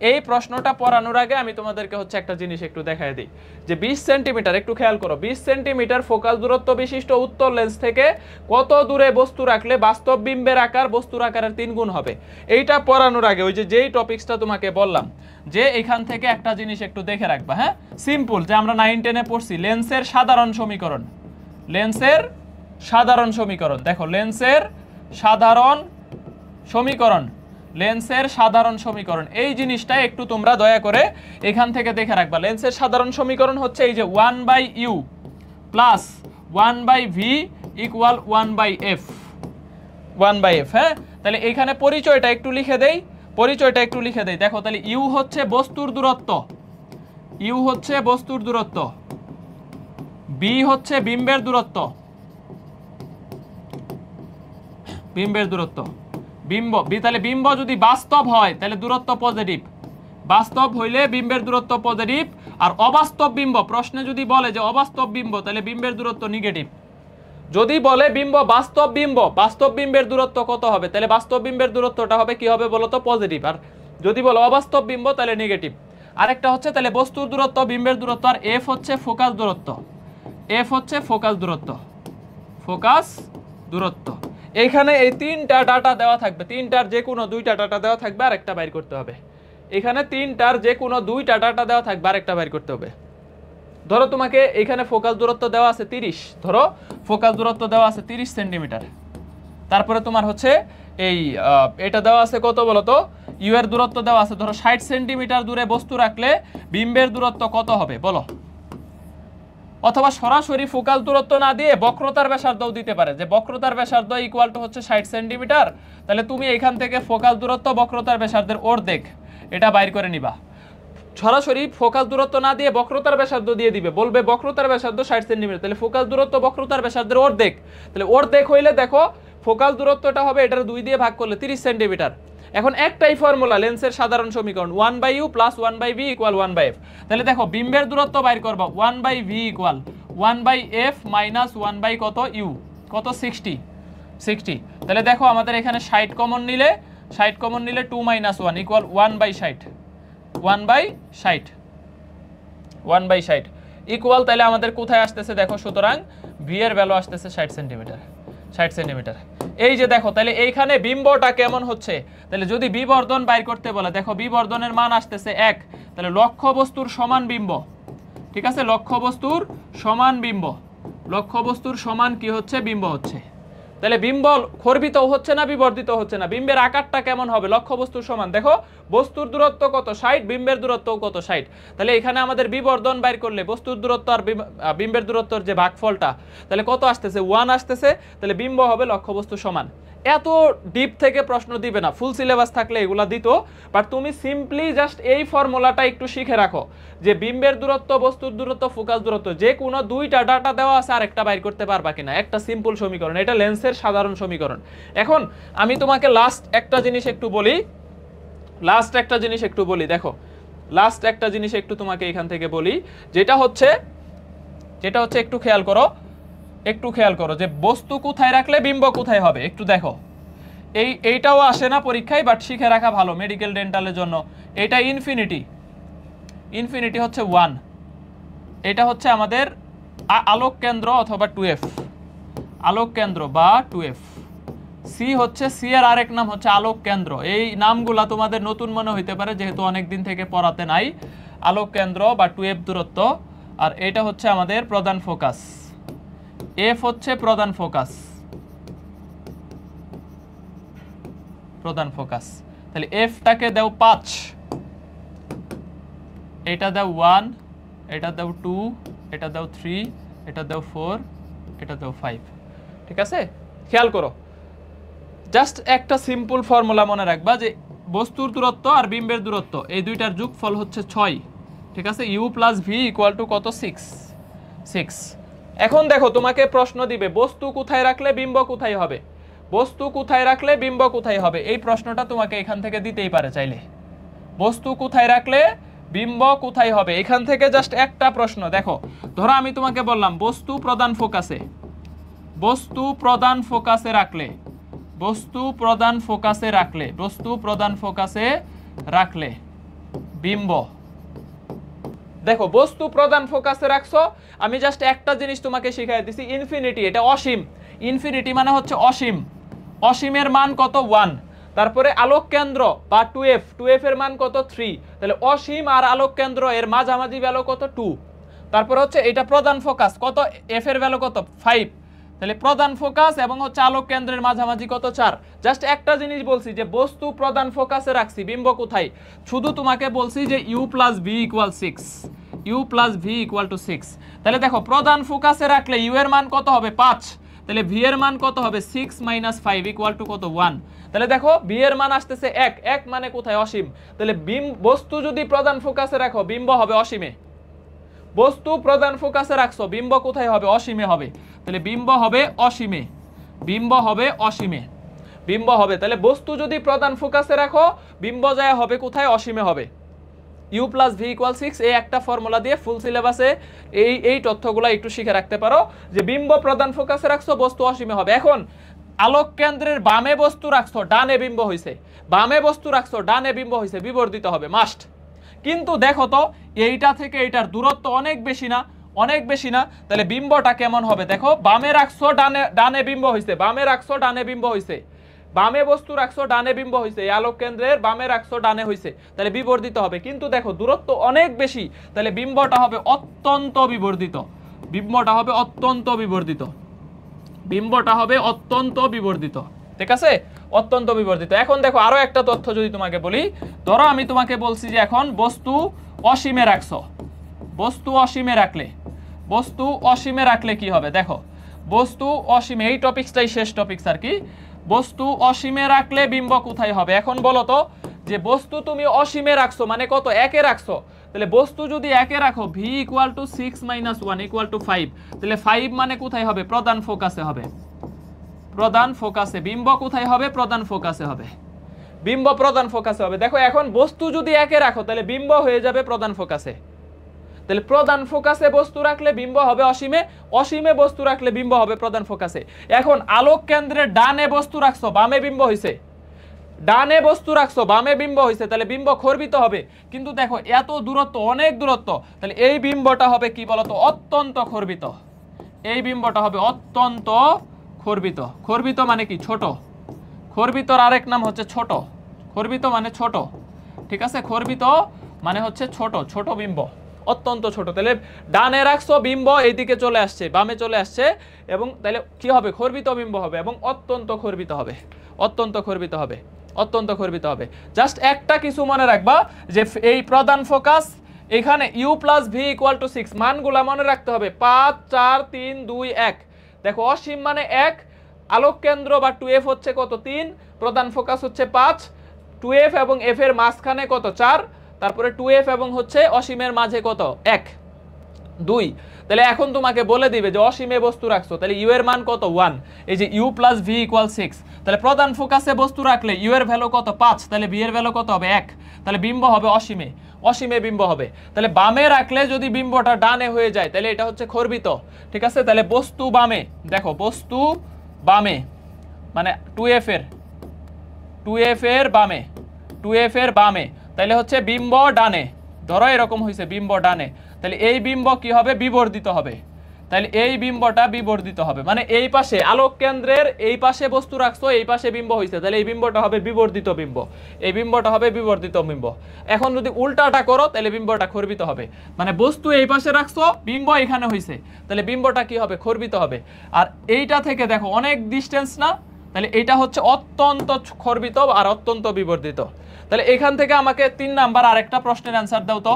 এই প্রশ্নটা পড়ানোর আগে আমি তোমাদেরকে হচ্ছে একটা জিনিস একটু দেখাই দিই যে 20 সেন্টিমিটার, একটু খেয়াল করো, 20 সেন্টিমিটার ফোকাস দূরত্ব বিশিষ্ট উত্তল লেন্স থেকে কত দূরে বস্তু রাখলে বাস্তব বিম্বের আকার বস্তুর আকারের 3 গুণ হবে? এইটা পড়ানোর আগে ওই যে যেই টপিকসটা তোমাকে বললাম যে এখান থেকে একটা জিনিস একটু দেখে রাখবা। হ্যাঁ, সিম্পল, যে আমরা 9-10-এ পড়ছি লেন্সের সাধারণ সমীকরণ, লেন্সের সাধারণ সমীকরণ। দেখো লেন্সের সাধারণ সমীকরণ, লেন্সের সাধারণ সমীকরণ, এই জিনিসটা একটু তোমরা দয়া করে এখান থেকে দেখে রাখবা। লেন্সের সাধারণ সমীকরণ হচ্ছে এই যে 1/u plus 1/v equal 1/f, 1/f। হ্যাঁ, তাহলে এখানে পরিচয়টা একটু লিখে দেই, পরিচয়টা একটু লিখে দেই। দেখো তাহলে ইউ হচ্ছে বস্তুর দূরত্ব, ইউ হচ্ছে বস্তুর দূরত্ব, বি হচ্ছে বিম্বের দূরত্ব, বিম্বের দূরত্ব, বিম্ব বি, তাহলে বিম্ব যদি বাস্তব হয় তাহলে দূরত্ব পজিটিভ, বাস্তব হইলে বিম্বের দূরত্ব পজিটিভ। আর অবাস্তব বিম্ব, প্রশ্নে যদি বলে যে অবাস্তব বিম্ব তাহলে বিম্বের দূরত্ব নেগেটিভ। যদি বলে বিম্ব বাস্তব বিম্ব, বাস্তব বিম্বের দূরত্ব কত হবে, তাহলে বাস্তব বিম্বের দূরত্বটা হবে কি হবে বলো তো, পজিটিভ। আর যদি বলো অবাস্তব বিম্ব তাহলে নেগেটিভ। আরেকটা হচ্ছে তাহলে বস্তুর দূরত্ব, বিম্বের দূরত্ব, আর এফ হচ্ছে ফোকাস দূরত্ব, এফ হচ্ছে ফোকাস দূরত্ব, ফোকাস দূরত্ব। এইখানে এই তিনটা ডাটা দেওয়া থাকবে, তিনটার যে কোনো দুইটা ডাটা দেওয়া থাকবে আর একটা বাইর করতে হবে। এখানে তিনটার যে কোনো দুইটা ডাটা দেওয়া থাকবে আর একটা বাইর করতে হবে। ধরো তোমাকে এখানে ফোকাস দূরত্ব দেওয়া আছে 30, ধরো ফোকাস দূরত্ব দেওয়া আছে 30 সেন্টিমিটার। তারপরে তোমার হচ্ছে এই এটা দেওয়া আছে কত বলো তো, ইউ এর দূরত্ব দেওয়া আছে ধরো 60 সেন্টিমিটার দূরে বস্তু রাখলে বিম্বের দূরত্ব কত হবে বলো। অথবা সরাসরি ফোকাস দূরত্ব না দিয়ে বক্রতার ব্যাসার্ধও দিতে পারে, যে বক্রতার ব্যাসার্ধ ইকুয়াল টু হচ্ছে 60 সেন্টিমিটার, তাহলে তুমি এখান থেকে ফোকাস দূরত্ব বক্রতার ব্যাসার্ধের অর্ধেক এটা বাইর করে নিবা। সরাসরি ফোকাস দূরত্ব না দিয়ে বক্রতার ব্যাসার্ধ দিয়ে দিবে, বলবে বক্রতার ব্যাসার্ধ 60 সেন্টিমিটার, তাহলে ফোকাস দূরত্ব বক্রতার ব্যাসার্ধের অর্ধেক, তাহলে অর্ধেক হইলে দেখো ফোকাস দূরত্বটা হবে এটার 2 দিয়ে ভাগ করলে 30 সেন্টিমিটার। এখন একটাই ফর্মুলা, লেন্সের সাধারণ সমীকরণ 1/u + 1/v = 1/f। তাহলে দেখো বিম্বের দূরত্ব বাইর করবা 1/v = 1/f - 1/ কত u, কত 60। তাহলে দেখো আমাদের এখানে 60 কমন নিলে 2 - 1 = 1/60, 1/60 ইকুয়াল, তাহলে আমাদের কোথায় আসতেছে দেখো, সুতরাং ভি এর ভ্যালু আসতেছে 60 সেন্টিমিটার। এই যে দেখো তাহলে এইখানে বিম্বটা কেমন হচ্ছে, তাহলে যদি বিবর্ধন বাইর করতে বলে দেখো বিবর্ধনের মান আসতেছে 1, তাহলে লক্ষ্য বস্তুর সমান বিম্ব, ঠিক আছে, লক্ষ্য বস্তুর সমান বিম্ব, লক্ষ্য বস্তুর সমান কি হচ্ছে বিম্ব হচ্ছে। তাহলে বিম্ব খর্বিত হচ্ছে না বিবর্ধিত হচ্ছে না, বিম্বের আকারটা কেমন হবে লক্ষ্য বস্তুর সমান। দেখো বস্তুর দূরত্ব কত 60, বিম্বের দূরত্ব কত 60, তাহলে এখানে আমাদের বিবর্ধন বাইর করলে বস্তুর দূরত্ব আর বিম্বের দূরত্বর যে ভাগফলটা তাহলে কত আসতেছে 1 আসতেছে, তাহলে বিম্ব হবে লক্ষ্য বস্তুর সমান। এত ডিপ থেকে প্রশ্ন দিবে না, ফুল সিলেবাস থাকলে এগুলা দিত, বাট তুমি সিম্পলি জাস্ট এই ফর্মুলাটা একটু শিখে রাখো যে বিম্বের দূরত্ব বস্তুর দূরত্ব ফোকাস দূরত্ব যে কোনো দুইটা ডাটা দেওয়া আছে আর একটা বাইর করতে পারবা কিনা, একটা সিম্পল সমীকরণ, এটা লেন্সের সাধারণ সমীকরণ। এখন আমি তোমাকে লাস্ট একটা জিনিস একটু বলি, দেখো লাস্ট একটা জিনিস একটু তোমাকে এখান থেকে বলি, যেটা হচ্ছে একটু খেয়াল করো যে বস্তু কোথায় রাখলে বিম্ব কোথায় হবে একটু দেখো। এইটাও আসে না পরীক্ষায়, বাট শিখে রাখা ভালো মেডিকেল ডেন্টালের জন্য। এটা ইনফিনিটি হচ্ছে 1, এটা হচ্ছে আমাদের আলোক কেন্দ্র অথবা 2f, আলোক কেন্দ্র বা 2f। সি হচ্ছে, সি এর আরেক নাম হচ্ছে আলোক কেন্দ্র। এই নামগুলা তোমাদের নতুন মনে হইতে পারে যেহেতু অনেক দিন থেকে পড়াতে নাই। আলোক কেন্দ্র বা 2f দূরত্ব, আর এটা হচ্ছে আমাদের প্রধান ফোকাস, এফ হচ্ছে প্রধান ফোকাস। তাহলে এফটাকে দাও 5, এটা দাও 1, এটা দাও 2, এটা দাও 3, এটা দাও 4, এটা দাও 5, ঠিক আছে। খেয়াল করো জাস্ট একটা সিম্পল ফর্মুলা মনে রাখবা যে বস্তুর দূরত্ব আর বিম্বের দূরত্ব এই দুইটার যোগফল হচ্ছে 6, ঠিক আছে। u + v = কত 6। এখন দেখো তোমাকে প্রশ্ন দিবে বস্তু কোথায় রাখলে বিম্ব কোথায় হবে, বস্তু কোথায় রাখলে বিম্ব কোথায় হবে, এই প্রশ্নটা তোমাকে এখান থেকে দিতেই পারে চাইলে। বস্তু কোথায় রাখলে বিম্ব কোথায় হবে, এখান থেকে জাস্ট একটা প্রশ্ন। দেখো ধরো আমি তোমাকে বললাম বস্তু প্রধান ফোকাসে রাখলে বিম্ব। দেখো বস্তু প্রধান ফোকাসে রাখছো, আমি জাস্ট একটা জিনিস তোমাকে শিখাই দিছি, ইনফিনিটি, এটা অসীম। ইনফিনিটি মানে হচ্ছে অসীম, অসীমের মান কত 1। তারপরে আলোক কেন্দ্র বা 2f এর মান কত 3, তাহলে অসীম আর আলোক কেন্দ্র এর মাঝামাঝি ভ্যালু কত 2। তারপর হচ্ছে এটা প্রধান ফোকাস কত, f এর ভ্যালু কত 5, তাহলে প্রধান ফোকাস এবং হচ্ছে আলোক কেন্দ্রের মাঝামাঝি কত 4। জাস্ট একটা জিনিস বলছি যে বস্তু প্রধান ফোকাসে রাখছি, বিম্ব কোথায়, শুধু তোমাকে বলছি যে u + v = 6, u + v = 6। তাহলে দেখো প্রধান ফোকাসে রাখলে u এর মান কত হবে 5, তাহলে ভি এর মান কত হবে 6 - 5 = কত 1। তাহলে দেখো ভি এর মান আসতেছে 1, 1 মানে কোথায় অসীম। তাহলে বস্তু যদি প্রধান ফোকাসে রাখো বিম্ব হবে অসীমে, বস্তু প্রধান ফোকাসে রাখছো বিম্ব কোথায় হবে অসীমে হবে। তাহলে বিম্ব হবে অসীমে, বিম্ব হবে অসীমে, বিম্ব হবে। তাহলে বস্তু যদি প্রধান ফোকাসে রাখো বিম্ব যায় হবে কোথায় অসীমে হবে। u + v = 6 এই একটা ফর্মুলা দিয়ে ফুল সিলেবাসে এই তথ্যগুলো একটু শিখে রাখতে পারো যে বিম্ব প্রধান ফোকাসে রাখছো বস্তু অসীমে হবে। এখন আলোক কেন্দ্রের বামে বস্তু রাখছো ডানে বিম্ব হইছে, বামে বস্তু রাখছো ডানে বিম্ব হইছে, বিবর্ধিত হবে মাস্ট। কিন্তু দেখো তো এইটা থেকে এইটার দূরত্ব অনেক বেশি না, অনেক বেশি না। তাহলে বিম্বটা কেমন হবে দেখো, বামে রাখছো ডানে বিম্ব হইছে, বামে রাখছো ডানে বিম্ব হইছে, বামে বস্তু রাখছো ডানে বিম্ব হইছে, এই আলোক কেন্দ্রের বামে রাখছো ডানে হইছে, তাহলে বিবর্ধিত হবে। কিন্তু দেখো দূরত্ব অনেক বেশি, তাহলে বিম্বটা হবে অত্যন্ত বিবর্ধিত, বিম্বটা হবে অত্যন্ত বিবর্ধিত, বিম্বটা হবে অত্যন্ত বিবর্ধিত। ঠিক আছে, অত্যন্ত বিবর্ধিত। এখন দেখো আরো একটা তথ্য যদি তোমাকে বলি, ধরো আমি তোমাকে বলছি যে এখন বস্তু অসীমে রাখছো, বস্তু অসীমে রাখলে, বস্তু অসীমে রাখলে কি হবে দেখো, বস্তু অসীমে, এই টপিকসটাই শেষ টপিকস আর কি। বস্তু অসীমে রাখলে বিম্ব কোথায় হবে। এখন বলো তো যে বস্তু তুমি অসীমে রাখছো মানে কত, একে রাখছো, তাহলে বস্তু যদি একে রাখো v = 6 - 1 = 5, তাহলে 5 মানে কোথায় হবে প্রধান ফোকাসে হবে, প্রধান ফোকাসে। বিম্ব কোথায় হবে প্রধান ফোকাসে হবে, বিম্ব প্রধান ফোকাসে হবে। দেখো এখন বস্তু যদি একে রাখো তাহলে বিম্ব হয়ে যাবে প্রধান ফোকাসে, তাহলে প্রধান ফোকাসে বস্তু রাখলে বিম্ব হবে অসীমে, অসীমে বস্তু রাখলে বিম্ব হবে প্রধান ফোকাসে। এখন আলোক কেন্দ্রের ডানে বস্তু রাখছো বামে বিম্ব হইছে, ডানে বস্তু রাখছো বামে বিম্ব হইছে, তাহলে বিম্ব খর্বিত হবে। কিন্তু দেখো এত দূরত্ব, অনেক দূরত্ব, তাহলে এই বিম্বটা হবে কি বলতো অত্যন্ত খর্বিত, এই বিম্বটা হবে অত্যন্ত খর্বিত। খর্বিত মানে কি ছোট, খর্বিতর আরেক নাম হচ্ছে ছোট, খর্বিত মানে ছোট। ঠিক আছে, খর্বিত মানে হচ্ছে ছোট, ছোট বিম্ব, অত্যন্ত ছোট। তাহলে ডানে রাখছো বিম্ব এইদিকে চলে আসছে, বামে চলে আসছে, এবং তাহলে কি হবে খর্বিত বিম্ব হবে এবং অত্যন্ত খর্বিত হবে, অত্যন্ত খর্বিত হবে, অত্যন্ত খর্বিত হবে। জাস্ট একটা কিছু মনে রাখবা যে এই প্রধান ফোকাস এখানে u + v = 6, মানগুলা মনে রাখতে হবে 5 4 3 2 1। দেখো অসীম মানে 1, আলোক কেন্দ্র বা 2f হচ্ছে কত 3, প্রধান ফোকাস হচ্ছে 5, 2f এবং f এর মাঝখানে কত 4, তারপরে 2f এবং হচ্ছে অসীমের মাঝে কত 1 2। তাহলে এখন তোমাকে বলে দিবে যে অসীমে বস্তু রাখছো, তাহলে u এর মান কত 1, এই যে u + v = 6। তাহলে প্রধান ফোকাসে বস্তু রাখলে u এর ভ্যালু কত 5, তাহলে v এর ভ্যালু কত হবে 1, তাহলে বিম্ব হবে অসীমে, অসীমে বিম্ব হবে। তাহলে বামে রাখলে যদি বিম্বটা ডানে হয়ে যায় তাহলে এটা হচ্ছে খর্বিত। ঠিক আছে, তাহলে বস্তু বামে, দেখো বস্তু বামে মানে 2f এর বামে, 2f এর বামে, তাহলে হচ্ছে বিম্ব ডানে, ধরো এরকম হয়েছে বিম্ব ডানে, তাহলে এই বিম্ব কি হবে বিবর্ধিত হবে, তাহলে এই বিম্বটা বিবর্ধিত হবে। মানে এই পাশে আলোক কেন্দ্রের এই পাশে বস্তু রাখছো, এই পাশে বিম্ব হয়েছে, তাহলে এই বিম্বটা হবে বিবর্ধিত বিম্ব, এই বিম্বটা হবে বিবর্ধিত বিম্ব। এখন যদি উল্টাটা করো তাহলে বিম্বটা খর্বিত হবে, মানে বস্তু এই পাশে রাখছো বিম্ব এখানে হয়েছে, তাহলে বিম্বটা কি হবে খর্বিত হবে। আর এইটা থেকে দেখো অনেক ডিস্টেন্স না, তাহলে এটা হচ্ছে অত্যন্ত খর্বিত আর অত্যন্ত বিবর্ধিত। তাহলে এখান থেকে আমাকে 3 নাম্বার আরেকটা প্রশ্নের অ্যান্সার দাও তো।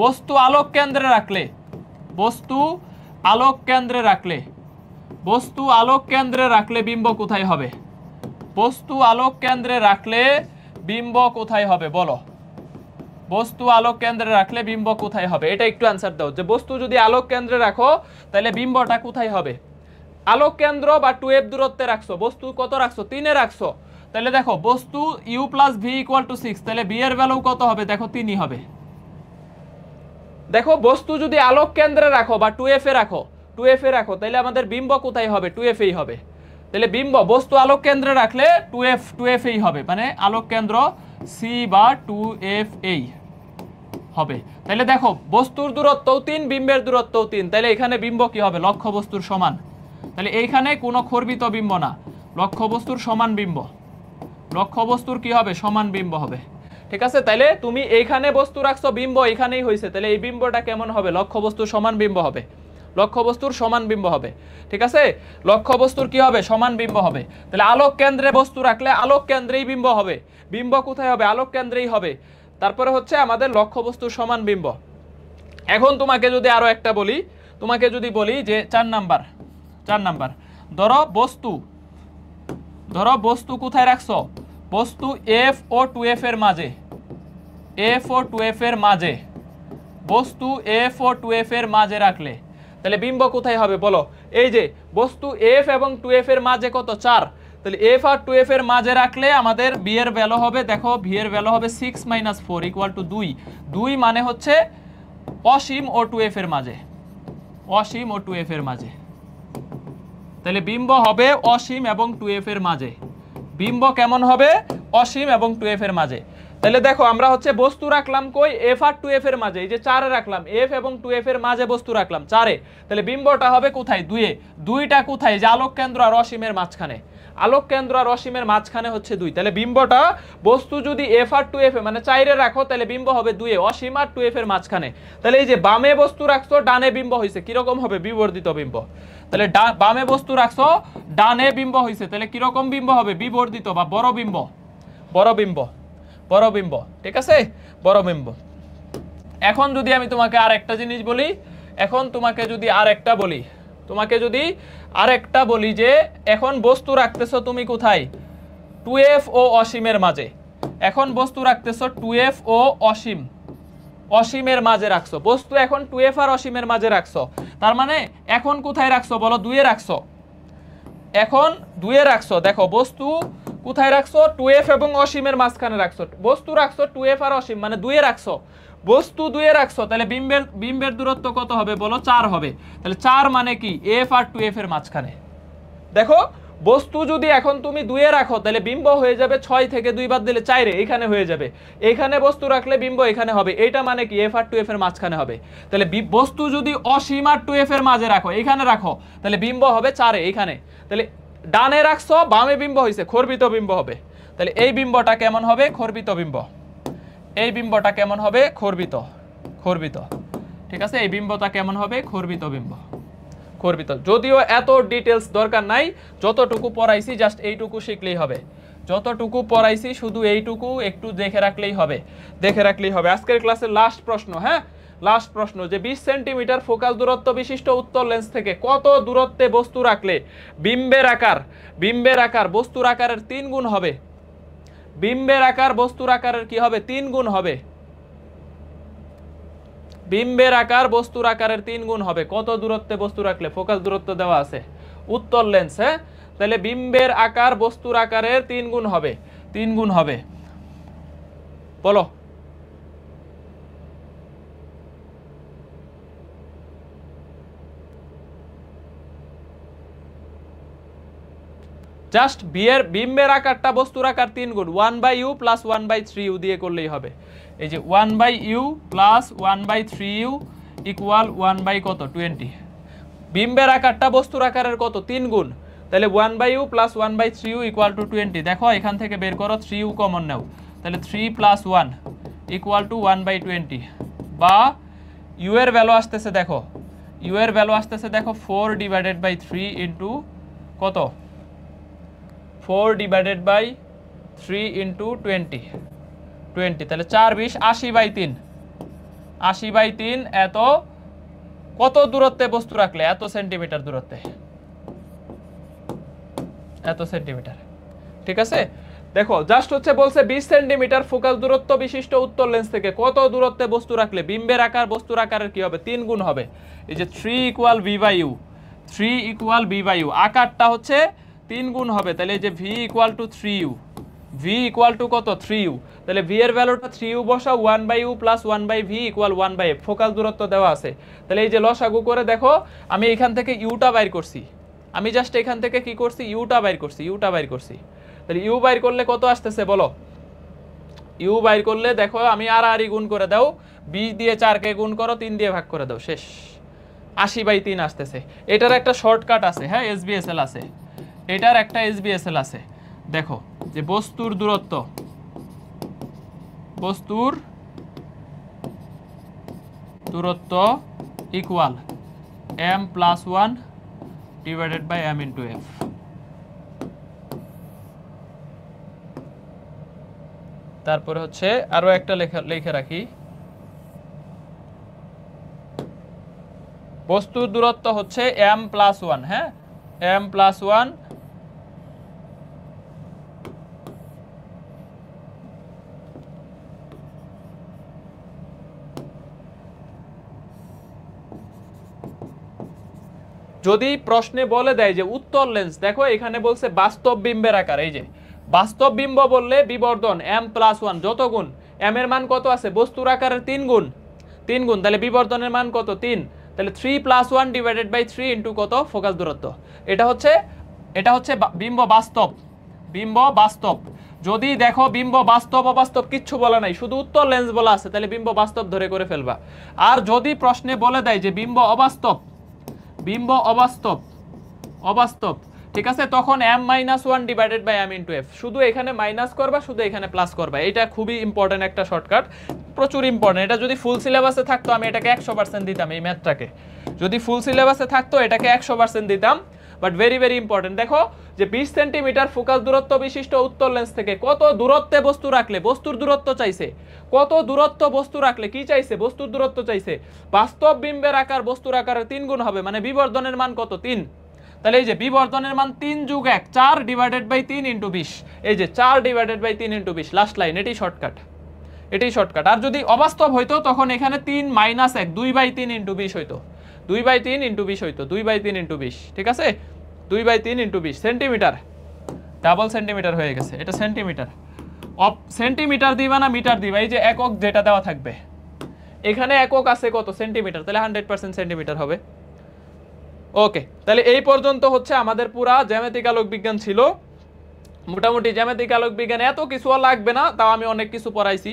বস্তু আলোক কেন্দ্রে রাখলে, বস্তু আলোক কেন্দ্রে রাখলে, বস্তু আলোক কেন্দ্রে রাখলে বিম্ব কোথায় হবে, বস্তু আলোক কেন্দ্রে রাখলে বিম্ব কোথায় হবে বলো, বস্তু আলোক কেন্দ্রে রাখলে বিম্ব কোথায় হবে, এটা একটু অ্যান্সার দাও। যে বস্তু যদি আলোক কেন্দ্রে রাখো তাহলে বিম্বটা কোথায় হবে। আলোক কেন্দ্র বা 2f দূরত্বে রাখছো, বস্তু কত রাখছো 3 এ রাখছো, তাহলে দেখো বস্তু u + v = 6, তাহলে b এর ভ্যালু কত হবে দেখো 3ই হবে। দেখো বস্তু যদি আলোক কেন্দ্রে রাখো বা 2f এ রাখো, 2f এ রাখো, তাহলে আমাদের বিম্ব কোথায় হবে 2f এই হবে। তাহলে বিম্ব বস্তু আলোক কেন্দ্রে রাখলে 2f এই হবে, মানে আলোক কেন্দ্র c বা 2f এই হবে। তাহলে দেখো বস্তুর দূরত্বও 3, বিম্বের দূরত্বও 3, তাহলে এখানে বিম্ব কি হবে লক্ষ্য বস্তুর সমান, তাহলে এইখানে কোনো খর্বিত বিম্ব না, লক্ষ্য বস্তুর সমান বিম্ব, লক্ষ্য বস্তুর কি হবে সমান বিম্ব হবে। ঠিক আছে, তাহলে তুমি এইখানে বস্তু রাখছো বিম্ব এখানেই হয়েছে, তাহলে এই বিম্বটা কেমন হবে লক্ষ্য বস্তুর সমান বিম্ব হবে, লক্ষ্য বস্তুর সমান বিম্ব হবে। ঠিক আছে, লক্ষ্য বস্তুর কি হবে সমান বিম্ব হবে। তাহলে আলোক কেন্দ্রে বস্তু রাখলে আলোক কেন্দ্রেই বিম্ব হবে, বিম্ব কোথায় হবে আলোক কেন্দ্রেই হবে। তারপরে হচ্ছে আমাদের লক্ষ্য বস্তুর সমান বিম্ব। এখন তোমাকে যদি আরো একটা বলি, তোমাকে যদি বলি যে 4 নাম্বার ধরো বস্তু কোথায় রাখছো, বস্তু এফ ও 2f এর মাঝে, এফ ও 2f এর মাঝে, বস্তু এফ ও 2f এর মাঝে রাখলে তাহলে বিম্ব কোথায় হবে বলো? এই যে বস্তু এফ এবং 2f এর মাঝে কত 4, তাহলে এফ আর 2f এর মাঝে রাখলে আমাদের বি এর ভ্যালু হবে, দেখো ভি এর ভ্যালু হবে 6 - 4 = 2। 2 মানে হচ্ছে অসীম ও 2f এর মাঝে, অসীম ও 2f এর মাঝে। তাহলে বিম্ব হবে অসীম এবং 2f এর মাঝে। বিম্ব কেমন হবে? অসীম এবং 2f এর মাঝে। তাহলে দেখো আমরা হচ্ছে বস্তু রাখলাম কই, এফ আর 2f এর মাঝে, এই যে 4 এ রাখলাম, এফ এবং 2f এর মাঝে বস্তু রাখলাম 4 এ। তাহলে বিম্বটা হবে কোথায়? 2 এ। 2টা কোথায়? যে আলোক কেন্দ্র আর অসীমের মাঝখানে, আলোক কেন্দ্র আর অসীমের মাঝখানে হচ্ছে 2। তাহলে বিম্বটা বস্তু যদি এফ আর 2f এ মানে 4 এ রাখো তাহলে বিম্ব হবে 2 এ, অসীম আর 2f এর মাঝখানে। তাহলে এই যে বামে বস্তু রাখছো, ডানে বিম্ব হইছে, কি রকম হবে? বিবর্ধিত বিম্ব। তাহলে বামে বস্তু রাখছো, ডানে বিম্ব হইছে, তাহলে কি রকম বিম্ব হবে? বিবর্ধিত বা বড় বিম্ব, বড় বিম্ব, বড় বিম্ব। ঠিক আছে, বড় বিম্ব। এখন যদি আমি তোমাকে আরেকটা জিনিস বলি, এখন তোমাকে যদি আরেকটা বলি যে এখন বস্তু রাখতেছো তুমি কোথায়? 2f ও অসীমের মাঝে। এখন বস্তু রাখতেছো 2f ও অসীমের মাঝে রাখছো বস্তু, এখন 2f আর অসীমের মাঝে রাখছো। তার মানে এখন কোথায় রাখছো বলো? 2 এ রাখছো। এখন 2 এ রাখছো, দেখো বস্তু কোথায় রাখছো? 2f এবং অসীমের মাঝখানে রাখছো। বস্তু রাখছো 2f আর অসীম মানে 2 এ রাখছো, বস্তু 2 এ রাখছো। তাহলে বিম্বের দূরত্ব কত হবে বলো? 4 হবে। তাহলে 4 মানে কি? f আর 2f এর মাঝখানে। দেখো বস্তু যদি এখন তুমি 2 এ রাখো তাহলে বিম্ব হয়ে যাবে 6 থেকে 2 বাদ দিলে 4 এ, এখানে হয়ে যাবে। এখানে বস্তু রাখলে বিম্ব এখানে হবে, এইটা মানে কি? f আর 2f এর মাঝখানে হবে। তাহলে বস্তু যদি অসীম আর 2f এর মাঝে রাখো, এখানে রাখো, তাহলে বিম্ব হবে 4 এ এখানে। তাহলে ডানে রাখছো, বামে বিম্ব হইছে, খর্বিত বিম্ব হবে। তাহলে এই বিম্বটা কেমন হবে? খর্বিত বিম্ব। এই বিম্বটা কেমন হবে? খর্বিত। ঠিক আছে, এই বিম্বটা কেমন হবে? খর্বিত বিম্ব, খর্বিত। যদিও এত ডিটেলস দরকার নাই, যতটুকু পড়াইছি জাস্ট এইটুকু শিখলেই হবে। যতটুকু পড়াইছি শুধু এইটুকু একটু দেখে রাখলেই হবে, আজকের ক্লাসের লাস্ট প্রশ্ন, হ্যাঁ লাস্ট প্রশ্ন, যে 20 সেন্টিমিটার ফোকাস দূরত্ব বিশিষ্ট উত্তল লেন্স থেকে কত দূরত্বে বস্তু রাখলে বিম্বের আকার বস্তুর আকারের 3 গুণ হবে? বিম্বের আকার বস্তুর আকারের কি হবে? 3 গুণ হবে। বিম্বের আকার বস্তুর আকারের 3 গুণ হবে। কত দূরত্বে বস্তু রাখলে? ফোকাস দূরত্ব দেওয়া আছে, উত্তল লেন্স, হ্যাঁ। তাহলে বিম্বের আকার বস্তুর আকারের 3 গুণ হবে, 3 গুণ হবে, বলো। জাস্ট বিম্বের আকারটা বস্তুর আকার 3 গুণ, 1/u + 1/3u দিয়ে করলেই হবে। এই যে 1/u + 1/3u = 1 কত? 20। বিম্বের আকারটা বস্তুর আকারের কত? 3 গুণ। তাহলে 1/u + 1/3u = 20। দেখো এখান থেকে বের করো, 3u কমন নাও, তাহলে 3 + 1 = 1/20। বা u এর ভ্যালু আসতেছে, দেখো u এর ভ্যালু আসতেছে, দেখো 4/3 ইন্টু কত? 4/3 ইন্টু 20। তাহলে 4 20 80/3, 80/3 এত কত দূরত্বে বস্তু রাখলে? এত সেন্টিমিটার দূরত্বে, এত সেন্টিমিটার। ঠিক আছে, দেখো জাস্ট হচ্ছে বলছে 20 সেন্টিমিটার ফোকাস দূরত্ব বিশিষ্ট উত্তল লেন্স থেকে কত দূরত্বে বস্তু রাখলে বিম্বের আকার বস্তুর আকারের কি হবে? 3 গুণ হবে। এই যে 3 = v/u, 3 = v/u, আকারটা হচ্ছে 3 গুণ হবে। তাহলে এই যে v = 3u, v = কত? 3u। তাহলে v এর ভ্যালুটা 3u বসাও, 1/u + 1/v = 1/f। ফোকাস দূরত্ব দেওয়া আছে। তাহলে এই যে লসাগু করে দেখো, আমি এখান থেকে ইউটা বাইর করছি, আমি জাস্ট এখান থেকে কি করছি? ইউটা বাইর করছি। তাহলে ইউ বাইর করলে কত আসতেছে বলো? ইউ বাইর করলে দেখো, আমি আর গুণ করে দাও, 20 দিয়ে 4 কে গুণ করো, 3 দিয়ে ভাগ করে দাও, শেষ। 80/3 আসতেছে। এটার একটা শর্টকাট আছে, হ্যাঁ SBSL আছে, এটার একটা SBSL আছে। দেখো যে বস্তুর দূরত্ব ইকুয়াল m + 1 / m × f। তারপরে হচ্ছে আরো একটা লিখে রাখি, বস্তুর দূরত্ব হচ্ছে m + 1, হ্যাঁ m+1 যদি প্রশ্নে বলে দেয় যে উত্তর লেন্স, দেখো এখানে বলছে বাস্তব বিম্বের আকার, এই যে বাস্তব বিম্ব বললে বিবর্ধন m+1 যত গুণ, m এর মান কত আছে বস্তুর আকারের 3 গুণ, 3 গুণ, তাহলে বিবর্ধনের মান কত 3, তাহলে 3+1 ডিভাইডেড বাই 3 ইনটু কত ফোকাস দূরত্ব। এটা হচ্ছে বিম্ব বাস্তব, বিম্ব বাস্তব। যদি দেখো বিম্ব বাস্তব অবাস্তব কিচ্ছু বলা নাই, শুধু উত্তর লেন্স বলা আছে, তাহলে বিম্ব বাস্তব ধরে করে ফেলবা। আর যদি প্রশ্নে বলে দেয় যে বিম্ব অবাস্তব, বিম্ব অবাস্তব, অবাস্তব, ঠিক আছে, তখন m-1 divided by m into f, শুধু এখানে মাইনাস করবা, শুধু এখানে প্লাস করবা। এটা খুবই ইম্পর্টেন্ট একটা শর্টকাট, প্রচুর ইম্পর্টেন্ট। এটা যদি ফুল সিলেবাসে থাকতো আমি এটাকে 100% দিতাম, এই ম্যাথটাকে যদি ফুল সিলেবাসে থাকতো এটাকে 100% দিতাম, বাট ভেরি ভেরি ইম্পর্টেন্ট। দেখো যে 20 সেন্টিমিটার ফোকাস দূরত্ব বিশিষ্ট উত্তর লেন্স থেকে কত দূরত্বে বস্তু রাখলে, বস্তুর দূরত্ব চাইছে, কত দূরত্ব বস্তু রাখলে কি চাইছে, বস্তুর দূরত্ব চাইছে। বাস্তব বিম্বের আকার বস্তুর আকারের 3 গুণ হবে, মানে বিবর্ধনের মান কত 3, তাহলে এই যে বিবর্ধনের মান 3 + 1 4 ডিভাইডেড বাই 3 ইনটু 20, এই যে 4 divided by 3 into 20 last line, এটাই শর্টকাট, এটাই শর্টকাট। আর যদি অবাস্তব হইতো তখন এখানে 3 - 1 2/3 ইনটু 20 হইতো, 2/3 ইনটু 20 হইতো, 2/3 ইনটু 20, ঠিক আছে, 2/3 ইনটু 20 সেন্টিমিটার, ডাবল সেন্টিমিটার হয়ে গেছে, এটা সেন্টিমিটার। সেন্টিমিটার দিবা না মিটার দিবা, এই যে একক যেটা দেওয়া থাকবে, এখানে একক আছে কত সেন্টিমিটার, তাহলে 100% সেন্টিমিটার হবে। ওকে, তাহলে এই পর্যন্ত হচ্ছে আমাদের পুরা জ্যামিতিক আলোক বিজ্ঞান ছিল। মোটামুটি জ্যামিতিক আলোক বিজ্ঞান এত কিছু লাগবে না, তাও আমি অনেক কিছু পড়াইছি।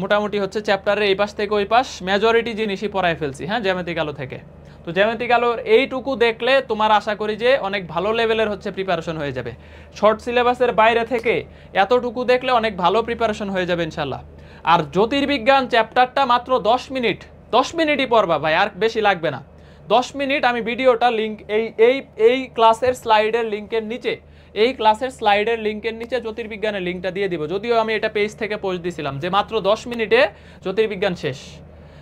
মোটামুটি হচ্ছে চ্যাপ্টারের এই পাশ থেকে ওই পাশ মেজরিটি জিনিসই পড়াই ফেলছি, হ্যাঁ, জ্যামিতিক আলো থেকে। তো জ্যামিতিক আলোর এইটুকু দেখলে তোমার আশা করি যে অনেক ভালো লেভেলের হচ্ছে প্রিপারেশন হয়ে যাবে। শর্ট সিলেবাসের বাইরে থেকে এতটুকু দেখলে অনেক ভালো প্রিপারেশন হয়ে যাবে ইনশাল্লাহ। আর জ্যোতির্বিজ্ঞান চ্যাপ্টারটা মাত্র 10 মিনিট, 10 মিনিটই পড়বা ভাই, আর বেশি লাগবে না। 10 মিনিট আমি ভিডিওটা লিঙ্ক এই ক্লাসের স্লাইডের লিঙ্কের নিচে, এই ক্লাসের স্লাইডের লিঙ্কের নিচে জ্যোতির্বিজ্ঞানের লিঙ্কটা দিয়ে দিব। যদিও আমি এটা পেজ থেকে পোস্ট দিয়েছিলাম যে মাত্র 10 মিনিটে জ্যোতির্বিজ্ঞান শেষ।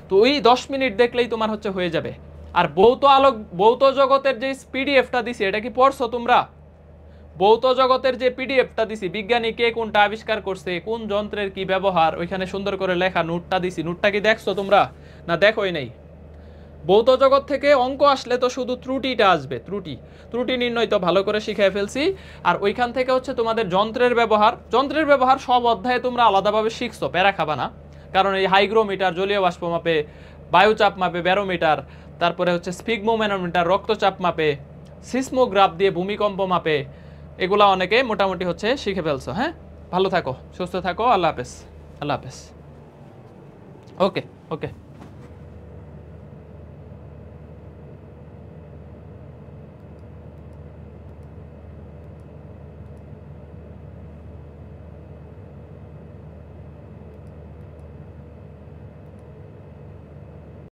তো ওই 10 মিনিট দেখলেই তোমার হচ্ছে হয়ে যাবে। আর ভৌত জগতের যে পিডিএফটা দিছি এটা কি পড়ছো তোমরা? ভৌত জগতের যে পিডিএফটা দিছি, বিজ্ঞানী কে কোনটা আবিষ্কার করছে, কোন যন্ত্রের কি ব্যবহার, ওইখানে সুন্দর করে লেখা নোটটা দিছি। নোটটা কি দেখছো তোমরা না দেখোই নাই? ভৌত জগৎ থেকে অঙ্ক আসলে তো শুধু ত্রুটিটা আসবে, ত্রুটি নির্ণয় তো ভালো করে শিখিয়ে ফেলছি। আর ওইখান থেকে হচ্ছে তোমাদের যন্ত্রের ব্যবহার সব অধ্যায়ে তোমরা আলাদাভাবে শিখছো, প্যারা খাবা না। কারণ এই হাইগ্রোমিটার জলীয় বাষ্প মাপে, বায়ুচাপ মাপে ব্যারোমিটার, তারপরে হচ্ছে স্ফিগমোম্যানোমিটার রক্তচাপ মাপে, সিসমোগ্রাফ দিয়ে ভূমিকম্প মাপে, এগুলা অনেকে মোটামুটি হচ্ছে শিখে ফেলছো। হ্যাঁ, ভালো থাকো, সুস্থ থাকো, আল্লাহ হাফেজ, আল্লাহ হাফেজ। ওকে ওকে।